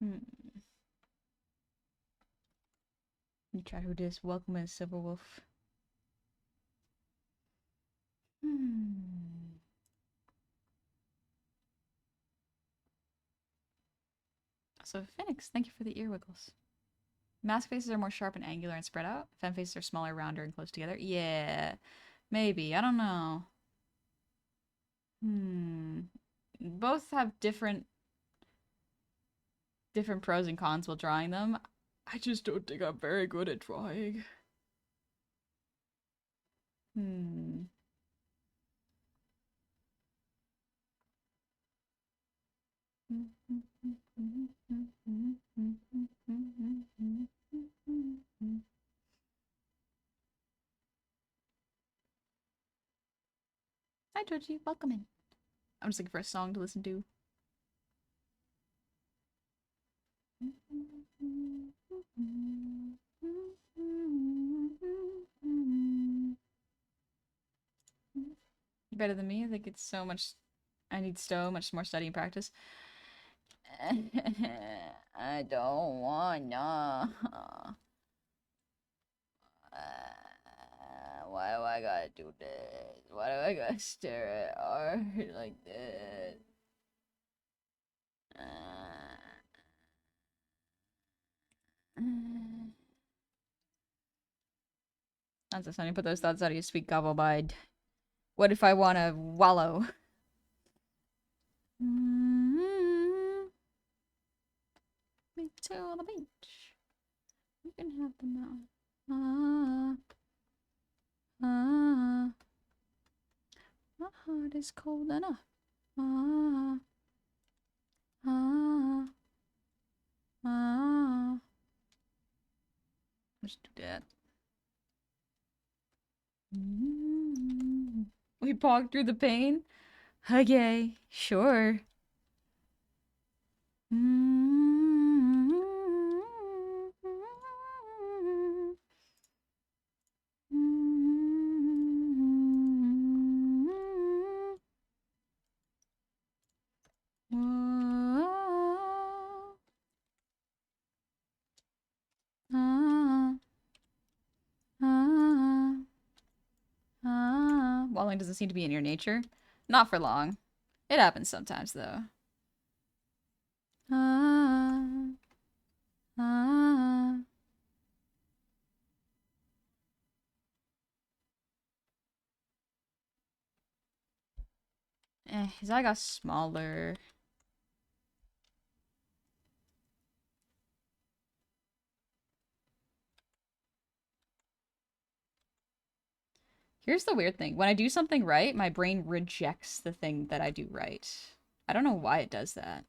Hmm. You try who dis welcome as Silver Wolf. Hmm. So Phoenix, thank you for the ear wiggles. Mask faces are more sharp and angular and spread out. Fem faces are smaller, rounder, and close together. Yeah, maybe. I don't know. Hmm. Both have different pros and cons while drawing them. I just don't think I'm very good at drawing. Hmm. Hi, Georgie. Welcome in. I'm just looking for a song to listen to. Better than me? I think it's so much. I need so much more study and practice. I don't wanna. Why do I gotta do this? Why do I gotta stare at art like this? That's funny. Put those thoughts out of your sweet gobble mind. What if I wanna wallow? Me to the beach. You can have the mountain. My heart is cold enough. Ah, ah, ah. Let's do that. We walked through the pain? Okay, sure. Walling doesn't seem to be in your nature. Not for long. It happens sometimes, though. His eye got smaller. Here's the weird thing. When I do something right, my brain rejects the thing that I do right. I don't know why it does that.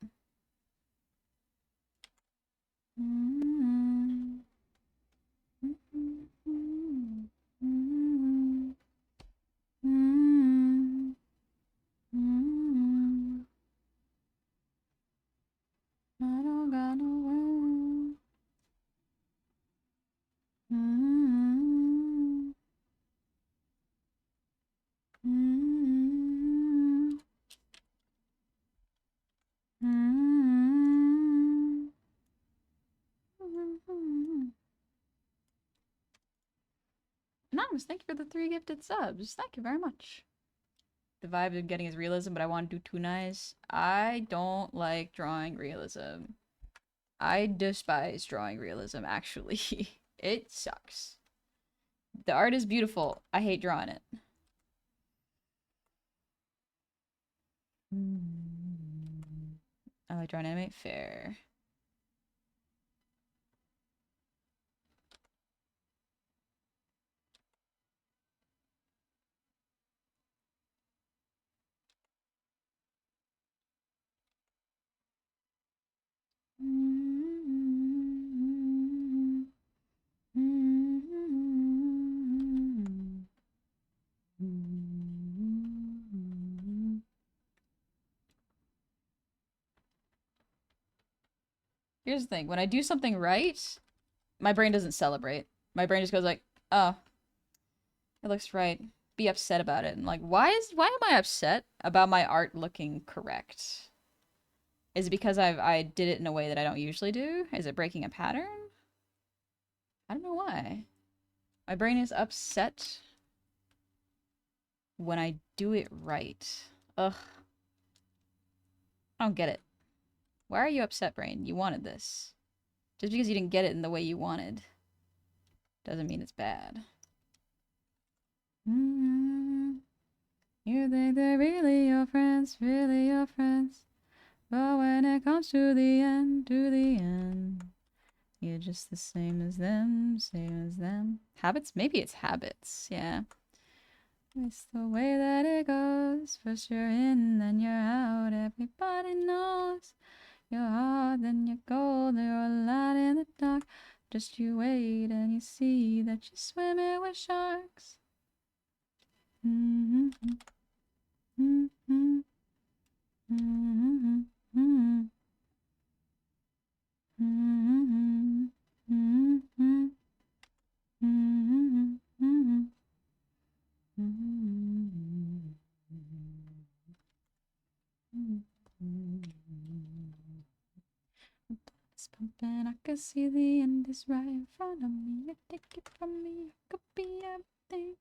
I don't got no room. Anonymous, thank you for the 3 gifted subs. Thank you very much. The vibe of getting is realism, but I want to do Toonais. I don't like drawing realism. I despise drawing realism, actually. It sucks. The art is beautiful. I hate drawing it. I like drawing anime. Fair. Here's the thing. When I do something right, my brain doesn't celebrate. My brain just goes like, oh, it looks right. Be upset about it. And like, why am I upset about my art looking correct? Is it because I did it in a way that I don't usually do? Is it breaking a pattern? I don't know why. My brain is upset when I do it right. Ugh. I don't get it. Why are you upset, brain? You wanted this. Just because you didn't get it in the way you wanted doesn't mean it's bad. You think they're really your friends, really your friends. But when it comes to the end, you're just the same as them, same as them. Habits? Maybe it's habits, yeah. It's the way that it goes. First you're in, then you're out. Everybody knows you're hard, then you're cold. You're a light in the dark. Just you wait and you see that you're swimming with sharks. Mm-hmm. Mm-hmm. Mm-hmm. Mm-hmm. Mm-hmm. Mm-hmm. Mm-hmm. Mm-hmm. It's pumping, I can see the end is right in front of me. You take it from me, I could be everything.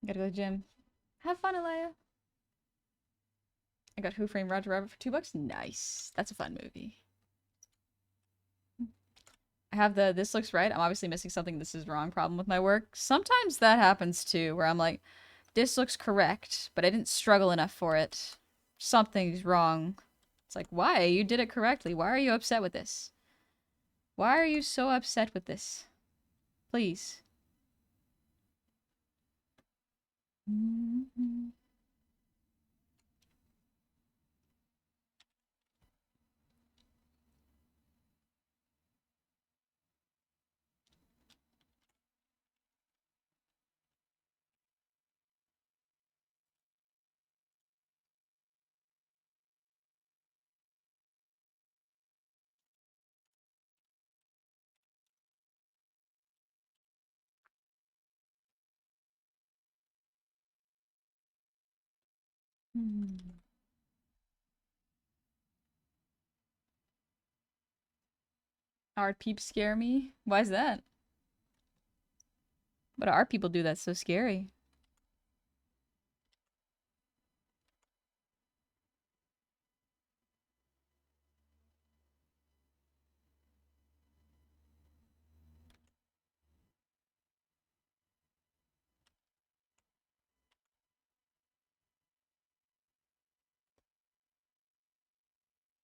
Gotta go to the gym. Have fun, Alea. I got Who Framed Roger Rabbit for $2. Nice. That's a fun movie. I have the this looks right. I'm obviously missing something. This is wrong problem with my work. Sometimes that happens too, where I'm like, this looks correct, but I didn't struggle enough for it. Something's wrong. It's like, why? You did it correctly. Why are you upset with this? Why are you so upset with this? Please. Mm-hmm. Art peeps scare me. Why is that? What do art people do that's so scary?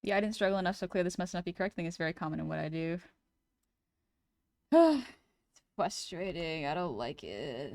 Yeah, I didn't struggle enough, so clear this must not be correct. I think it's very common in what I do. It's frustrating. I don't like it.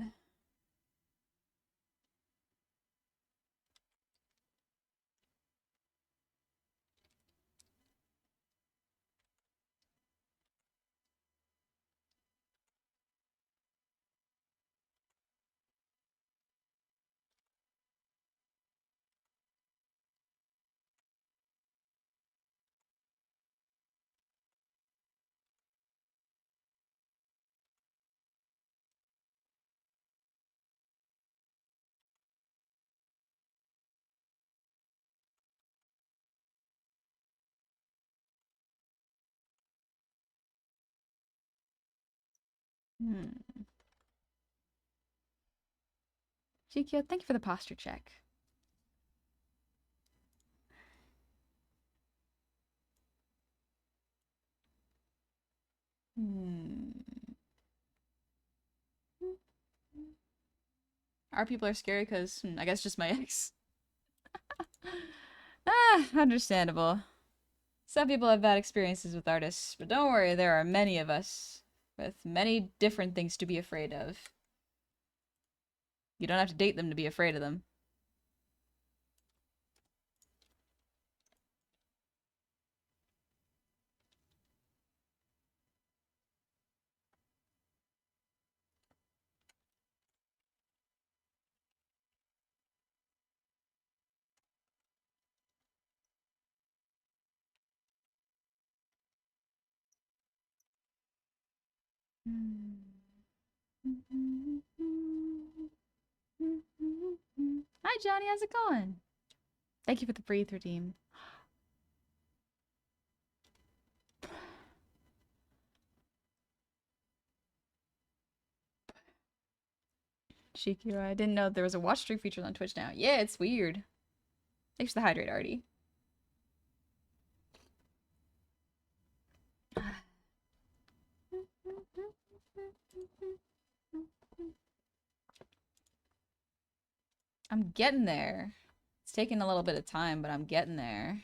Shikyo, thank you for the posture check. Our people are scary because, I guess just my ex. Understandable. Some people have bad experiences with artists, but don't worry, there are many of us with many different things to be afraid of. You don't have to date them to be afraid of them. Hi, Johnny. How's it going? Thank you for the breathe redeem. Shikira, I didn't know there was a watch streak feature on Twitch now. Yeah, it's weird. Thanks for the hydrate, Artie. I'm getting there. It's taking a little bit of time, but I'm getting there.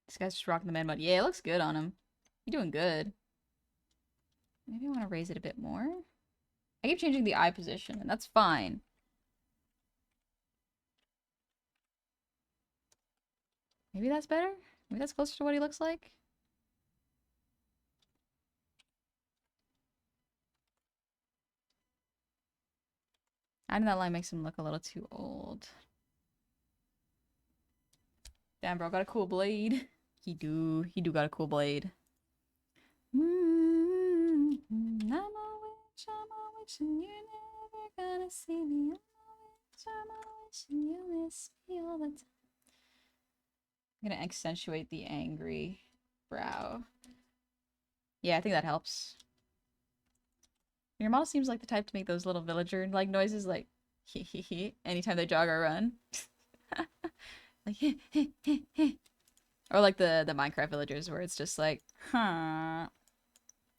This guy's just rocking the man mode. Yeah, it looks good on him. You're doing good. Maybe I want to raise it a bit more. I keep changing the eye position, and that's fine. Maybe that's better? Maybe that's closer to what he looks like? Adding that line makes him look a little too old. Damn, bro, got a cool blade. He do got a cool blade. I'm a witch, and you're never gonna see me. I'm a witch, and you miss me all the time. I'm gonna accentuate the angry brow. Yeah, I think that helps. Your model seems like the type to make those little villager-like noises, like hee hee hee, anytime they jog or run. Like hee hee hee hee. Or like the Minecraft villagers where it's just like, huh,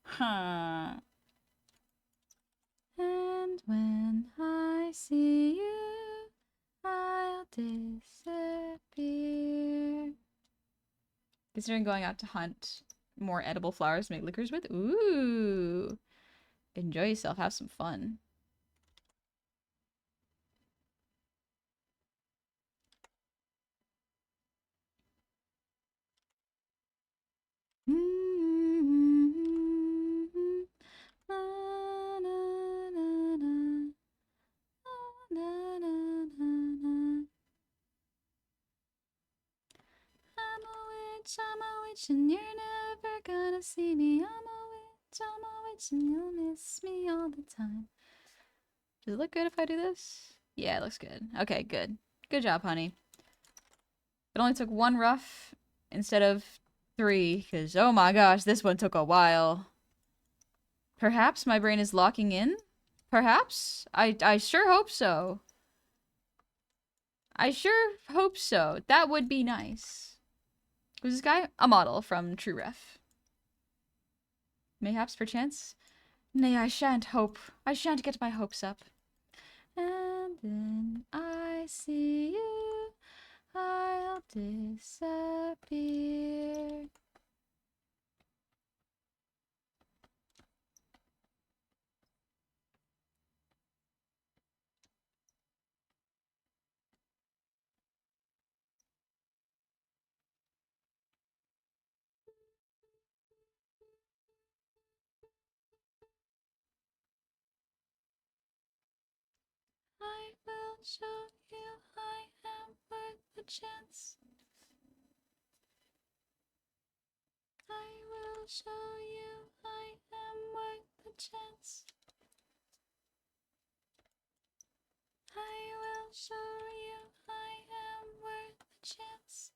huh. And when I see you, I'll disappear. Considering going out to hunt more edible flowers to make liquors with? Ooh. Enjoy yourself, have some fun. I'm a witch, and you're never gonna see me. I'm a witch, and you'll miss me all the time. Does it look good if I do this? Yeah, it looks good. Okay, good. Good job, honey. It only took one rough instead of 3, because, oh my gosh, this one took a while. Perhaps my brain is locking in? Perhaps? I sure hope so. I sure hope so. That would be nice. Who's this guy? A model from TrueRef. Mayhaps, perchance? Nay, I shan't hope. I shan't get my hopes up. And then I see you, I'll disappear. I will show you I am worth a chance. I will show you I am worth a chance. I will show you I am worth a chance.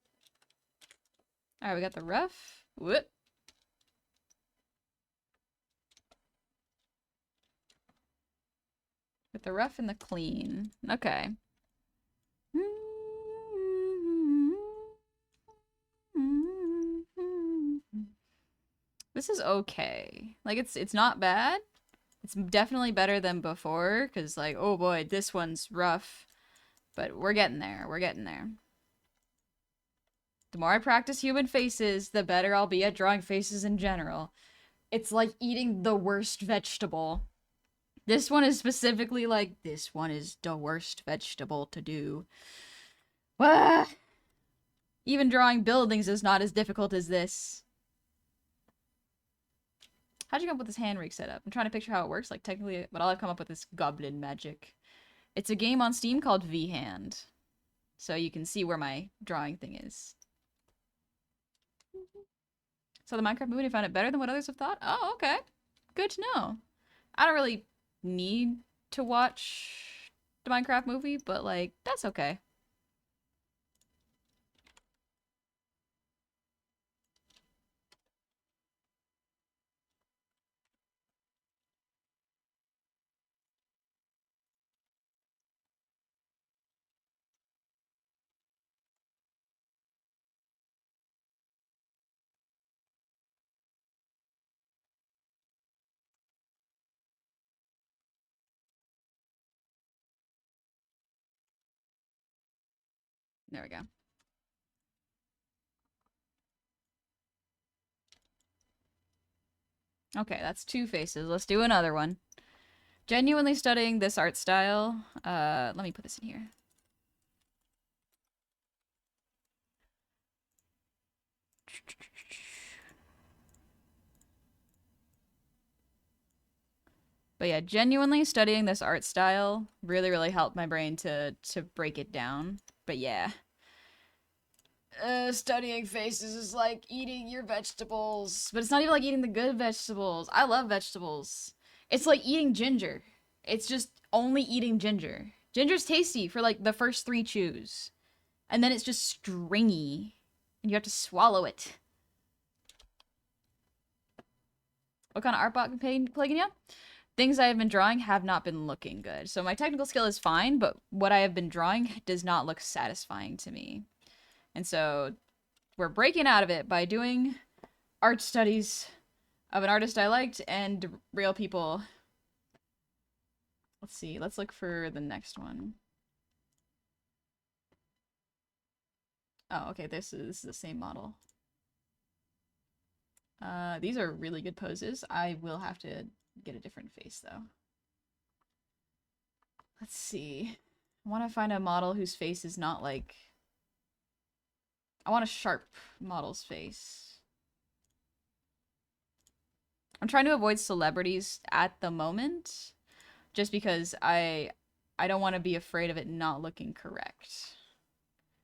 Alright, we got the rough. Whoop. With the rough and the clean. Okay. This is okay. Like, it's not bad. It's definitely better than before, because, like, oh boy, this one's rough. But we're getting there. We're getting there. The more I practice human faces, the better I'll be at drawing faces in general. It's like eating the worst vegetable. This one is specifically like, this one is the worst vegetable to do. Ah! Even drawing buildings is not as difficult as this. How'd you come up with this hand rig setup? I'm trying to picture how it works, like technically, but all I've come up with is goblin magic. It's a game on Steam called V-Hand. So you can see where my drawing thing is. So the Minecraft movie, I found it better than what others have thought? Oh, okay. Good to know. I don't really need to watch the Minecraft movie, but like, that's okay. There we go. Okay, that's two faces. Let's do another one. Genuinely studying this art style. Let me put this in here. But yeah, genuinely studying this art style really, really helped my brain to break it down. But yeah. Studying faces is like eating your vegetables. But it's not even like eating the good vegetables. I love vegetables. It's like eating ginger. It's just only eating ginger. Ginger's tasty for like the first 3 chews. And then it's just stringy. And you have to swallow it. What kind of art block plaguing you? Things I have been drawing have not been looking good. So my technical skill is fine, but what I have been drawing does not look satisfying to me. And so we're breaking out of it by doing art studies of an artist I liked and real people. Let's see. Let's look for the next one. Oh, okay. This is the same model. These are really good poses. I will have to get a different face, though. Let's see. I want to find a model whose face is not like... I want a sharp model's face. I'm trying to avoid celebrities at the moment, just because I don't want to be afraid of it not looking correct.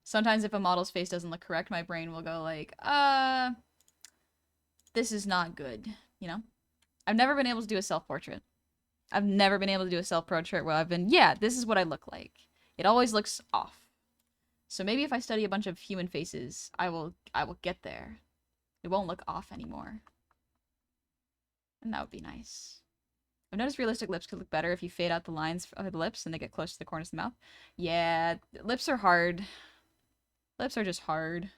Sometimes if a model's face doesn't look correct, my brain will go like, this is not good, you know? I've never been able to do a self-portrait. I've never been able to do a self-portrait where I've been, yeah, this is what I look like. It always looks off. So maybe if I study a bunch of human faces, I will get there. It won't look off anymore. And that would be nice. I've noticed realistic lips could look better if you fade out the lines of the lips and they get close to the corners of the mouth. Yeah, lips are hard. Lips are just hard.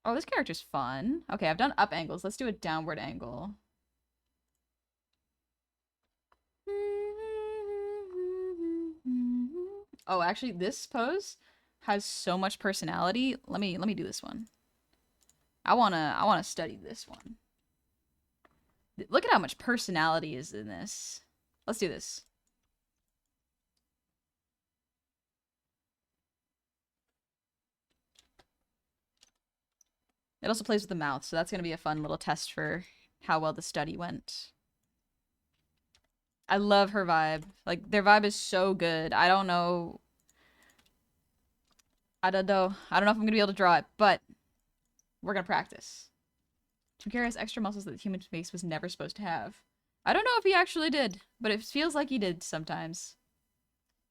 Oh, this character's fun. Okay, I've done up angles. Let's do a downward angle. Oh, actually, this pose has so much personality. Let me do this one. I wanna study this one. Look at how much personality is in this. Let's do this. It also plays with the mouth, so that's gonna be a fun little test for how well the study went. I love her vibe. Like, their vibe is so good. I don't know. I don't know if I'm gonna be able to draw it, but we're gonna practice. Jim Carrey has extra muscles that the human face was never supposed to have. I don't know if he actually did, but it feels like he did sometimes.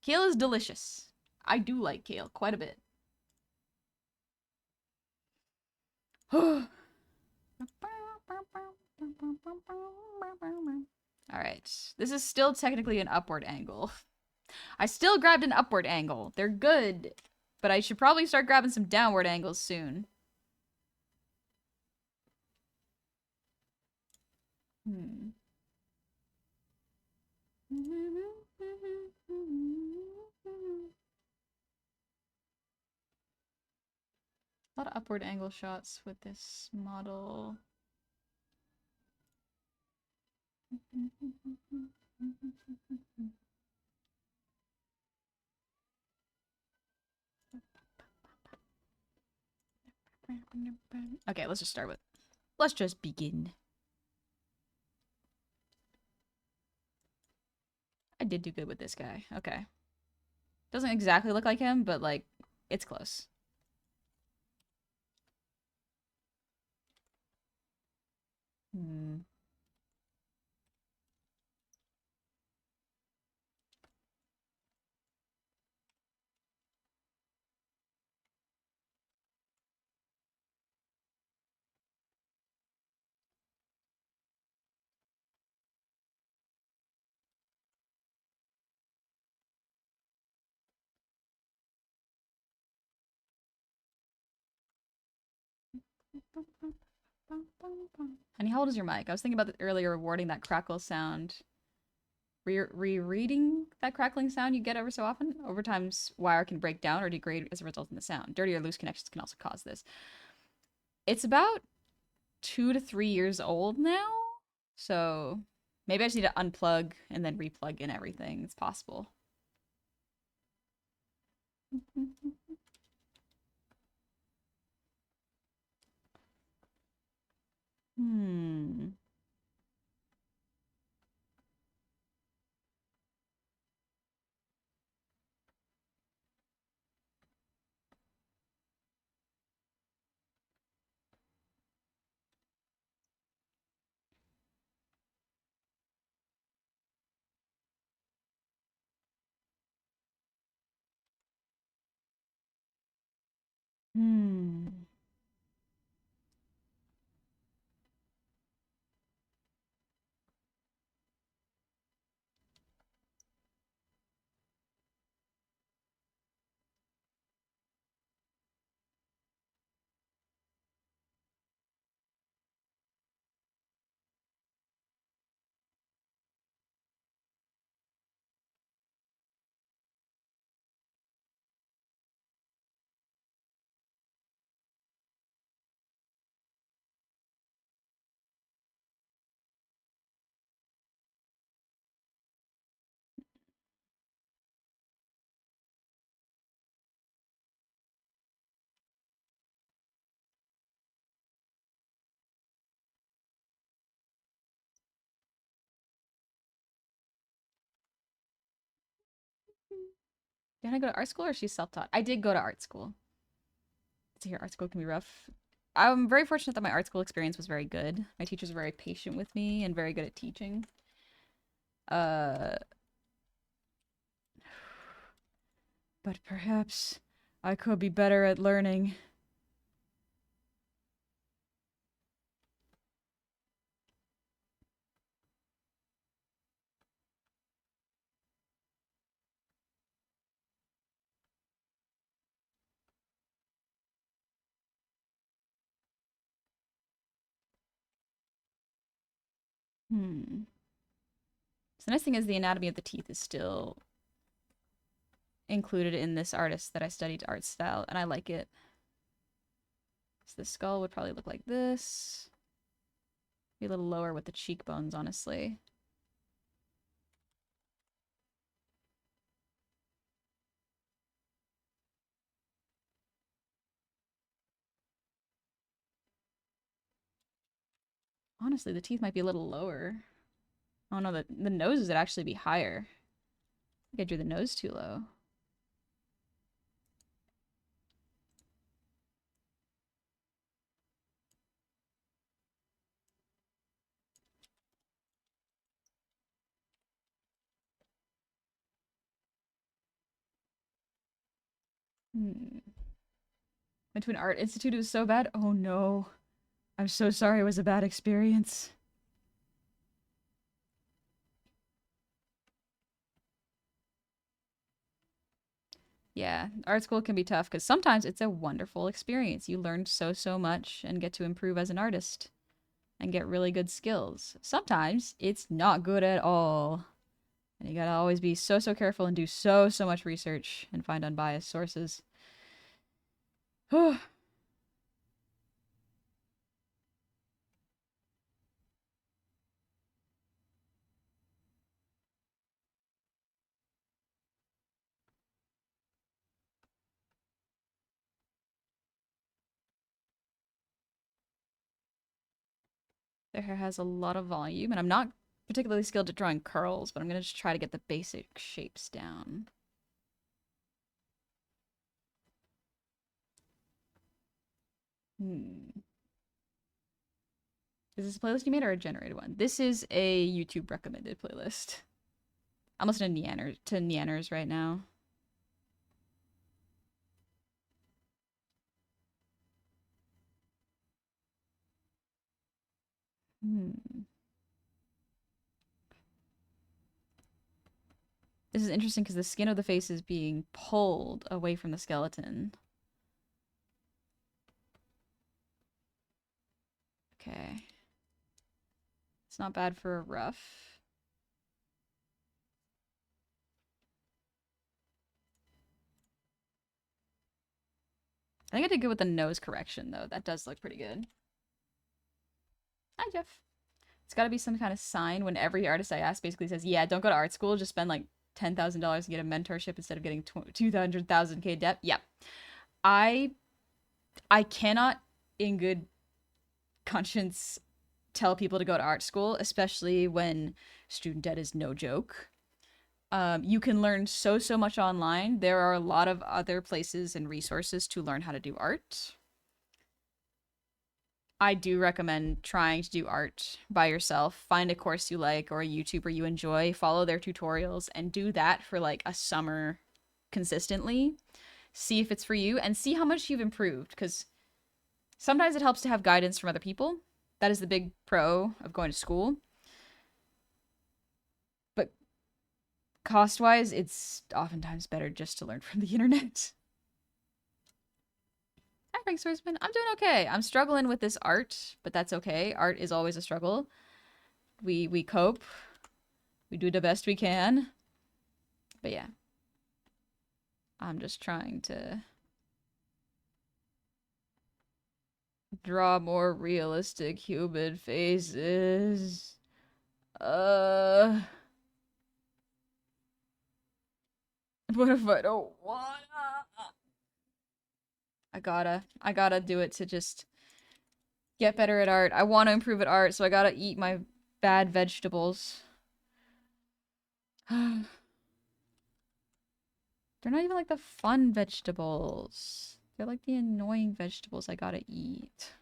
Kale is delicious. I do like kale quite a bit. Alright. This is still technically an upward angle. I still grabbed an upward angle. They're good, but I should probably start grabbing some downward angles soon. Hmm. A lot of upward angle shots with this model. Okay, let's just start with. Let's just begin. I did do good with this guy. Okay. Doesn't exactly look like him, but like, it's close. Hmm. Honey, how old is your mic? I was thinking about earlier rewarding that crackle sound. Rereading that crackling sound you get ever so often. Over time's wire can break down or degrade as a result of the sound. Dirty or loose connections can also cause this. It's about 2 to 3 years old now, so maybe I just need to unplug and then replug in everything. It's possible. Hmm. Hmm. Did I go to art school or she's self-taught? I did go to art school. To hear art school can be rough. I'm very fortunate that my art school experience was very good. My teachers were very patient with me and very good at teaching. Uh, but perhaps I could be better at learning. Hmm. So the nice thing is the anatomy of the teeth is still included in this artist that I studied art style, and I like it. So the skull would probably look like this. Be a little lower with the cheekbones, honestly. Honestly, the teeth might be a little lower. Oh no, the nose would actually be higher. I think I drew the nose too low. Hmm. Went to an art institute, it was so bad. Oh no. I'm so sorry it was a bad experience. Yeah, art school can be tough because sometimes it's a wonderful experience. You learn so much and get to improve as an artist. and get really good skills. Sometimes it's not good at all. And you gotta always be so, so careful and do so, so much research and find unbiased sources. Their hair has a lot of volume, and I'm not particularly skilled at drawing curls, but I'm gonna just try to get the basic shapes down. Hmm. Is this a playlist you made or a generated one? This is a YouTube recommended playlist. I'm listening to Neanners right now. Hmm. This is interesting because the skin of the face is being pulled away from the skeleton. Okay. It's not bad for a rough. I think I did good with the nose correction, though. That does look pretty good. Hi, Jeff. It's got to be some kind of sign when every artist I ask basically says, yeah, don't go to art school. Just spend like $10,000 to get a mentorship instead of getting 200,000K debt. Yep. I I cannot in good conscience tell people to go to art school, especially when student debt is no joke. You can learn so, so much online. There are a lot of other places and resources to learn how to do art. I do recommend trying to do art by yourself. Find a course you like or a YouTuber you enjoy, follow their tutorials, and do that for like a summer consistently. See if it's for you and see how much you've improved. Because sometimes it helps to have guidance from other people. That is the big pro of going to school. But cost wise, it's oftentimes better just to learn from the internet. Hi, Frank Swordsman. I'm doing okay. I'm struggling with this art, but that's okay. Art is always a struggle. We cope. We do the best we can. But yeah. I'm just trying to draw more realistic human faces. What if I don't wanna? I gotta do it to just get better at art. I want to improve at art, so I gotta eat my bad vegetables. They're not even like the fun vegetables. They're like the annoying vegetables I gotta eat.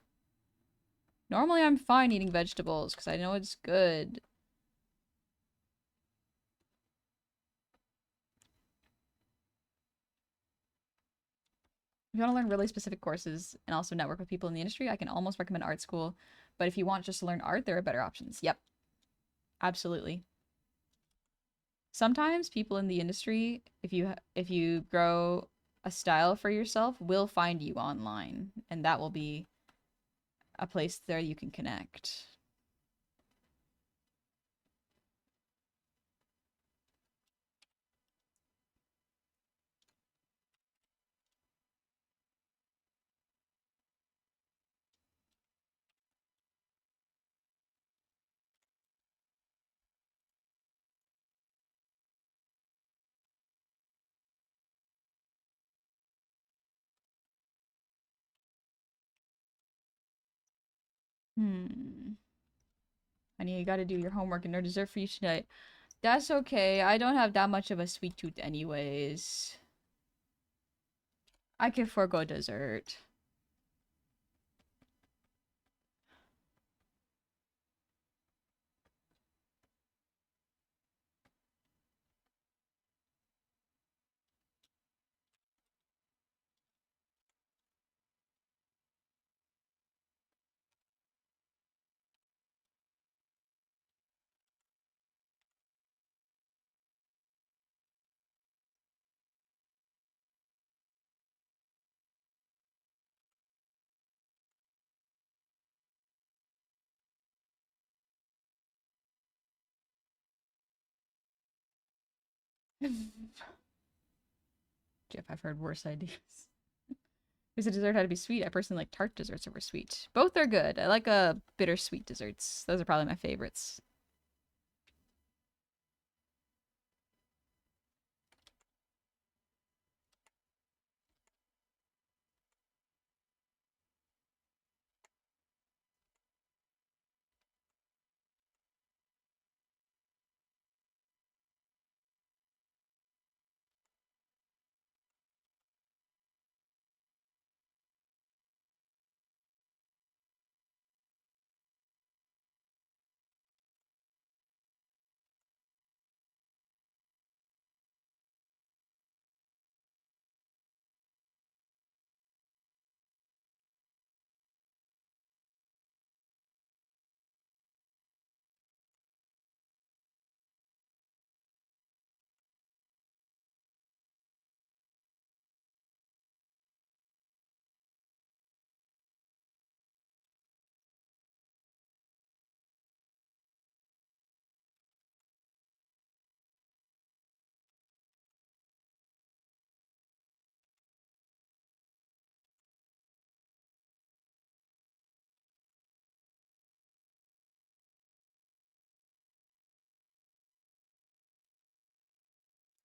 Normally I'm fine eating vegetables because I know it's good. If you want to learn really specific courses and also network with people in the industry, I can almost recommend art school. But if you want just to learn art, there are better options. Yep, absolutely. Sometimes people in the industry, if you grow a style for yourself, will find you online, and that will be a place there you can connect. Hmm. Honey, you gotta do your homework and no dessert for you tonight. That's okay. I don't have that much of a sweet tooth anyways. I can forego dessert. Jeff, I've heard worse ideas. Because a dessert had to be sweet. I personally like tart desserts over sweet. Both are good. I like bittersweet desserts. Those are probably my favorites.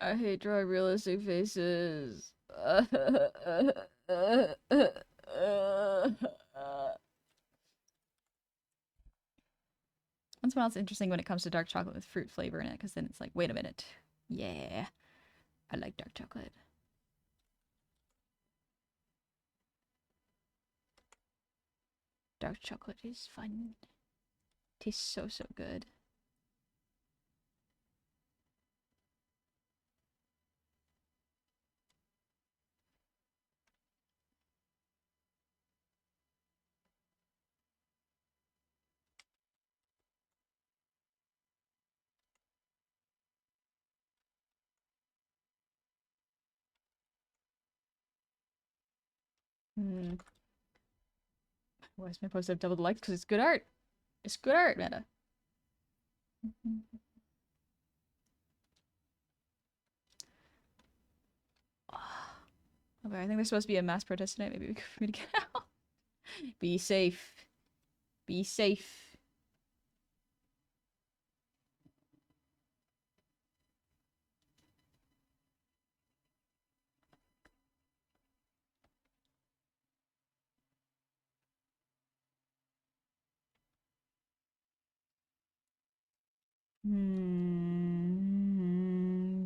I hate drawing realistic faces. Once in a while, it's interesting when it comes to dark chocolate with fruit flavor in it, because then it's like, wait a minute. Yeah, I like dark chocolate. Dark chocolate is fun. Tastes so, so good. Hmm. Why is my post have double the likes? Because it's good art. It's good art, Meta. Okay, I think there's supposed to be a mass protest tonight. Maybe we could for me to get out. Be safe. Be safe.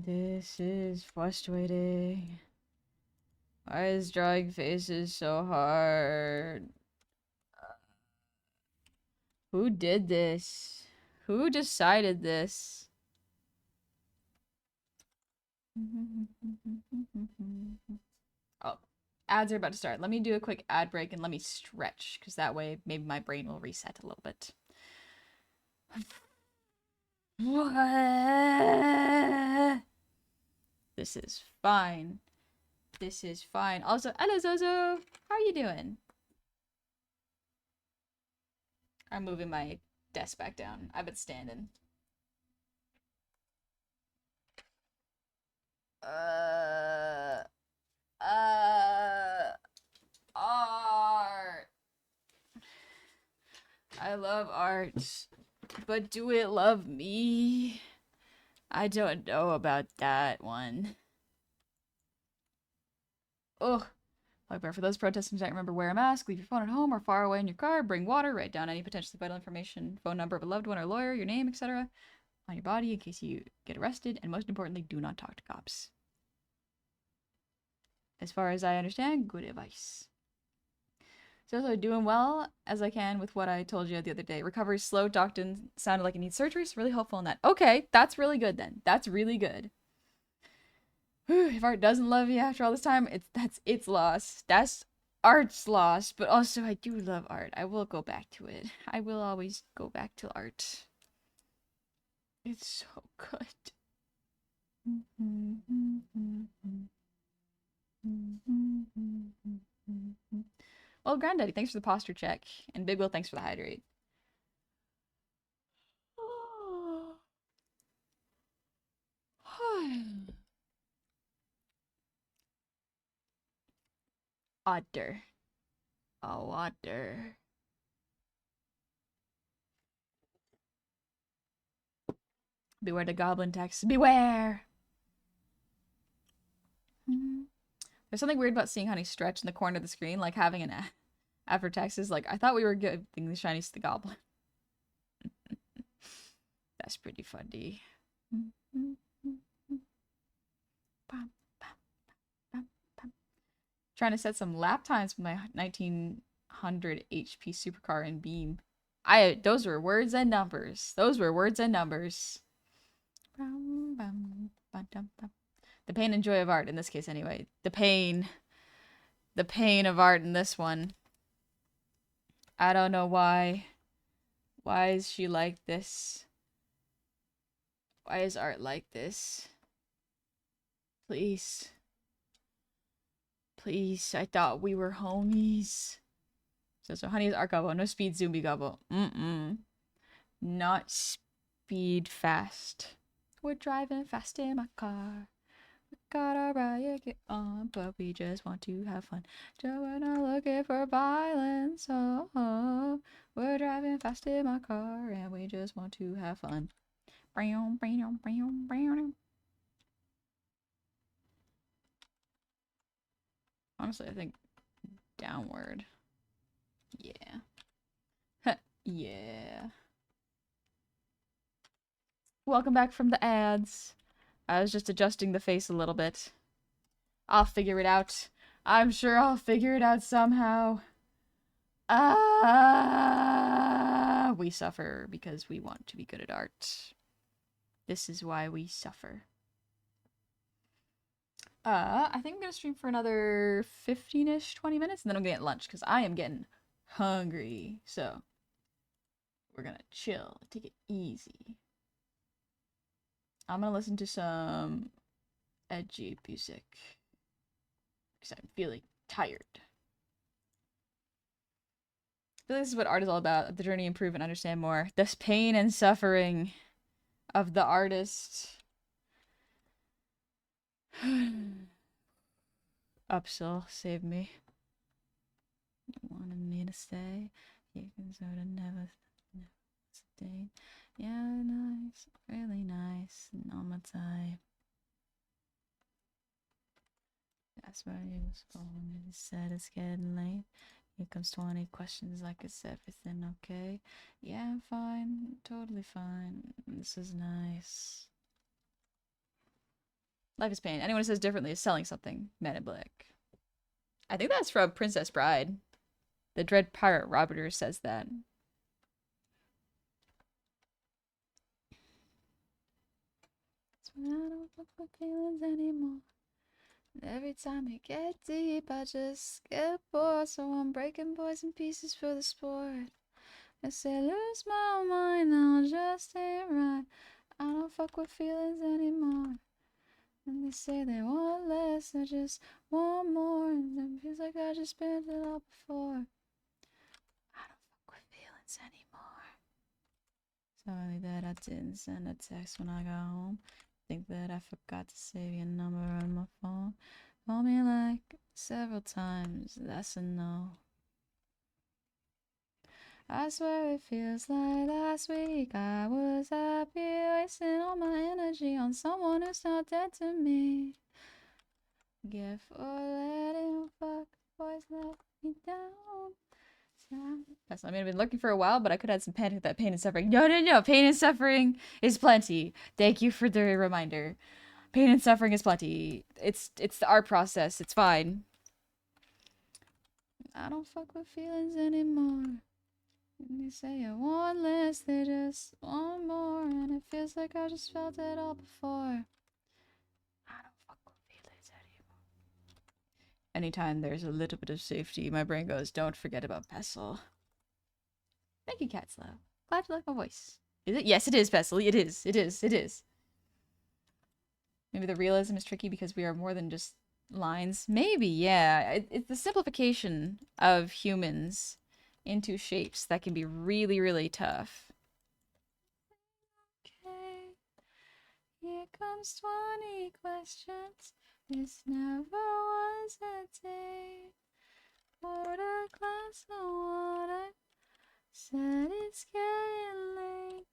This is frustrating. Why is drawing faces so hard? Who did this? Who decided this? Oh, ads are about to start. Let me do a quick ad break and let me stretch, because that way maybe my brain will reset a little bit. What? This is fine. This is fine. Also, hello Zozo. How are you doing? I'm moving my desk back down. I've been standing. Uh, art. I love art, but do it love me? I don't know about that one. Ugh. However, for those protesting tonight, remember, wear a mask, leave your phone at home or far away in your car, bring water, write down any potentially vital information, phone number of a loved one or lawyer, your name, etc. on your body in case you get arrested, and most importantly, do not talk to cops. As far as I understand, good advice. So doing well as I can with what I told you the other day. Recovery slow, doctor sounded like it needs surgery, so really hopeful in that. Okay, that's really good then. That's really good. Whew, if art doesn't love you after all this time, that's its loss. That's art's loss, but also I do love art. I will go back to it. I will always go back to art. It's so good. Well, Granddaddy, thanks for the posture check. And Big Will, thanks for the hydrate. Otter. A water. Beware the goblin text. Beware! There's something weird about seeing Honey stretch in the corner of the screen, like having an after text is like, I thought we were giving the shinies to the goblin. That's pretty funny. Trying to set some lap times with my 1900 HP supercar and beam. Those were words and numbers. Those were words and numbers. The pain and joy of art in this case anyway. The pain of art in this one. I don't know why. Why is she like this? Why is art like this? Please. Please, I thought we were homies. So Honey is art gobble, no speed zombie gobble. Not speed fast. We're driving fast in my car. We got our riot on, but we just want to have fun. We're not looking for violence. Oh, we're driving fast in my car, and we just want to have fun. Honestly, I think downward. Yeah. Yeah. Welcome back from the ads. I was just adjusting the face a little bit. I'll figure it out. I'm sure I'll figure it out somehow. We suffer because we want to be good at art. This is why we suffer. I think I'm gonna stream for another 15-ish, 20 minutes, and then I'm gonna get lunch, because I am getting hungry. So, we're gonna chill, take it easy. I'm gonna listen to some edgy music, because I'm feeling tired. I feel like this is what art is all about. The journey, improve, and understand more. This pain and suffering of the artist. Upsell, save me. You wanted me to stay. You can sort of never stay. Yeah, nice. Really nice. Not my type. That's where you was going. It said it's getting late. Here comes 20 questions like, is everything okay? Yeah, I'm fine. Totally fine. This is nice. Life is pain. Anyone who says differently is selling something. Men in Black. I think that's from Princess Bride. The Dread Pirate Robert says that. I don't look for feelings anymore. Every time I get deep, I just get bored. So I'm breaking boys in pieces for the sport. I say lose my mind, now just ain't right. I don't fuck with feelings anymore. And they say they want less, I just want more. And it feels like I just spent it all before. I don't fuck with feelings anymore. Sorry that I didn't send a text when I got home. Think that I forgot to save your number on my phone. Call me like several times, that's a no. I swear it feels like last week I was happy, wasting all my energy on someone who's not dead to me. Get for letting fuck boys let me down. I mean, I've been looking for a while, but I could have had some panic with that pain and suffering. No. Pain and suffering is plenty. Thank you for the reminder. Pain and suffering is plenty. It's the art process. It's fine. I don't fuck with feelings anymore. They say I want less, they just want more. And it feels like I just felt it all before. I don't fuck with feelings anymore. Anytime there's a little bit of safety, my brain goes, don't forget about Pestle. Thank you, Catslow. Glad you like my voice. Is it? Yes, it is, Pestle. It is. It is. It is. Maybe the realism is tricky because we are more than just lines. Maybe, yeah. It's the simplification of humans into shapes that can be really, really tough. Okay. Here comes 20 questions. This never was a day. just know what I said. It's getting late.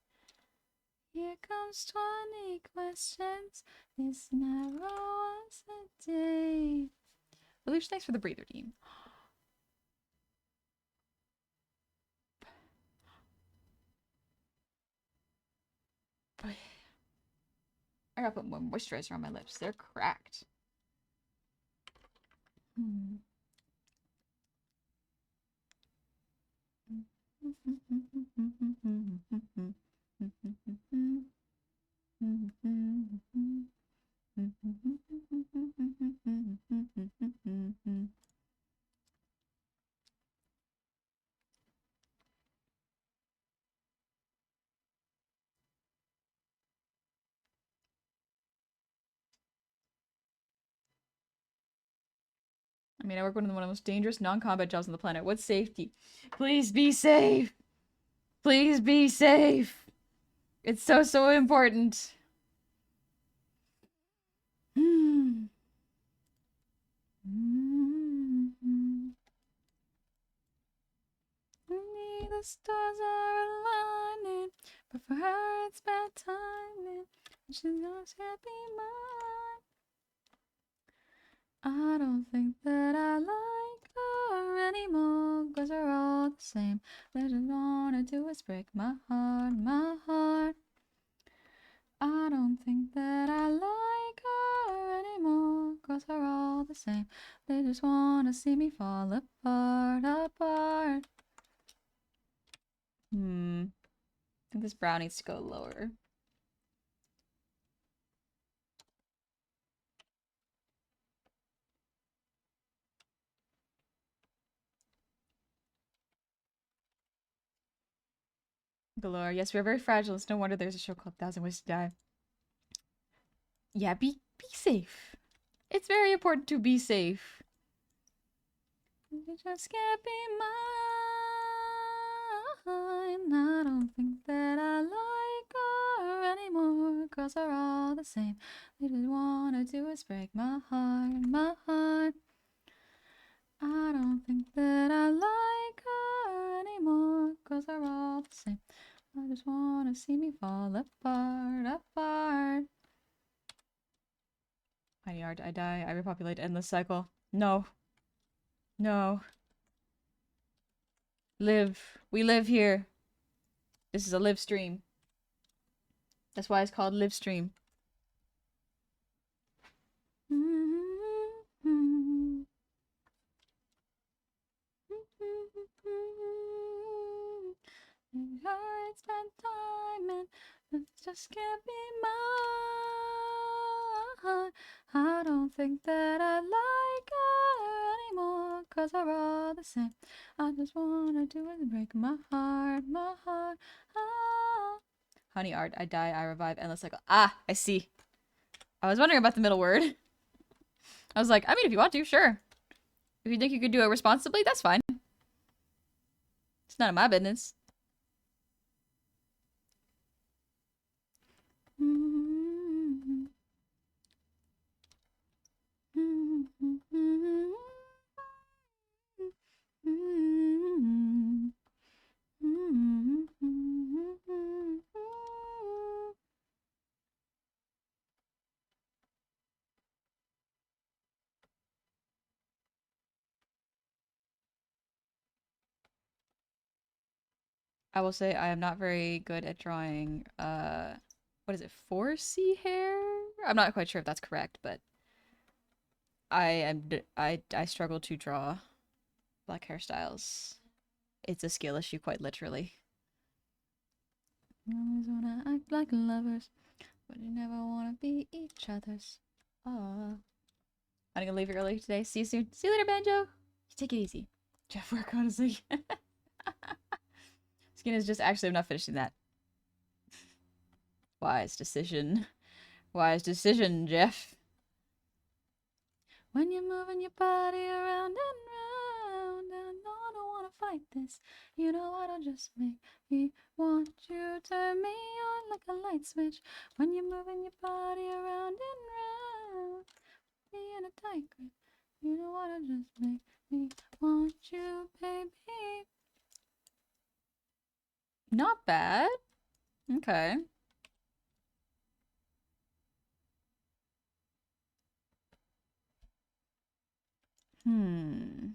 Here comes 20 questions. This never was a day. Lelouch, thanks for the breather team. I gotta put more moisturizer on my lips. They're cracked. I mean, I work one of the most dangerous non-combat jobs on the planet. What's safety? Please be safe. Please be safe. It's so, so important. The stars are aligning, but for her it's bad timing. She's not happy mine. I don't think that I like her anymore, 'cause we're all the same. They just wanna do is break my heart, my heart. I don't think that I like her anymore, 'cause we're all the same. They just wanna see me fall apart, apart. I think this brow needs to go lower. Galore, yes, we are very fragile. It's no wonder there's a show called Thousand Ways to Die. Yeah, be safe. It's very important to be safe. You just can't be mine. I don't think that I like her anymore, 'cause they're all the same. They just wanna do is break my heart, my heart. I don't think that I like her anymore, 'cause they're all the same. I just wanna see me fall apart, apart. Tiny art, I die, I repopulate, endless cycle. No. No. Live. We live here. This is a live stream. That's why it's called live stream. It's been time and it just can't be mine. I don't think that I like her anymore, 'cause we're all the same. I just wanna do it and break my heart, my heart. Ah. Honey art, I die, I revive, endless cycle. Ah, I see. I was wondering about the middle word. I was like, I mean, if you want to, sure. If you think you could do it responsibly, that's fine. It's none of my business. I will say I am not very good at drawing, what is it, 4C hair? I'm not quite sure if that's correct, but I struggle to draw black hairstyles. It's a skill issue, quite literally. Always wanna act like lovers, but you never wanna be each other's. Aww. I'm gonna leave you early today. See you soon. See you later, Banjo. Take it easy. Jeff, work honestly. Skin is just actually, I'm not finishing that. Wise decision. Wise decision, Jeff. When you're moving your body around and round, and no, I don't wanna fight this. You know what? I'll just make me want you, turn me on like a light switch. When you're moving your body around and round, be in a tight grip. You don't wanna just make me want you, baby. Not bad. Okay. Hmm.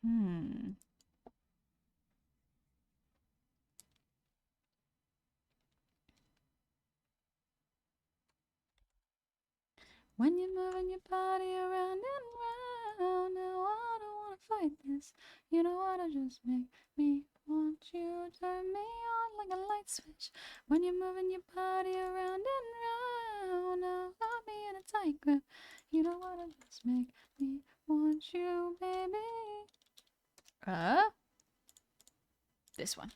Hmm. When you're moving your body around and round, now I don't wanna fight this. You don't wanna just make me want you, turn me on like a light switch. When you're moving your body around and round, now got me in a tight grip. You don't wanna just make me want you, baby. This one.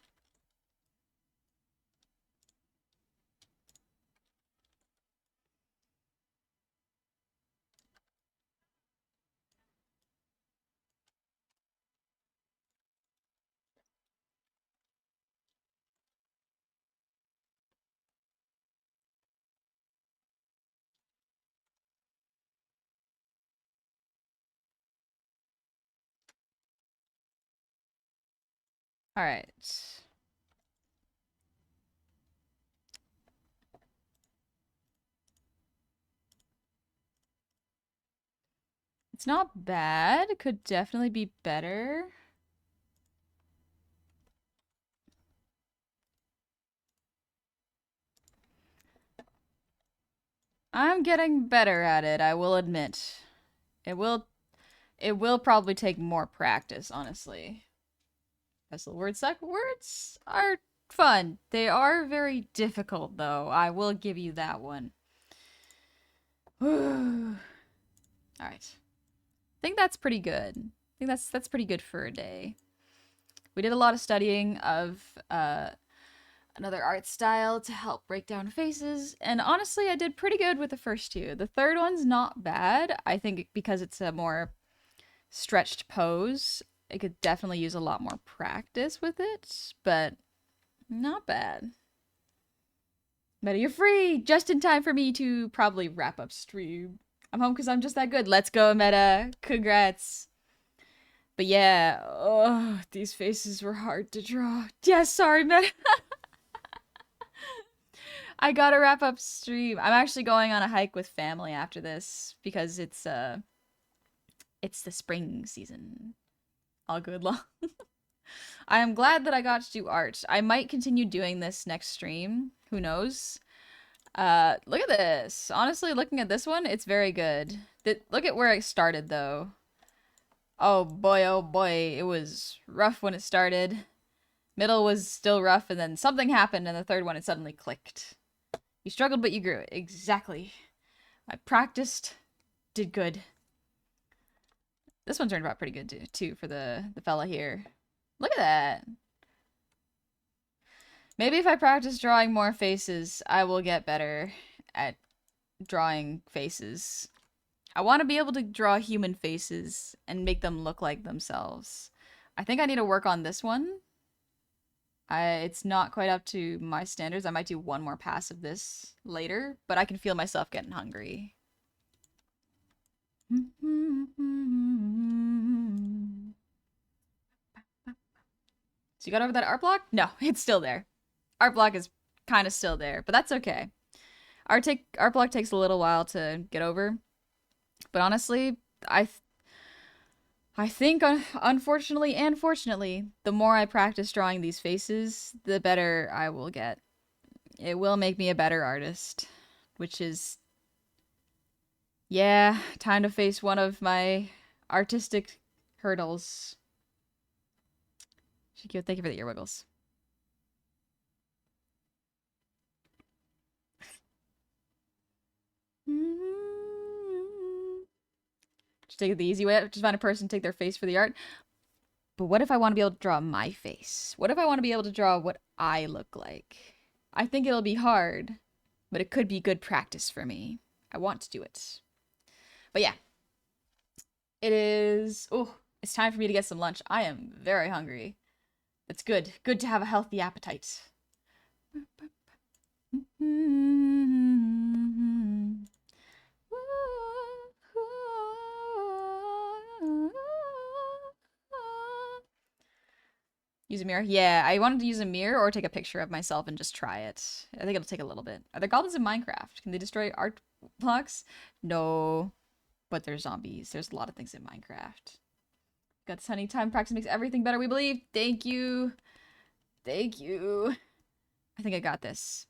All right. It's not bad. Could definitely be better. I'm getting better at it, I will admit. It will probably take more practice, honestly. As the words suck. Words are fun. They are very difficult though. I will give you that one. Alright. I think that's pretty good. I think that's pretty good for a day. We did a lot of studying of another art style to help break down faces, and honestly, I did pretty good with the first two. The third one's not bad. I think because it's a more stretched pose, I could definitely use a lot more practice with it, but not bad. Meta, you're free! Just in time for me to probably wrap up stream. I'm home because I'm just that good. Let's go, Meta. Congrats. But yeah, oh, these faces were hard to draw. Yeah, sorry, Meta. I gotta wrap up stream. I'm actually going on a hike with family after this because it's the spring season. All good long. I am glad that I got to do art. I might continue doing this next stream. Who knows? Look at this. Honestly, looking at this one, it's very good. Look at where I started though. Oh boy, it was rough when it started. Middle was still rough, and then something happened, and the third one it suddenly clicked. You struggled, but you grew. Exactly. I practiced, did good. This one turned out pretty good too for the fella here. Look at that. Maybe if I practice drawing more faces, I will get better at drawing faces. I want to be able to draw human faces and make them look like themselves. I think I need to work on this one. It's not quite up to my standards. I might do one more pass of this later, but I can feel myself getting hungry. So you got over that art block? No, it's still there. Art block is kind of still there, but that's okay. Art block takes a little while to get over, but honestly, I think unfortunately and fortunately, the more I practice drawing these faces, the better I will get. It will make me a better artist, which is yeah, time to face one of my artistic hurdles. Shikio, thank you for the ear wiggles. Just take it the easy way. Just find a person, take their face for the art. But what if I want to be able to draw my face? What if I want to be able to draw what I look like? I think it'll be hard, but it could be good practice for me. I want to do it. But yeah. It is... Oh, it's time for me to get some lunch. I am very hungry. It's good. Good to have a healthy appetite. Use a mirror? Yeah, I wanted to use a mirror or take a picture of myself and just try it. I think it'll take a little bit. Are there goblins in Minecraft? Can they destroy art blocks? No, but there's zombies. There's a lot of things in Minecraft. Got sunny time. Practice makes everything better, we believe. Thank you. Thank you. I think I got this.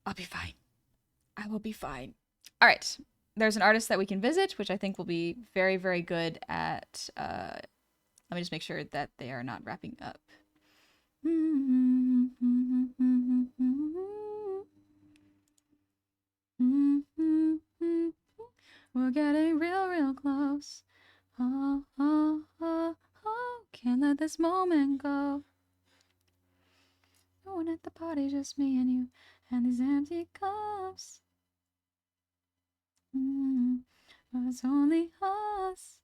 I'll be fine. I will be fine. All right. There's an artist that we can visit, which I think will be very, very good at... let me just make sure that they are not wrapping up. We're getting real, real close. Oh, oh, oh, oh. Can't let this moment go. No one at the party, just me and you. And these empty cups. It's only us.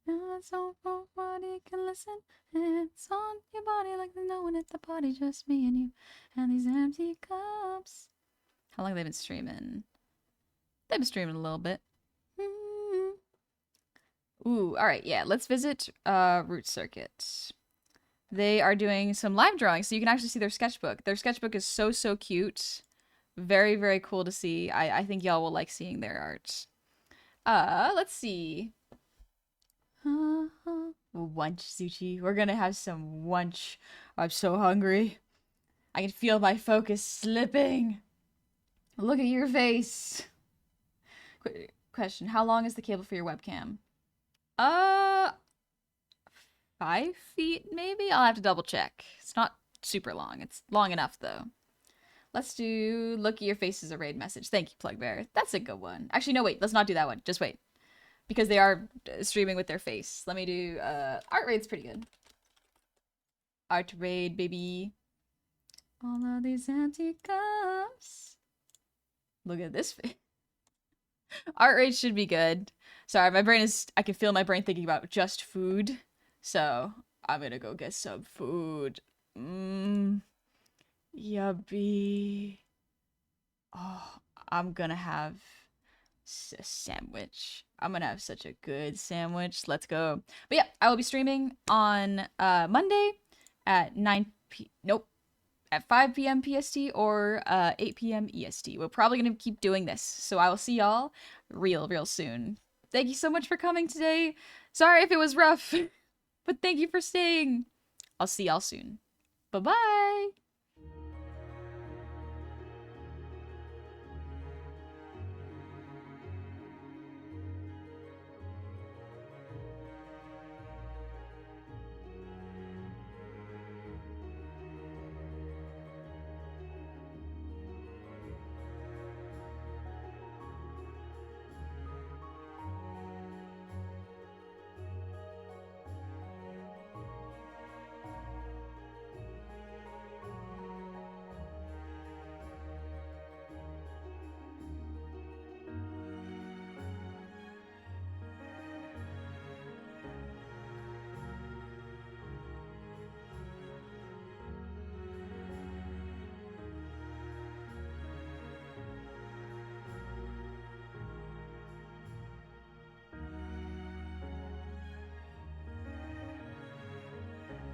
Now it's on nobody can listen. It's on your body like there's no one at the party, just me and you. And these empty cups. How long have they been streaming? They've been streaming a little bit. Ooh, alright, yeah. Let's visit Root Circuit. They are doing some live drawings, so you can actually see their sketchbook. Their sketchbook is so, so cute. Very, very cool to see. I think y'all will like seeing their art. Let's see. Wunch, Zuchi. We're gonna have some wunch. I'm so hungry. I can feel my focus slipping. Look at your face. Question. How long is the cable for your webcam? 5 feet, maybe? I'll have to double check. It's not super long. It's long enough, though. Let's do look at your face as a raid message. Thank you, Plugbear. That's a good one. Actually, no, wait. Let's not do that one. Just wait. Because they are streaming with their face. Let me do, art raid's pretty good. Art raid, baby. All of these empty cups. Look at this face. Art raid should be good. Sorry, my brain is, I can feel my brain thinking about just food. So, I'm gonna go get some food. Yummy. Oh, I'm gonna have a sandwich. I'm gonna have such a good sandwich. Let's go. But yeah, I will be streaming on Monday at 5 p.m. PST or 8 p.m. EST. We're probably gonna keep doing this. So I will see y'all real soon. Thank you so much for coming today. Sorry if it was rough, but thank you for staying. I'll see y'all soon. Bye-bye.